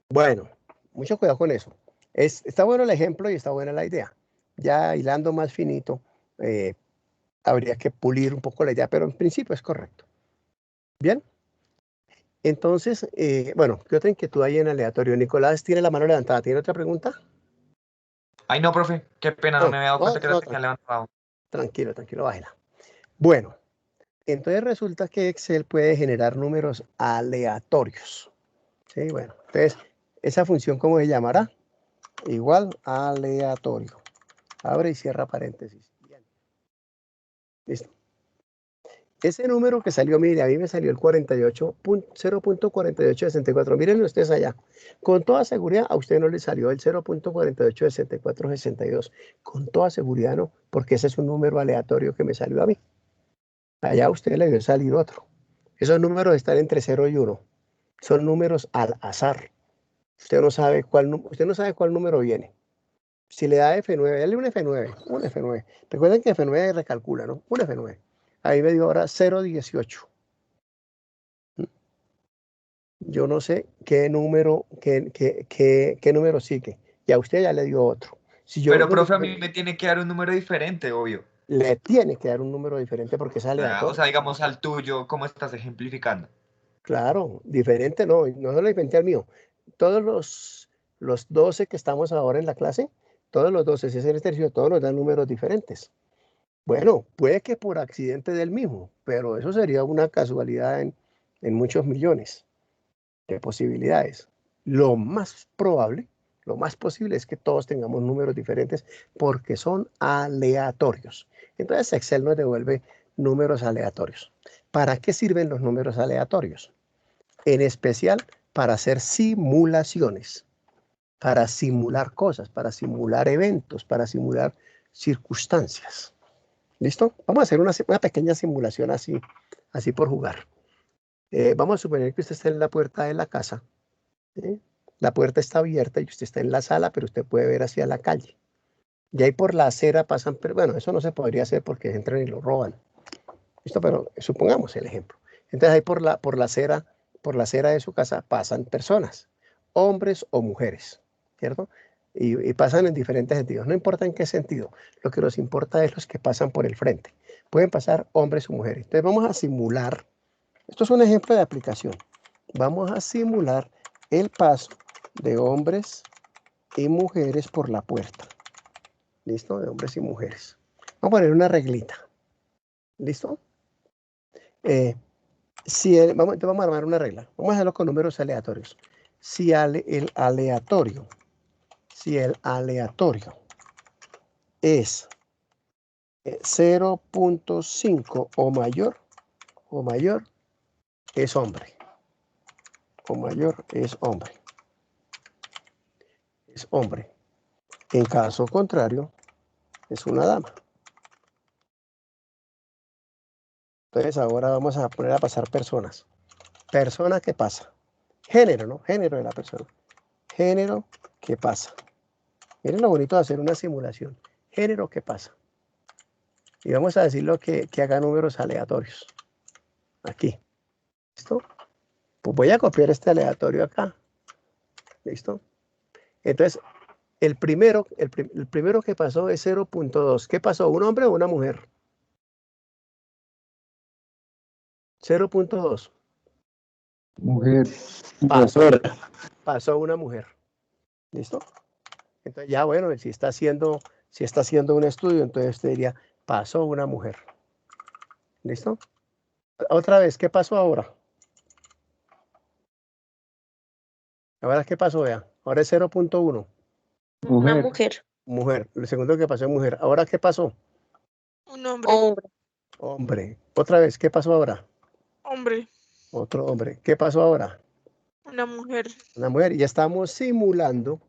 Bueno, mucho cuidado con eso. Está bueno el ejemplo y está buena la idea. Ya hilando más finito, habría que pulir un poco la idea, pero en principio es correcto. Bien. Entonces, bueno, ¿qué otra inquietud hay en aleatorio? Nicolás tiene la mano levantada. ¿Tiene otra pregunta? Ay, no, profe, qué pena, no me había dado cuenta que la tenía levantado. Tranquilo, bájela. Bueno, entonces resulta que Excel puede generar números aleatorios. Sí, bueno, entonces, ¿esa función cómo se llamará? Igual aleatorio. Abre y cierra paréntesis. Bien. Listo. Ese número que salió, mire, a mí me salió el 0.4864. Miren ustedes allá. Con toda seguridad, a usted no le salió el 0.486462. Con toda seguridad no, porque ese es un número aleatorio que me salió a mí. Allá a usted le debió salir otro. Esos números están entre 0 y 1. Son números al azar. Usted no sabe cuál número viene. Si le da F9, dale un F9. Recuerden que F9 recalcula, ¿no? Un F9. Ahí me dio ahora 0.18. Yo no sé qué número sigue. Y a usted ya le dio otro. Si yo Pero, profe, a mí me tiene que dar un número diferente, obvio. Le tiene que dar un número diferente porque es aleatorio. O sea, digamos al tuyo, ¿cómo estás ejemplificando? Claro, diferente no se lo inventé al mío. Todos los 12 que estamos ahora en la clase, todos los 12, si es el ejercicio, todos nos dan números diferentes. Bueno, puede que por accidente del mismo, pero eso sería una casualidad en muchos millones de posibilidades. Lo más posible es que todos tengamos números diferentes porque son aleatorios. Entonces Excel nos devuelve números aleatorios. ¿Para qué sirven los números aleatorios? En especial para hacer simulaciones, para simular cosas, para simular eventos, para simular circunstancias. ¿Listo? Vamos a hacer una pequeña simulación así por jugar. Vamos a suponer que usted está en la puerta de la casa. ¿Sí? La puerta está abierta y usted está en la sala, pero usted puede ver hacia la calle. Y ahí por la acera pasan, pero bueno, eso no se podría hacer porque entran y lo roban. ¿Listo? Pero supongamos el ejemplo. Entonces ahí por la acera de su casa pasan personas, hombres o mujeres, ¿cierto? Y pasan en diferentes sentidos. No importa en qué sentido, lo que nos importa es los que pasan por el frente. Pueden pasar hombres o mujeres. Entonces vamos a simular, esto es un ejemplo de aplicación. Vamos a simular el paso de hombres y mujeres por la puerta. ¿Listo? De hombres y mujeres. Vamos a poner una reglita. ¿Listo? Vamos a armar una regla. Vamos a hacerlo con números aleatorios. Si el aleatorio es 0.5 o mayor, es hombre. O mayor es hombre. Es hombre. En caso contrario, es una dama. Entonces ahora vamos a poner a pasar personas. Persona que pasa. Género, ¿no? Género de la persona. Género que pasa. Miren lo bonito de hacer una simulación. Género que pasa. Y vamos a decirlo que haga números aleatorios. Aquí. ¿Listo? Pues voy a copiar este aleatorio acá. ¿Listo? Entonces, el primero que pasó es 0.2. ¿Qué pasó? ¿Un hombre o una mujer? 0.2. Mujer. Pasó una mujer. ¿Listo? Entonces ya bueno, si está haciendo un estudio, entonces usted diría, pasó una mujer. ¿Listo? Otra vez, ¿qué pasó ahora? Ahora, ¿qué pasó? Vea. Ahora es 0.1. Una Mujer. mujer. Mujer. El segundo que pasó es mujer. ¿Ahora qué pasó? Un hombre. Hombre. Hombre. Otra vez, ¿qué pasó ahora? Hombre. Otro hombre. ¿Qué pasó ahora? Una mujer. Una mujer. Y estamos simulando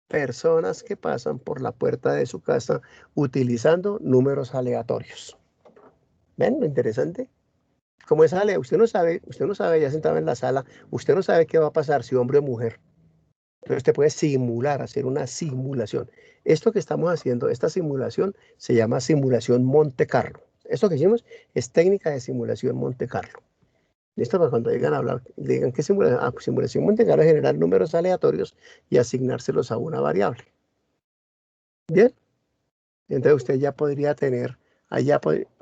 personas que pasan por la puerta de su casa utilizando números aleatorios. ¿Ven lo interesante? Como es usted no sabe, ya sentado en la sala, usted no sabe qué va a pasar si hombre o mujer. Entonces usted puede simular, hacer una simulación. Esto que estamos haciendo, esta simulación, se llama simulación Monte Carlo. Esto que hicimos es técnica de simulación Monte Carlo. ¿Listo? Para cuando llegan a hablar, digan que simulación Monte Carlo es generar números aleatorios y asignárselos a una variable. Bien. Entonces usted ya podría tener,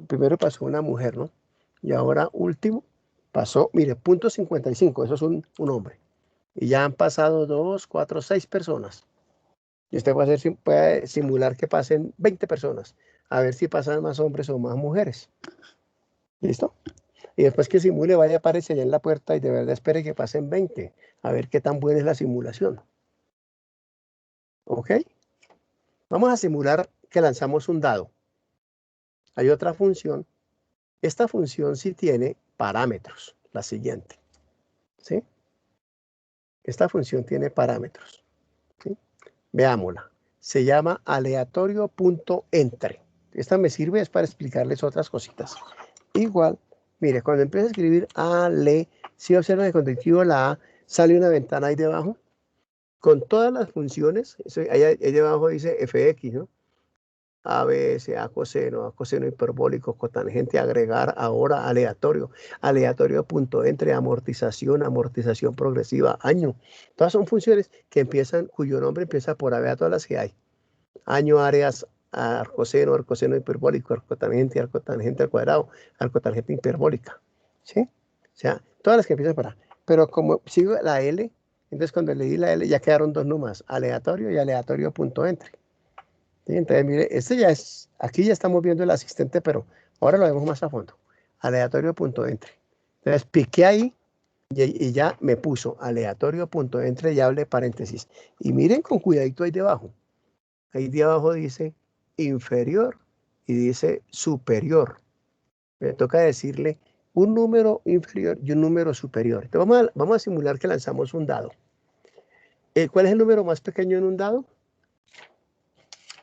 primero pasó una mujer, ¿no? Y ahora último, pasó, mire, 0.55, eso es un hombre. Y ya han pasado 2, 4, 6 personas. Y usted puede simular que pasen 20 personas, a ver si pasan más hombres o más mujeres. ¿Listo? Y después que simule, vaya a aparecer allá en la puerta y de verdad espere que pasen 20, a ver qué tan buena es la simulación. ¿Ok? Vamos a simular que lanzamos un dado. Hay otra función. Esta función sí tiene parámetros, la siguiente. ¿Sí? Esta función tiene parámetros. ¿Sí? Veámosla. Se llama aleatorio.entre. Esta me sirve es para explicarles otras cositas. Igual, mire, cuando empieza a escribir si observan que cuando escribo la A, sale una ventana ahí debajo, con todas las funciones, ahí debajo dice fx, ¿no? A, B, S, A coseno hiperbólico, cotangente, agregar, ahora, aleatorio, aleatorio.entre, amortización progresiva, año. Todas son funciones que cuyo nombre empieza por A, todas las que hay. Año, áreas, arcoseno hiperbólico, arcotangente al cuadrado, arcotangente hiperbólica. ¿Sí? O sea, todas las que empiezan por A. Pero como sigo la L, entonces cuando le di la L ya quedaron dos nomás, aleatorio y aleatorio.entre. ¿Sí? Entonces, mire, aquí ya estamos viendo el asistente, pero ahora lo vemos más a fondo. Aleatorio.entre. Entonces, piqué ahí y ya me puso aleatorio.entre y hable paréntesis. Y miren con cuidadito ahí debajo. Ahí de abajo dice inferior y dice superior. Me toca decirle un número inferior y un número superior. Entonces, vamos a simular que lanzamos un dado. ¿Cuál es el número más pequeño en un dado?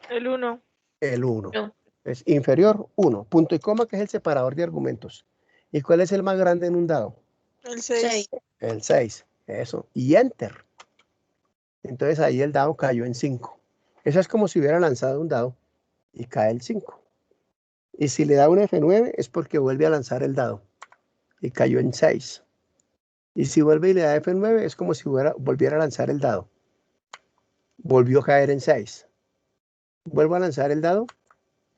El 1. El 1. No. Es inferior 1. Punto y coma, que es el separador de argumentos. ¿Y cuál es el más grande en un dado? El 6. El 6. Eso. Y enter. Entonces ahí el dado cayó en 5. Eso es como si hubiera lanzado un dado y cae el 5. Y si le da un F9 es porque vuelve a lanzar el dado y cayó en 6. Y si vuelve y le da F9 es como si volviera a lanzar el dado. Volvió a caer en 6. Vuelvo a lanzar el dado.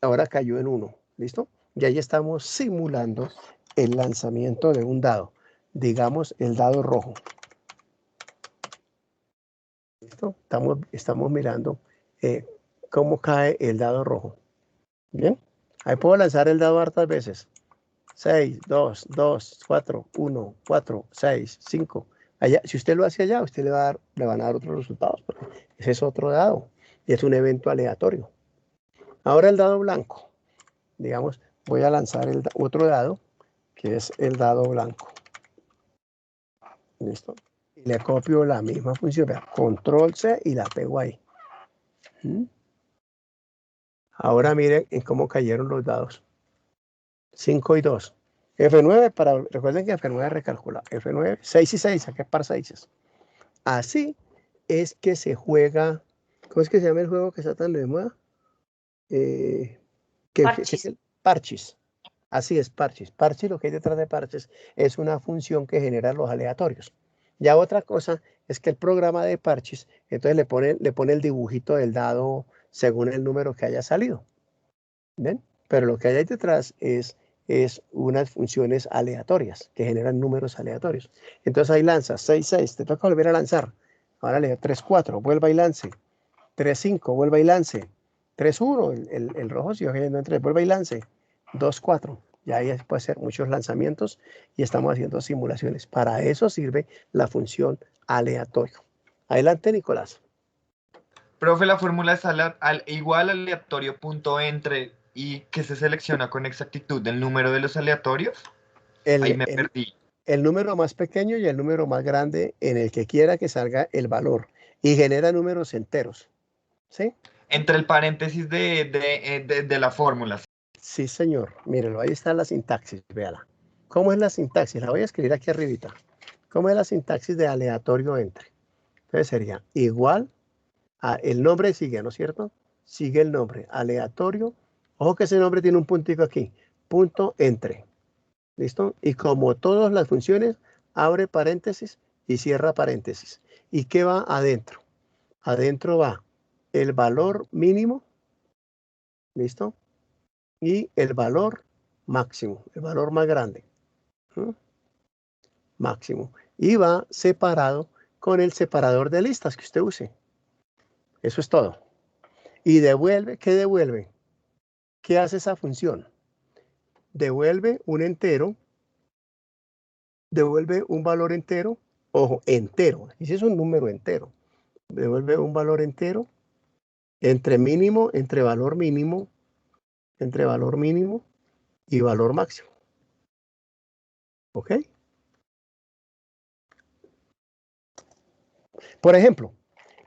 Ahora cayó en 1, ¿listo? Y ahí estamos simulando el lanzamiento de un dado. Digamos el dado rojo. ¿Listo? Estamos mirando cómo cae el dado rojo. ¿Bien? Ahí puedo lanzar el dado hartas veces. 6, 2, 2, 4, 1, 4, 6, 5. Allá, si usted lo hace allá, usted le van a dar otros resultados. Porque ese es otro dado. Y es un evento aleatorio. Ahora el dado blanco. Digamos, voy a lanzar otro dado, que es el dado blanco. ¿Listo? Y le copio la misma función. Vea, control C y la pego ahí. Ahora miren en cómo cayeron los dados. 5 y 2. F9, recuerden que F9 recalcula. F9, 6 y 6, saqué par 6. Así es que se juega. ¿Cómo es que se llama el juego que está tan de moda? Parchís. Así es, parchís. Parchís, lo que hay detrás de parchís es una función que genera los aleatorios. Ya otra cosa es que el programa de parchís, entonces le pone el dibujito del dado según el número que haya salido. ¿Ven? Pero lo que hay detrás es unas funciones aleatorias que generan números aleatorios. Entonces ahí lanza 6, 6, te toca volver a lanzar. Ahora le da 3, 4, vuelva y lance. 3, 5, vuelva y lance. 3, 1, el rojo sigue cayendo en 3, vuelva y lance. 2, 4. Ya ahí puede hacer muchos lanzamientos y estamos haciendo simulaciones. Para eso sirve la función aleatorio. Adelante, Nicolás. Profe, la fórmula es igual aleatorio punto entre y que se selecciona con exactitud el número de los aleatorios. Ahí me perdí. El número más pequeño y el número más grande en el que quiera que salga el valor y genera números enteros. ¿Sí? Entre el paréntesis de la fórmula. Sí, señor. Mírelo, ahí está la sintaxis, véala. ¿Cómo es la sintaxis? La voy a escribir aquí arribita. ¿Cómo es la sintaxis de aleatorio entre? Entonces sería igual a el nombre sigue, ¿no es cierto? Sigue el nombre, aleatorio. Ojo que ese nombre tiene un puntico aquí. Punto entre. ¿Listo? Y como todas las funciones, abre paréntesis y cierra paréntesis. ¿Y qué va adentro? Adentro va el valor mínimo, ¿listo? Y el valor máximo, el valor más grande. Máximo. Y va separado con el separador de listas que usted use. Eso es todo. Y devuelve, ¿qué devuelve? ¿Qué hace esa función? Devuelve un entero, devuelve un valor entero, ojo, entero, y si es un número entero, devuelve un valor entero entre mínimo, entre valor mínimo y valor máximo. ¿Ok? Por ejemplo,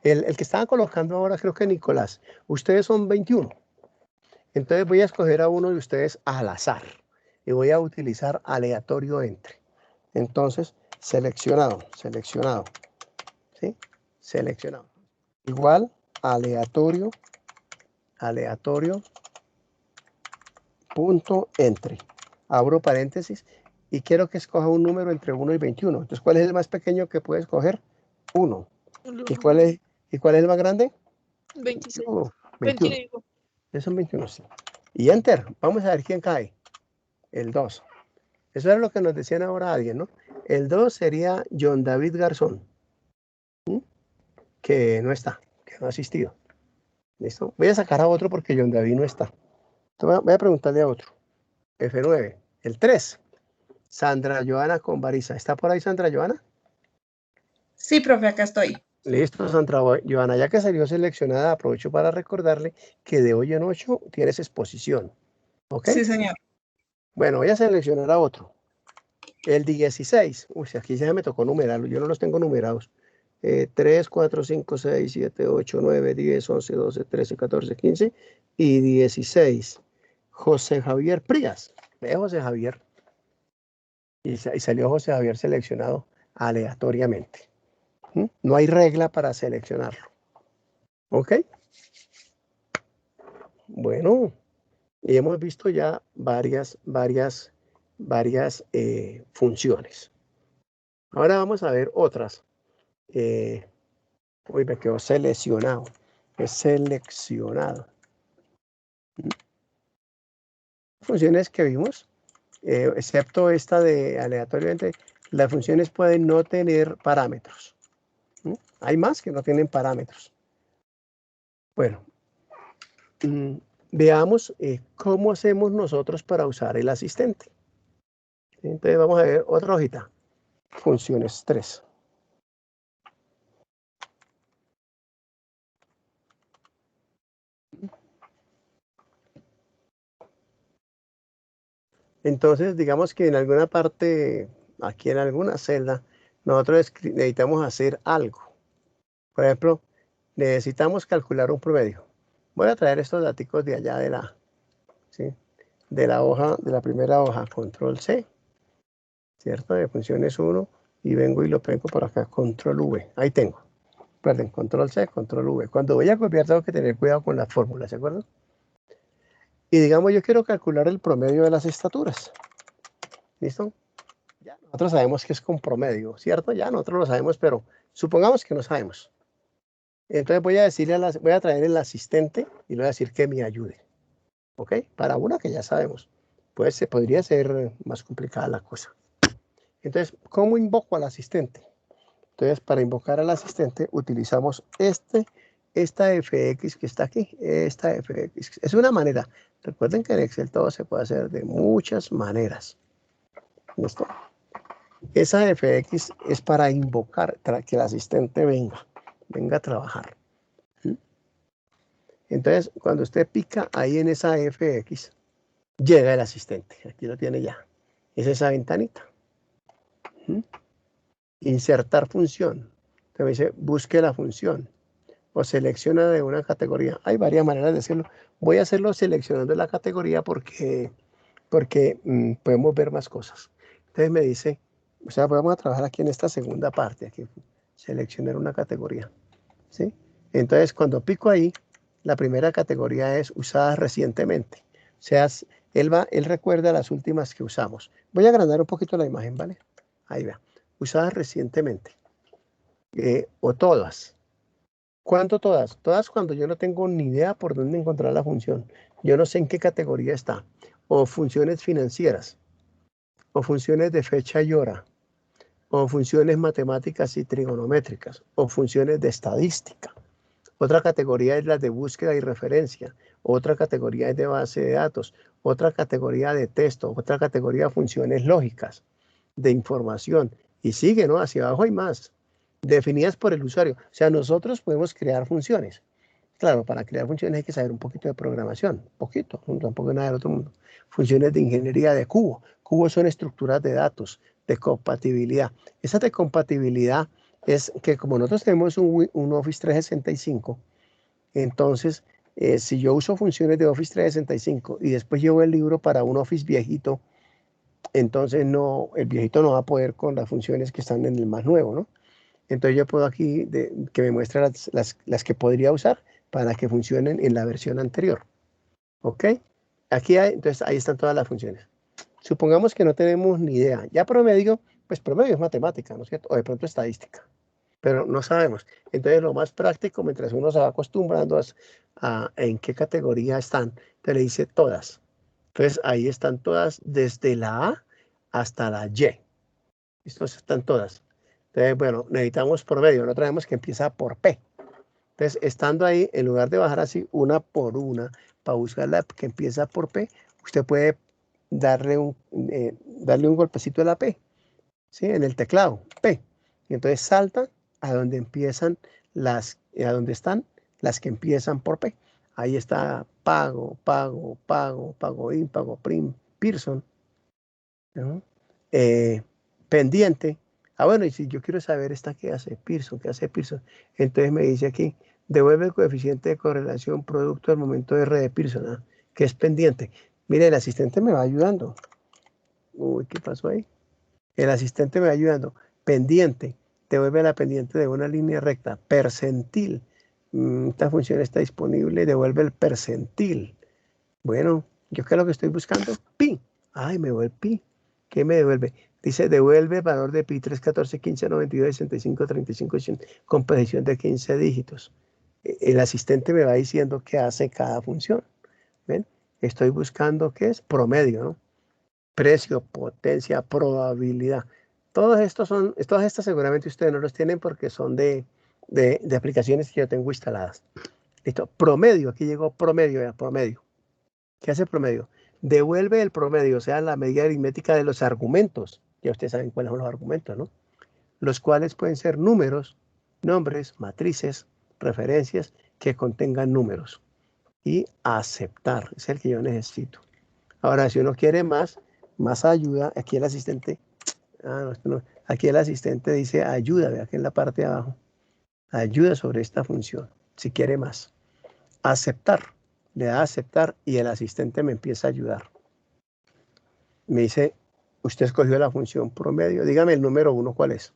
el que estaba colocando ahora, creo que Nicolás, ustedes son 21. Entonces voy a escoger a uno de ustedes al azar y voy a utilizar aleatorio entre. Entonces, seleccionado, ¿sí? Seleccionado. Igual, aleatorio, punto entre. Abro paréntesis y quiero que escoja un número entre 1 y 21. Entonces, ¿cuál es el más pequeño que puede escoger? 1. ¿Y cuál es el más grande? 26. 21. Esos son 21, sí. Y enter. Vamos a ver quién cae. El 2. Eso es lo que nos decían ahora alguien, ¿no? El 2 sería John David Garzón, que no está, que no ha asistido. ¿Listo? Voy a sacar a otro porque John David no está. Entonces voy a preguntarle a otro. F9. El 3. Sandra Joana con Barisa. ¿Está por ahí Sandra Joana? Sí, profe, acá estoy. Listo, Sandra Joana. Ya que salió seleccionada, aprovecho para recordarle que de hoy en 8 tienes exposición. ¿Ok? Sí, señor. Bueno, voy a seleccionar a otro. El 16. Uy, aquí ya me tocó numerarlo. Yo no los tengo numerados. 3, 4, 5, 6, 7, 8, 9, 10, 11, 12, 13, 14, 15 y 16. José Javier Prías. Ve José Javier. Y salió José Javier seleccionado aleatoriamente. No hay regla para seleccionarlo. ¿Ok? Bueno, y hemos visto ya varias funciones. Ahora vamos a ver otras. Uy, me quedó seleccionado. Es seleccionado. Funciones que vimos, excepto esta de aleatoriamente, las funciones pueden no tener parámetros. Hay más que no tienen parámetros. Bueno, veamos cómo hacemos nosotros para usar el asistente. Entonces vamos a ver otra hojita. Funciones 3. Entonces, digamos que en alguna parte, aquí en alguna celda, nosotros necesitamos hacer algo. Por ejemplo, necesitamos calcular un promedio. Voy a traer estos datos de allá de la, ¿sí? De la hoja, de la primera hoja, control C, ¿cierto? De funciones 1, y vengo y lo pego por acá, control V. Ahí tengo. Perdón, control C, control V. Cuando voy a copiar tengo que tener cuidado con las fórmulas, ¿de acuerdo? Y digamos, yo quiero calcular el promedio de las estaturas. ¿Listo? Ya nosotros sabemos que es con promedio, ¿cierto? Ya nosotros lo sabemos, pero supongamos que no sabemos. Entonces voy a decirle voy a traer el asistente y le voy a decir que me ayude. ¿Ok? Para una que ya sabemos. Pues se podría ser más complicada la cosa. Entonces, ¿cómo invoco al asistente? Entonces, para invocar al asistente utilizamos esta fx que está aquí, esta fx. Es una manera. Recuerden que en Excel todo se puede hacer de muchas maneras. ¿Listo? Esa fx es para invocar, para que el asistente venga. venga a trabajar. ¿Mm? Entonces, cuando usted pica ahí en esa FX, llega el asistente. Aquí lo tiene ya. Es esa ventanita. ¿Mm? Insertar función. Entonces me dice, busque la función. O selecciona de una categoría. Hay varias maneras de hacerlo. Voy a hacerlo seleccionando la categoría porque podemos ver más cosas. Entonces me dice, o sea, vamos a trabajar aquí en esta segunda parte, aquí, seleccionar una categoría, ¿sí? Entonces, cuando pico ahí, la primera categoría es usada recientemente. O sea, él recuerda las últimas que usamos. Voy a agrandar un poquito la imagen, ¿vale? Ahí va. Usadas recientemente. O todas. ¿Cuánto todas? Todas cuando yo no tengo ni idea por dónde encontrar la función. Yo no sé en qué categoría está. O funciones financieras. O funciones de fecha y hora. O funciones matemáticas y trigonométricas. O funciones de estadística. Otra categoría es la de búsqueda y referencia. Otra categoría es de base de datos. Otra categoría de texto. Otra categoría de funciones lógicas, de información. Y sigue, ¿no? Hacia abajo hay más. Definidas por el usuario. O sea, nosotros podemos crear funciones. Claro, para crear funciones hay que saber un poquito de programación. Poquito, tampoco nada del otro mundo. Funciones de ingeniería de cubo. Cubos son estructuras de datos, de compatibilidad. Esa de compatibilidad es que como nosotros tenemos un Office 365, entonces, si yo uso funciones de Office 365 y después llevo el libro para un Office viejito, entonces no, el viejito no va a poder con las funciones que están en el más nuevo, ¿no? Entonces yo puedo aquí que me muestre las que podría usar para que funcionen en la versión anterior. ¿Ok? Aquí entonces ahí están todas las funciones. Supongamos que no tenemos ni idea. Ya promedio, pues promedio es matemática, ¿no es cierto? O de pronto estadística. Pero no sabemos. Entonces lo más práctico, mientras uno se va acostumbrando a en qué categoría están, te le dice todas. Entonces ahí están todas desde la A hasta la Y. Estas están todas. Entonces, bueno, necesitamos promedio. Nosotros vemos que empieza por P. Entonces, estando ahí, en lugar de bajar así una por una para buscar la que empieza por P, usted puede darle un golpecito a la P, ¿sí? En el teclado, P. Y entonces salta a donde empiezan a donde están las que empiezan por P. Ahí está pago, pago, pago, pago in, pago prim, Pearson, ¿no? Pendiente. Ah, bueno, y si yo quiero saber esta qué hace Pearson, entonces me dice aquí, devuelve el coeficiente de correlación producto del momento R de Pearson, ¿ah? Que es pendiente. Mire, el asistente me va ayudando. Uy, ¿qué pasó ahí? El asistente me va ayudando. Pendiente, devuelve la pendiente de una línea recta. Percentil, esta función está disponible, devuelve el percentil. Bueno, ¿yo qué es lo que estoy buscando? Pi. Ay, me devuelve pi. ¿Qué me devuelve? Dice, devuelve el valor de pi 3, 14, 15, 92, 65, 35, 80, con precisión de 15 dígitos. El asistente me va diciendo qué hace cada función. ¿Ven? Estoy buscando qué es promedio, ¿no? Precio, potencia, probabilidad. Todos estas seguramente ustedes no los tienen porque son de aplicaciones que yo tengo instaladas. Listo, promedio, aquí llegó promedio, promedio. ¿Qué hace promedio? Devuelve el promedio, o sea, la medida aritmética de los argumentos. Ya ustedes saben cuáles son los argumentos, ¿no? Los cuales pueden ser números, nombres, matrices, referencias que contengan números. Y aceptar, es el que yo necesito. Ahora, si uno quiere más ayuda, aquí el asistente, aquí el asistente dice ayuda, ve aquí en la parte de abajo, ayuda sobre esta función, si quiere más. Aceptar, le da a aceptar y el asistente me empieza a ayudar. Me dice, usted escogió la función promedio, dígame el número 1, ¿cuál es?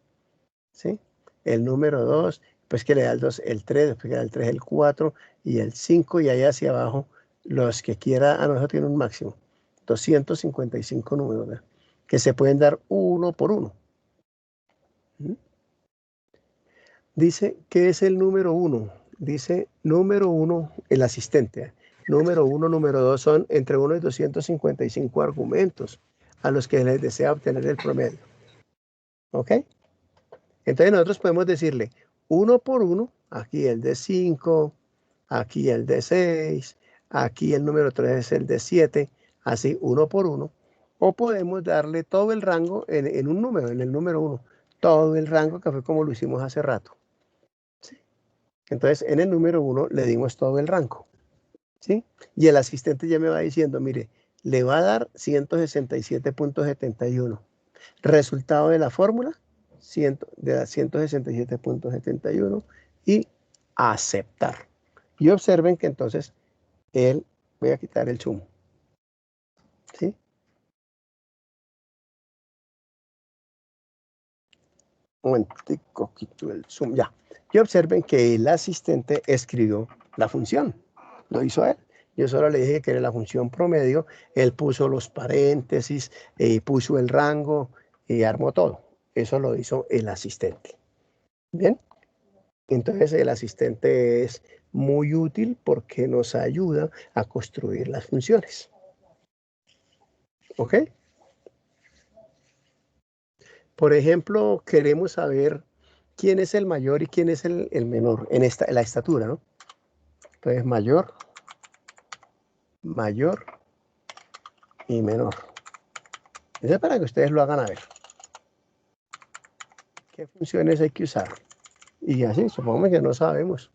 ¿Sí? El número 2, pues que le da el 2, el 3, después que le da el 3, el 4 y el 5 y ahí hacia abajo, los que quiera, nosotros tiene un máximo, 255 números, ¿verdad? Que se pueden dar uno por uno. Dice, ¿qué es el número 1? Dice, número 1, el asistente. Número 1, número 2 son entre 1 y 255 argumentos a los que les desea obtener el promedio. ¿Ok? Entonces nosotros podemos decirle 1 por 1, aquí el de 5, aquí el de 6, aquí el número 3 es el de 7, así 1 por 1. O podemos darle todo el rango en un número, en el número 1. Todo el rango que fue como lo hicimos hace rato. ¿Sí? Entonces, en el número 1 le dimos todo el rango, ¿sí? Y el asistente ya me va diciendo, mire, le va a dar 167.71. Resultado de la fórmula, de 167.71 y aceptar. Y observen que entonces voy a quitar el zoom, ¿sí? Un momentico, quito el zoom, ya. Y observen que el asistente escribió la función, lo hizo él. Yo solo le dije que era la función promedio, él puso los paréntesis, puso el rango y armó todo. Eso lo hizo el asistente. Bien, entonces el asistente es muy útil porque nos ayuda a construir las funciones. ¿Ok? Por ejemplo, queremos saber quién es el mayor y quién es el menor en la estatura, ¿no? Entonces, mayor y menor. Eso es para que ustedes lo hagan a ver. ¿Qué funciones hay que usar? Y así, supongamos que no sabemos.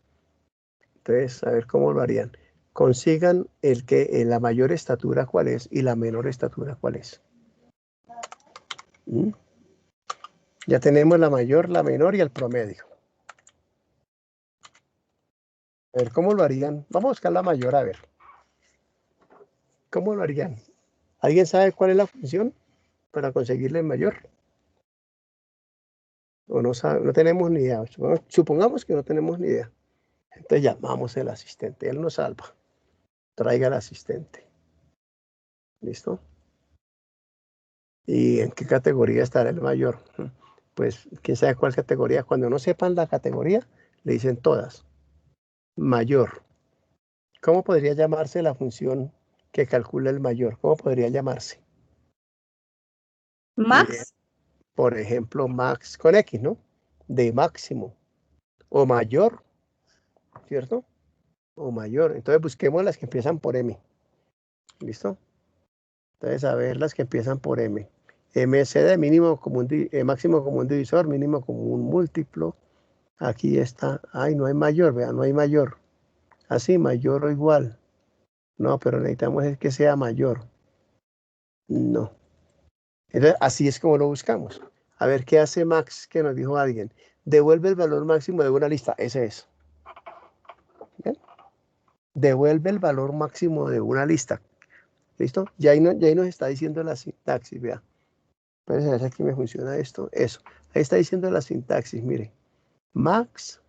Entonces, a ver cómo lo harían. Consigan la mayor estatura cuál es y la menor estatura cuál es. ¿Mm? Ya tenemos la mayor, la menor y el promedio. A ver, ¿cómo lo harían? Vamos a buscar la mayor, a ver. ¿Cómo lo harían? ¿Alguien sabe cuál es la función para conseguirle el mayor? O no sabe, no tenemos ni idea. Supongamos que no tenemos ni idea. Entonces llamamos al asistente. Él nos salva. Traiga al asistente. ¿Listo? ¿Y en qué categoría estará el mayor? Pues, ¿quién sabe cuál categoría? Cuando no sepan la categoría, le dicen todas. Mayor. ¿Cómo podría llamarse la función que calcula el mayor? ¿Cómo podría llamarse? Max. Por ejemplo, max con X, ¿no? De máximo. O mayor, ¿cierto? O mayor. Entonces busquemos las que empiezan por M. ¿Listo? Entonces, a ver las que empiezan por M. MCD, máximo común divisor, mínimo común múltiplo. Aquí está. Ay, no hay mayor, vean, no hay mayor. Así, mayor o igual. No, pero necesitamos es que sea mayor. No. Entonces, así es como lo buscamos. A ver, ¿qué hace Max que nos dijo alguien? Devuelve el valor máximo de una lista. Ese es. ¿Bien? Devuelve el valor máximo de una lista. ¿Listo? Ya ahí nos está diciendo la sintaxis, vea. Entonces, a ver si aquí me funciona esto. Eso. Ahí está diciendo la sintaxis, mire. Max,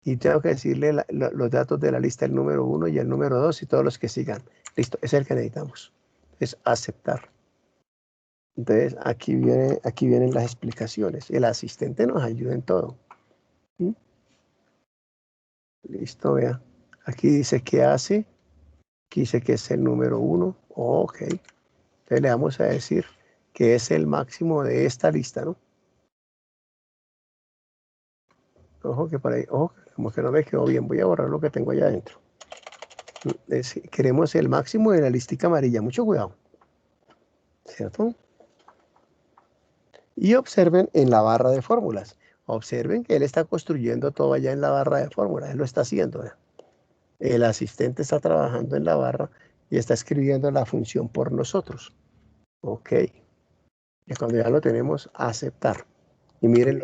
y tengo que decirle los datos de la lista, el número 1 y el número 2 y todos los que sigan. Listo, es el que necesitamos. Es aceptar. Entonces, aquí vienen las explicaciones. El asistente nos ayuda en todo. ¿Mm? Listo, vea. Aquí dice qué hace. Aquí dice que es el número 1. Ok. Entonces le vamos a decir que es el máximo de esta lista, ¿no? Ojo que por ahí, ojo, como que no me quedó bien. Voy a borrar lo que tengo allá adentro. Queremos el máximo de la listica amarilla. Mucho cuidado. ¿Cierto? Y observen en la barra de fórmulas. Observen que él está construyendo todo allá en la barra de fórmulas. Él lo está haciendo. ¿Eh? El asistente está trabajando en la barra y está escribiendo la función por nosotros. Ok. Y cuando ya lo tenemos, aceptar. Y miren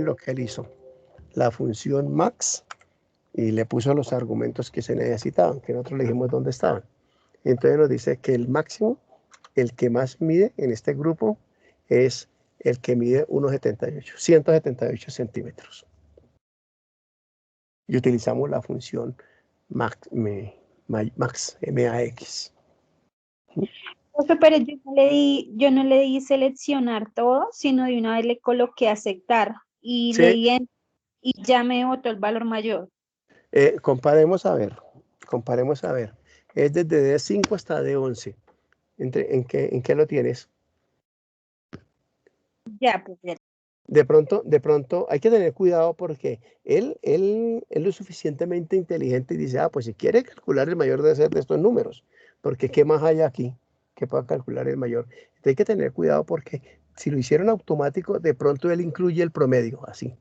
lo que él hizo. La función max y le puso los argumentos que se necesitaban, que nosotros le dijimos dónde estaban. Entonces nos dice que el máximo, el que más mide en este grupo, es el que mide 178 centímetros. Y utilizamos la función max, MAX. Pero yo no le di seleccionar todo, sino de una vez le coloqué aceptar y Sí. le di y ya me botó el valor mayor. Comparemos a ver. Es desde D5 hasta D11. ¿En qué lo tienes? Ya, pues ya. De pronto hay que tener cuidado porque él es lo suficientemente inteligente y dice, pues si quiere calcular el mayor debe ser de estos números, porque ¿qué más hay aquí que pueda calcular el mayor? Entonces hay que tener cuidado porque si lo hicieron automático, de pronto él incluye el promedio, así.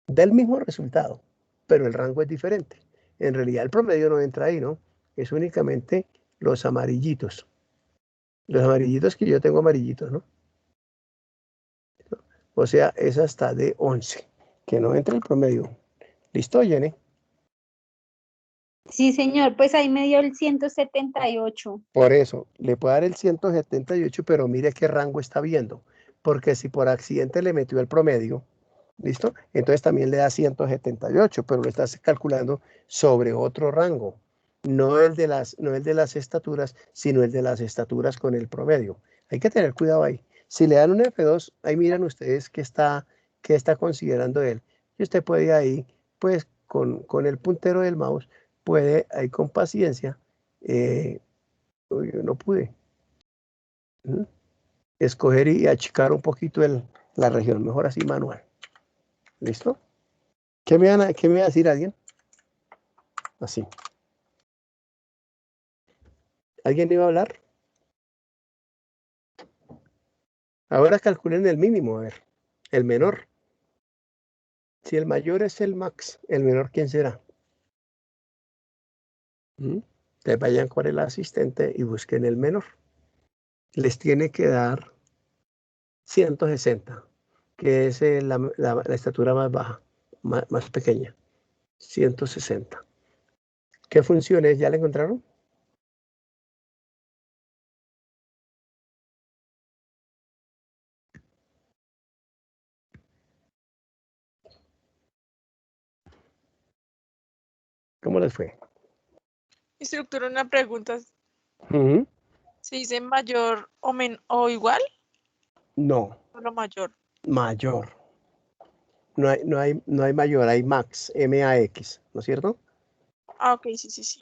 Da el mismo resultado, pero el rango es diferente. En realidad el promedio no entra ahí, ¿no? Es únicamente los amarillitos. Los amarillitos que yo tengo amarillitos, ¿no? O sea, es hasta de 11, que no entra el promedio. ¿Listo, Jenny? Sí, señor, pues ahí me dio el 178. Por eso, le puede dar el 178, pero mire qué rango está viendo. Porque si por accidente le metió el promedio, ¿listo? Entonces también le da 178, pero lo estás calculando sobre otro rango. No el de las estaturas, sino el de las estaturas con el promedio. Hay que tener cuidado ahí. Si le dan un F2, ahí miran ustedes qué está considerando él. Y usted puede ahí, pues con el puntero del mouse, puede ahí con paciencia, uy, yo no pude, ¿Mm? Escoger y achicar un poquito la región, mejor así manual. ¿Listo? ¿Qué me va a decir alguien? Así. ¿Alguien iba a hablar? Ahora calculen el mínimo, a ver. El menor. Si el mayor es el max, el menor, ¿quién será? Entonces vayan con el asistente y busquen el menor. Les tiene que dar 160, que es la estatura más baja, más pequeña. 160. ¿Qué funciones ya la encontraron? ¿Cómo les fue? Instructor, una pregunta. Ujú. ¿Se dice mayor o igual? No, Solo mayor. mayor. No hay mayor, hay max, MAX, ¿no es cierto? Ah, ok, sí.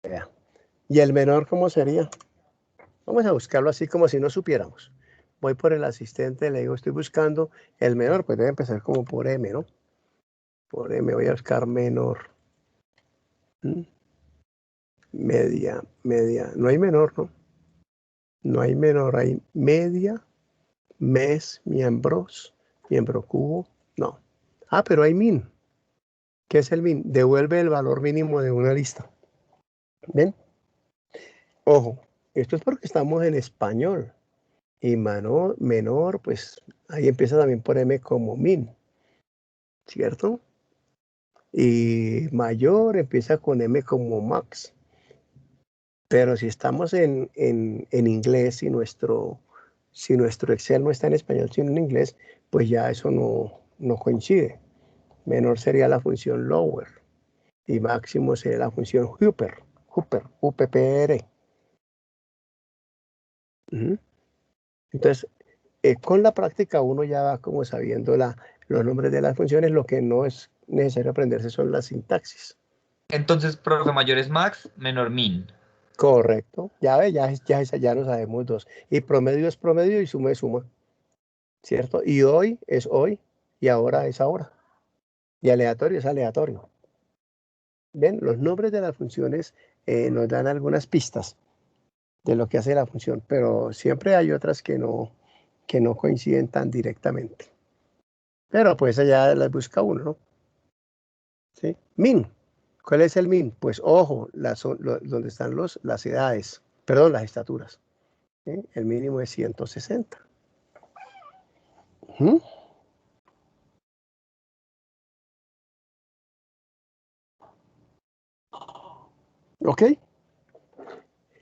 Vea. ¿Y el menor cómo sería? Vamos a buscarlo así como si no supiéramos. Voy por el asistente, le digo, estoy buscando el menor, pues debe empezar como por M, ¿no? Por M voy a buscar menor. Media. No hay menor, ¿no? No hay menor, hay media, mes, miembros, miembro cubo, no. Ah, pero hay min. ¿Qué es el min? Devuelve el valor mínimo de una lista. ¿Ven? Ojo, esto es porque estamos en español. Y menor, pues ahí empieza también por M como min, ¿cierto? Y mayor empieza con M como max. Pero si estamos en inglés y si nuestro Excel no está en español, sino en inglés, pues ya eso no coincide. Menor sería la función lower y máximo sería la función upper, UPPR. Entonces, con la práctica uno ya va como sabiendo los nombres de las funciones. Lo que no es necesario aprenderse son las sintaxis. Entonces, profe, mayor es max, menor min. Correcto. Ya ve, ya no sabemos dos. Y promedio es promedio y suma es suma. ¿Cierto? Y hoy es hoy y ahora es ahora. Y aleatorio es aleatorio. Ven, los nombres de las funciones nos dan algunas pistas de lo que hace la función, pero siempre hay otras que no coinciden tan directamente. Pero pues allá las busca uno, ¿no? ¿Sí? Min. ¿Cuál es el min? Pues ojo, donde están las edades, perdón, las estaturas. ¿Sí? El mínimo es 160. ¿Ok?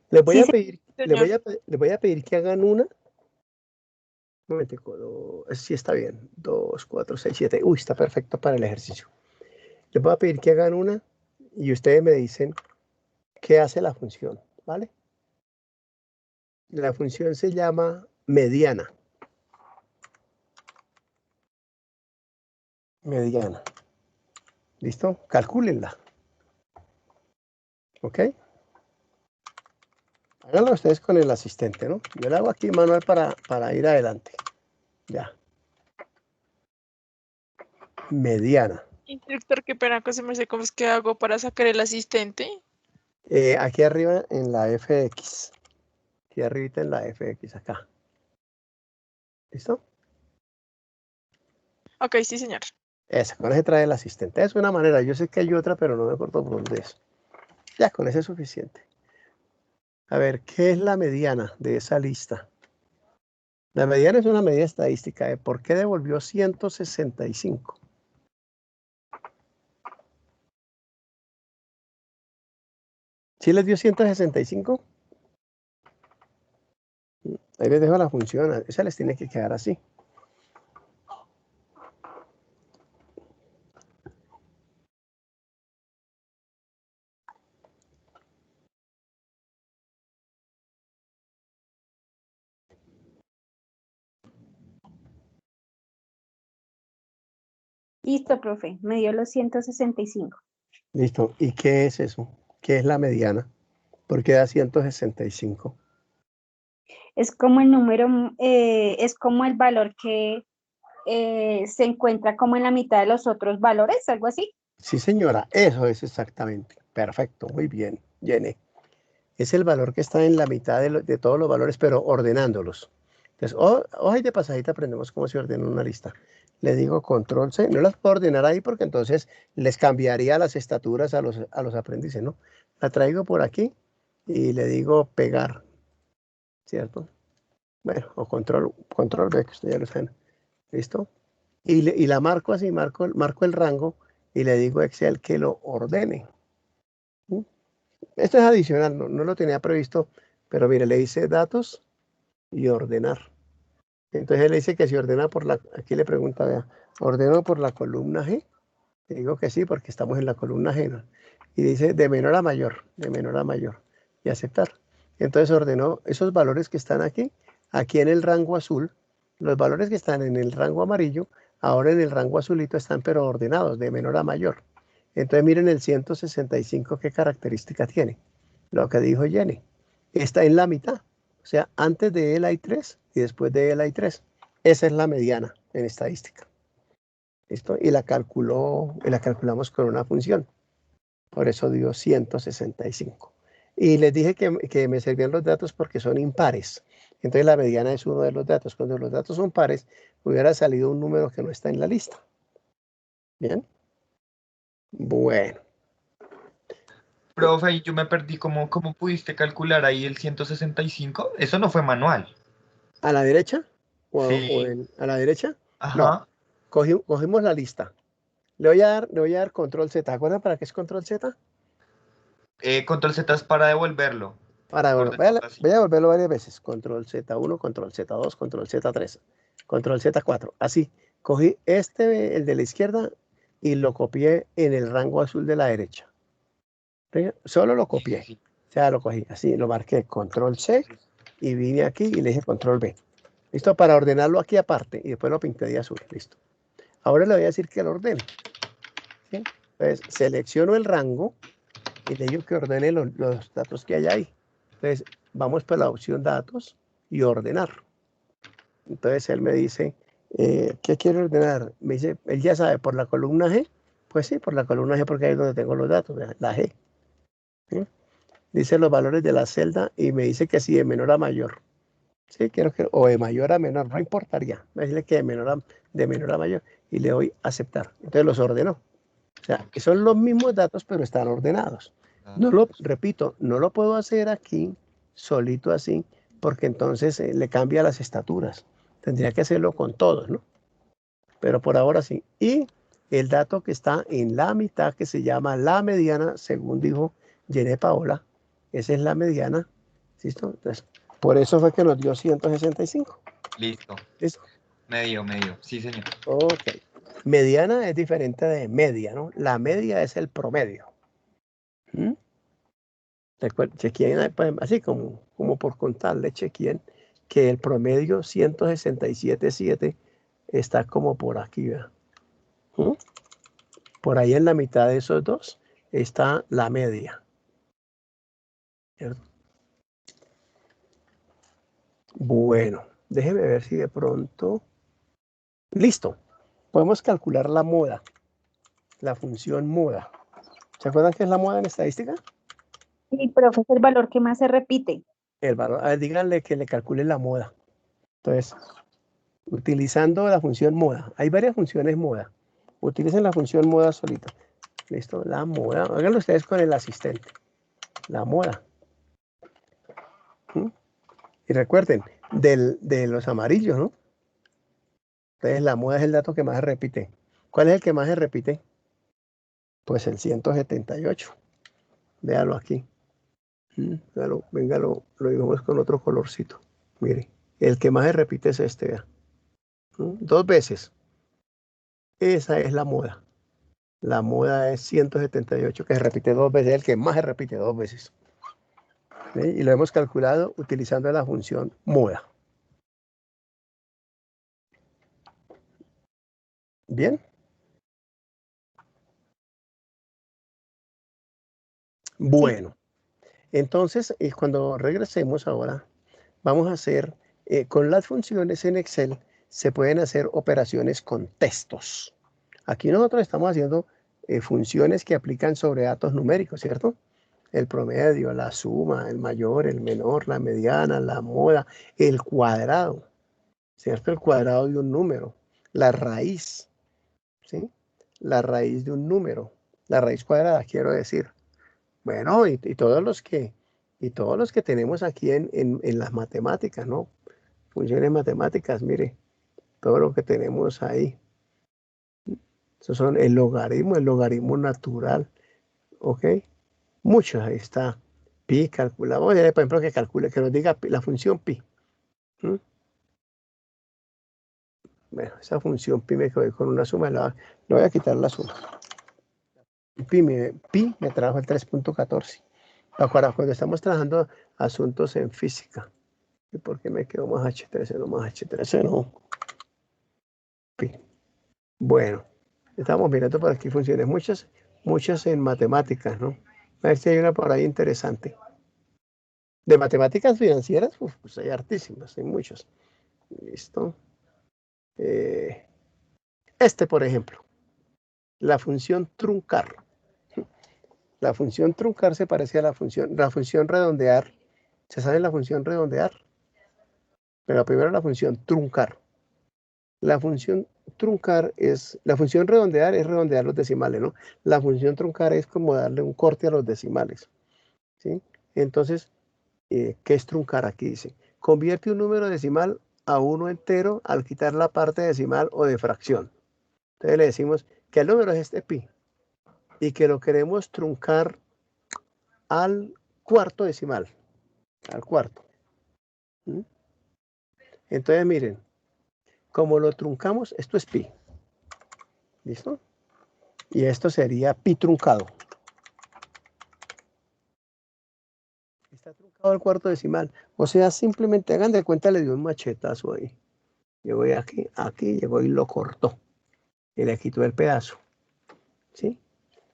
Les voy Sí, a pedir, Señor. les voy a pedir que hagan una. Un momentico, sí está bien. 2, 4, 6, 7. Uy, está perfecto para el ejercicio. Les voy a pedir que hagan una y ustedes me dicen qué hace la función, ¿vale? La función se llama mediana. Mediana. ¿Listo? Calcúlenla. ¿Ok? Háganlo ustedes con el asistente, ¿no? Yo lo hago aquí manual para ir adelante. Ya. Mediana. Instructor, qué pena que se me sé cómo es que hago para sacar el asistente. Aquí arriba en la FX. Aquí arriba en la FX, acá. ¿Listo? Ok, sí, señor. Esa, con ese trae el asistente. Es una manera, yo sé que hay otra, pero no me acuerdo por dónde es. Ya, con ese es suficiente. A ver, ¿qué es la mediana de esa lista? La mediana es una medida estadística de por qué devolvió 165. ¿Sí les dio 165? Ahí les dejo la función, esa les tiene que quedar así. Listo, profe, me dio los 165. Listo. ¿Y qué es eso? ¿Qué es la mediana? ¿Por qué da 165? Es como el número, es como el valor que se encuentra como en la mitad de los otros valores, algo así. Sí, señora, eso es exactamente. Perfecto, muy bien, Jenny. Es el valor que está en la mitad de todos los valores, pero ordenándolos. Entonces, hoy de pasadita aprendemos cómo se ordena una lista. Le digo control C, no las puedo ordenar ahí porque entonces les cambiaría las estaturas a los aprendices, ¿no? La traigo por aquí y le digo pegar, ¿cierto? Bueno, o control B, que ustedes ya lo saben. ¿Listo? Y la marco así, marco el rango y le digo a Excel que lo ordene. ¿Mm? Esto es adicional, no lo tenía previsto, pero mire, le hice datos y ordenar. Entonces él dice que si ordena aquí le pregunta, vea, ¿ordeno por la columna G? Le digo que sí, porque estamos en la columna G, ¿no? Y dice de menor a mayor, y aceptar. Entonces ordenó esos valores que están aquí en el rango azul, los valores que están en el rango amarillo, ahora en el rango azulito están pero ordenados, de menor a mayor. Entonces miren el 165, ¿qué característica tiene? Lo que dijo Jenny, está en la mitad. O sea, antes de él hay 3 y después de él hay 3. Esa es la mediana en estadística. ¿Listo? Y la calculamos con una función. Por eso dio 165. Y les dije que me servían los datos porque son impares. Entonces la mediana es uno de los datos. Cuando los datos son pares, hubiera salido un número que no está en la lista. ¿Bien? Bueno. Profe, y yo me perdí, ¿cómo pudiste calcular ahí el 165? Eso no fue manual. ¿A la derecha? Sí, ¿A la derecha? No. ajá. Cogimos la lista. Le voy a dar control Z. ¿Acuerdan para qué es control Z? Control Z es para devolverlo, por Bueno, voy decirlo así. a devolverlo varias veces. Control Z1, control Z2, control Z3, control Z4. Así, cogí el de la izquierda y lo copié en el rango azul de la derecha. ¿Sí? Solo lo Sí, sí, copié. sí. O sea, lo cogí así, lo marqué control C y vine aquí y le dije control B. Listo, para ordenarlo aquí aparte y después lo pinté de azul. Listo. Ahora le voy a decir que lo ordene. ¿Sí? Entonces, selecciono el rango y le digo que ordene los datos que hay ahí. Entonces, vamos por la opción datos y ordenar. Entonces, él me dice, ¿qué quiere ordenar? Me dice, él ya sabe, por la columna G. Pues sí, por la columna G porque ahí es donde tengo los datos, la G. ¿Sí? Dice los valores de la celda y me dice que si de menor a mayor. Sí, o de mayor a menor, no importaría. Me dice que de menor a mayor y le doy aceptar. Entonces los ordenó. O sea, que son los mismos datos, pero están ordenados. Repito, no lo puedo hacer aquí, solito así, porque entonces le cambia las estaturas. Tendría que hacerlo con todos, ¿no? Pero por ahora sí. Y el dato que está en la mitad, que se llama la mediana, según dijo Jenny Paola, esa es la mediana. ¿Listo? Entonces, por eso fue que nos dio 165. Listo. ¿Listo? Medio. Sí, señor. Ok. Mediana es diferente de media, ¿no? La media es el promedio. ¿Mm? Chequen, así como por contarle, chequen que el promedio 167.7 está como por aquí, ¿verdad? ¿Mm? Por ahí en la mitad de esos dos está la media. ¿Cierto? Bueno, déjeme ver si de pronto... Listo. Podemos calcular la moda, la función moda. ¿Se acuerdan qué es la moda en estadística? Sí, profe, es el valor que más se repite. El valor, díganle que le calcule la moda. Entonces, utilizando la función moda, hay varias funciones moda. Utilicen la función moda solita. Listo, la moda. Háganlo ustedes con el asistente. La moda. ¿Mm? Y recuerden, de los amarillos, ¿no? Entonces la moda es el dato que más se repite. ¿Cuál es el que más se repite? Pues el 178. Véalo aquí. Véalo, venga, lo dibujamos con otro colorcito. Mire, el que más se repite es este. Vea. 2 veces. Esa es la moda. La moda es 178, que se repite 2 veces, el que más se repite 2 veces. ¿Sí? Y lo hemos calculado utilizando la función moda. ¿Bien? Bueno, entonces, cuando regresemos ahora, vamos a hacer, con las funciones en Excel, se pueden hacer operaciones con textos. Aquí nosotros estamos haciendo funciones que aplican sobre datos numéricos, ¿cierto? El promedio, la suma, el mayor, el menor, la mediana, la moda, el cuadrado, ¿cierto? El cuadrado de un número, la raíz, ¿sí? La raíz de un número, la raíz cuadrada, quiero decir. Bueno, y todos los que tenemos aquí en las matemáticas, ¿no? Funciones matemáticas, mire, todo lo que tenemos ahí. Esos son el logaritmo natural, ¿ok? Muchos, ahí está. Pi, calculamos, por ejemplo, que calcule, que nos diga la función pi. Bueno, esa función pi me quedé con una suma, le voy a quitar la suma. Pi me trajo el 3.14. Ahora, cuando estamos trabajando asuntos en física, ¿y por qué me quedó más H13? No, más H13, no. Pi. Bueno, estamos mirando por aquí funciones, muchas en matemáticas, ¿no? A ver si hay una por ahí interesante. De matemáticas financieras, pues hay hartísimas, hay muchas. Listo. Por ejemplo, la función truncar. La función truncar se parece a la función redondear. ¿Se sabe la función redondear? Pero primero la función truncar. La función redondear es redondear los decimales, ¿no? La función truncar es como darle un corte a los decimales, ¿sí? Entonces, ¿qué es truncar? Aquí dice, convierte un número decimal a uno entero al quitar la parte decimal o de fracción. Entonces le decimos que el número es este pi y que lo queremos truncar al cuarto decimal, al cuarto. ¿Mm? Entonces miren, como lo truncamos, esto es pi. ¿Listo? Y esto sería pi truncado. Está truncado al cuarto decimal. O sea, simplemente hagan de cuenta, le dio un machetazo ahí. Llegó aquí, llegó y lo cortó. Y le quitó el pedazo. ¿Sí?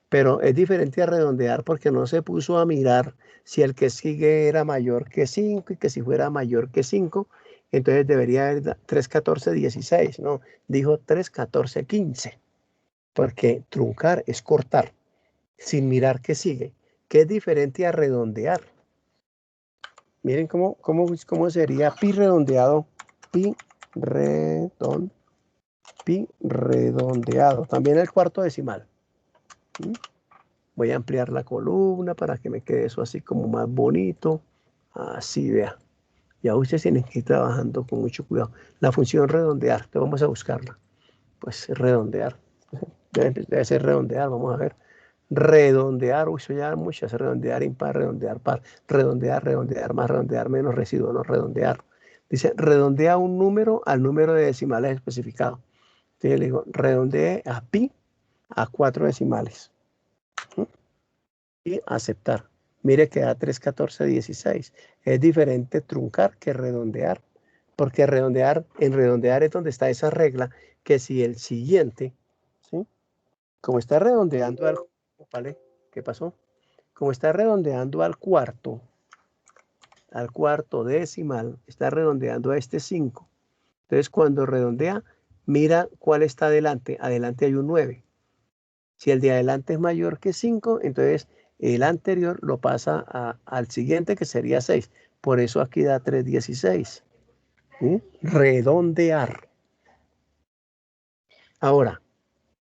Pero es diferente a redondear porque no se puso a mirar si el que sigue era mayor que 5 y que si fuera mayor que 5, entonces debería haber 3, 14, 16. No, dijo 3, 14, 15. Porque truncar es cortar sin mirar qué sigue, que es diferente a redondear. Miren cómo sería pi redondeado, pi redondeado. También el cuarto decimal. Voy a ampliar la columna para que me quede eso así como más bonito. Así, vea. Ya ustedes tienen que ir trabajando con mucho cuidado. La función redondear, entonces vamos a buscarla. Pues redondear. Debe ser redondear, vamos a ver. Redondear, uy, eso ya muchas, redondear impar, redondear par, redondear más, redondear menos, residuo, no redondear. Dice, redondea un número al número de decimales especificado. Entonces le digo, redondee a pi a 4 decimales. Y aceptar. Mire que da 3, 14, 16. Es diferente truncar que redondear. Porque en redondear es donde está esa regla que si el siguiente, ¿sí? Como está redondeando al, ¿vale? ¿Qué pasó? Como está redondeando al cuarto decimal, está redondeando a este 5. Entonces, cuando redondea, mira cuál está adelante. Adelante hay un 9. Si el de adelante es mayor que 5, entonces el anterior lo pasa al siguiente, que sería 6. Por eso aquí da 3,16. ¿Sí? Redondear. Ahora,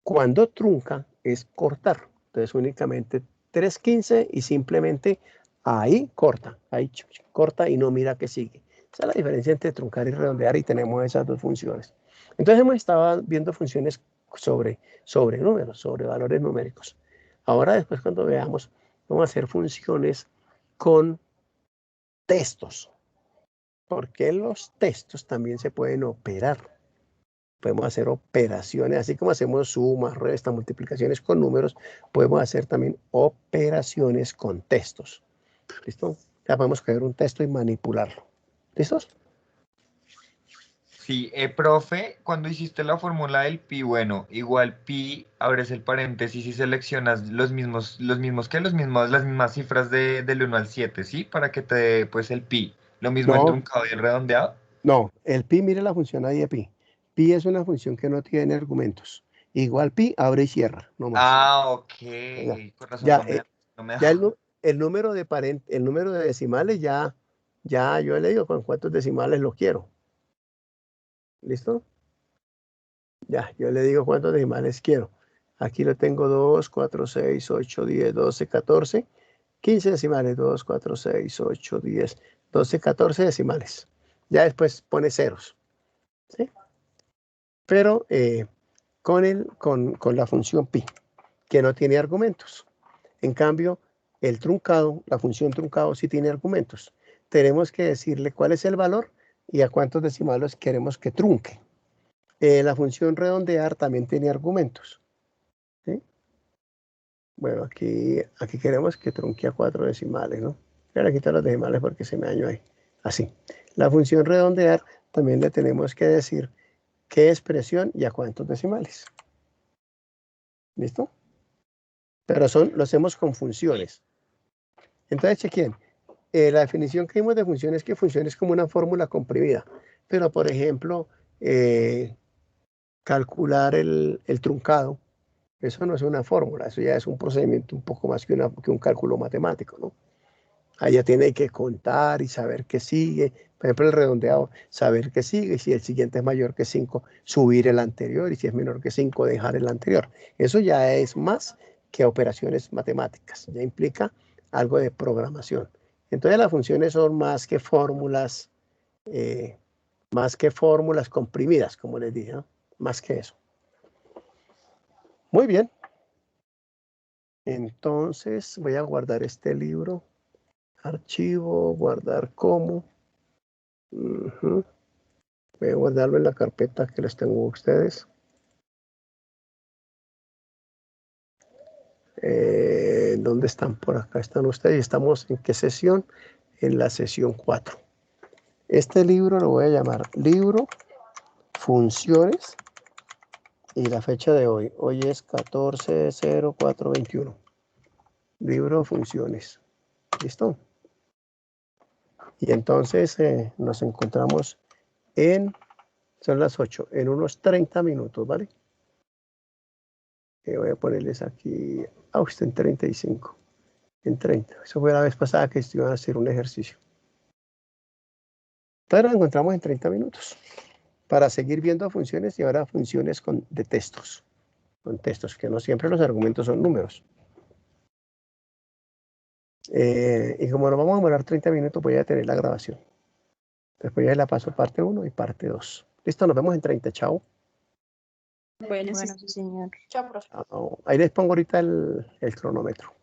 Cuando trunca es cortar. Entonces únicamente 3.15 y simplemente ahí corta. Ahí corta y no mira que sigue. Esa es la diferencia entre truncar y redondear y tenemos esas dos funciones. Entonces hemos estado viendo funciones sobre números, sobre valores numéricos. Ahora después cuando veamos, vamos a hacer funciones con textos. Porque los textos también se pueden operar. Podemos hacer operaciones, así como hacemos sumas, restas, multiplicaciones con números, podemos hacer también operaciones con textos. ¿Listo? Ya podemos coger un texto y manipularlo. ¿Listos? Sí, profe, cuando hiciste la fórmula del pi, bueno, igual pi, abres el paréntesis y seleccionas las mismas cifras del 1 al 7, ¿sí? Para que te dé, pues, el pi. Lo mismo el No, truncado y el redondeado. no, el pi, mire la función ahí de pi. Pi es una función que no tiene argumentos. Igual pi, abre y cierra, no más. Ah, ok. Ya, Con razón ya, no me ya dejaba. el número de decimales ya yo le digo con cuántos decimales lo quiero. ¿Listo? Ya, yo le digo cuántos decimales quiero. Aquí lo tengo 2, 4, 6, 8, 10, 12, 14, 15 decimales. 2, 4, 6, 8, 10, 12, 14 decimales. Ya después pone ceros. ¿Sí? Pero con la función pi, que no tiene argumentos. En cambio, el truncado, la función truncado sí tiene argumentos. Tenemos que decirle cuál es el valor y a cuántos decimales queremos que trunque. La función redondear también tiene argumentos. ¿Sí? Bueno, aquí queremos que trunque a 4 decimales, ¿no? Voy a quitar los decimales porque se me dañó ahí. Así. La función redondear también le tenemos que decir qué expresión y a cuántos decimales. ¿Listo? Pero lo hacemos con funciones. Entonces, chequen. La definición que vimos de función es que función es como una fórmula comprimida. Pero, por ejemplo, calcular el truncado, eso no es una fórmula, eso ya es un procedimiento un poco más que un cálculo matemático, ¿no? Allá tiene que contar y saber qué sigue. Por ejemplo, el redondeado, saber qué sigue. Y si el siguiente es mayor que 5, subir el anterior. Y si es menor que 5, dejar el anterior. Eso ya es más que operaciones matemáticas. Ya implica algo de programación. Entonces las funciones son más que fórmulas comprimidas, como les dije, ¿no? Más que eso. Muy bien. Entonces voy a guardar este libro. Archivo, guardar como. Voy a guardarlo en la carpeta que les tengo a ustedes. ¿Dónde están? Por acá están ustedes. ¿Estamos en qué sesión? En la sesión 4. Este libro lo voy a llamar Libro Funciones y la fecha de hoy. Hoy es 14/04/21. Libro Funciones. ¿Listo? Y entonces nos encontramos son las 8, en unos 30 minutos, ¿vale? Voy a ponerles aquí, usted en 35, en 30. Eso fue la vez pasada que iban a hacer un ejercicio. Entonces nos encontramos en 30 minutos para seguir viendo funciones y ahora funciones de textos. Con textos, que no siempre los argumentos son números. Y como nos vamos a demorar 30 minutos, voy a tener la grabación. Después ya la paso parte 1 y parte 2. Listo, nos vemos en 30. Chao. Bueno, sí, señor. Chao, profe. Ahí les pongo ahorita el cronómetro.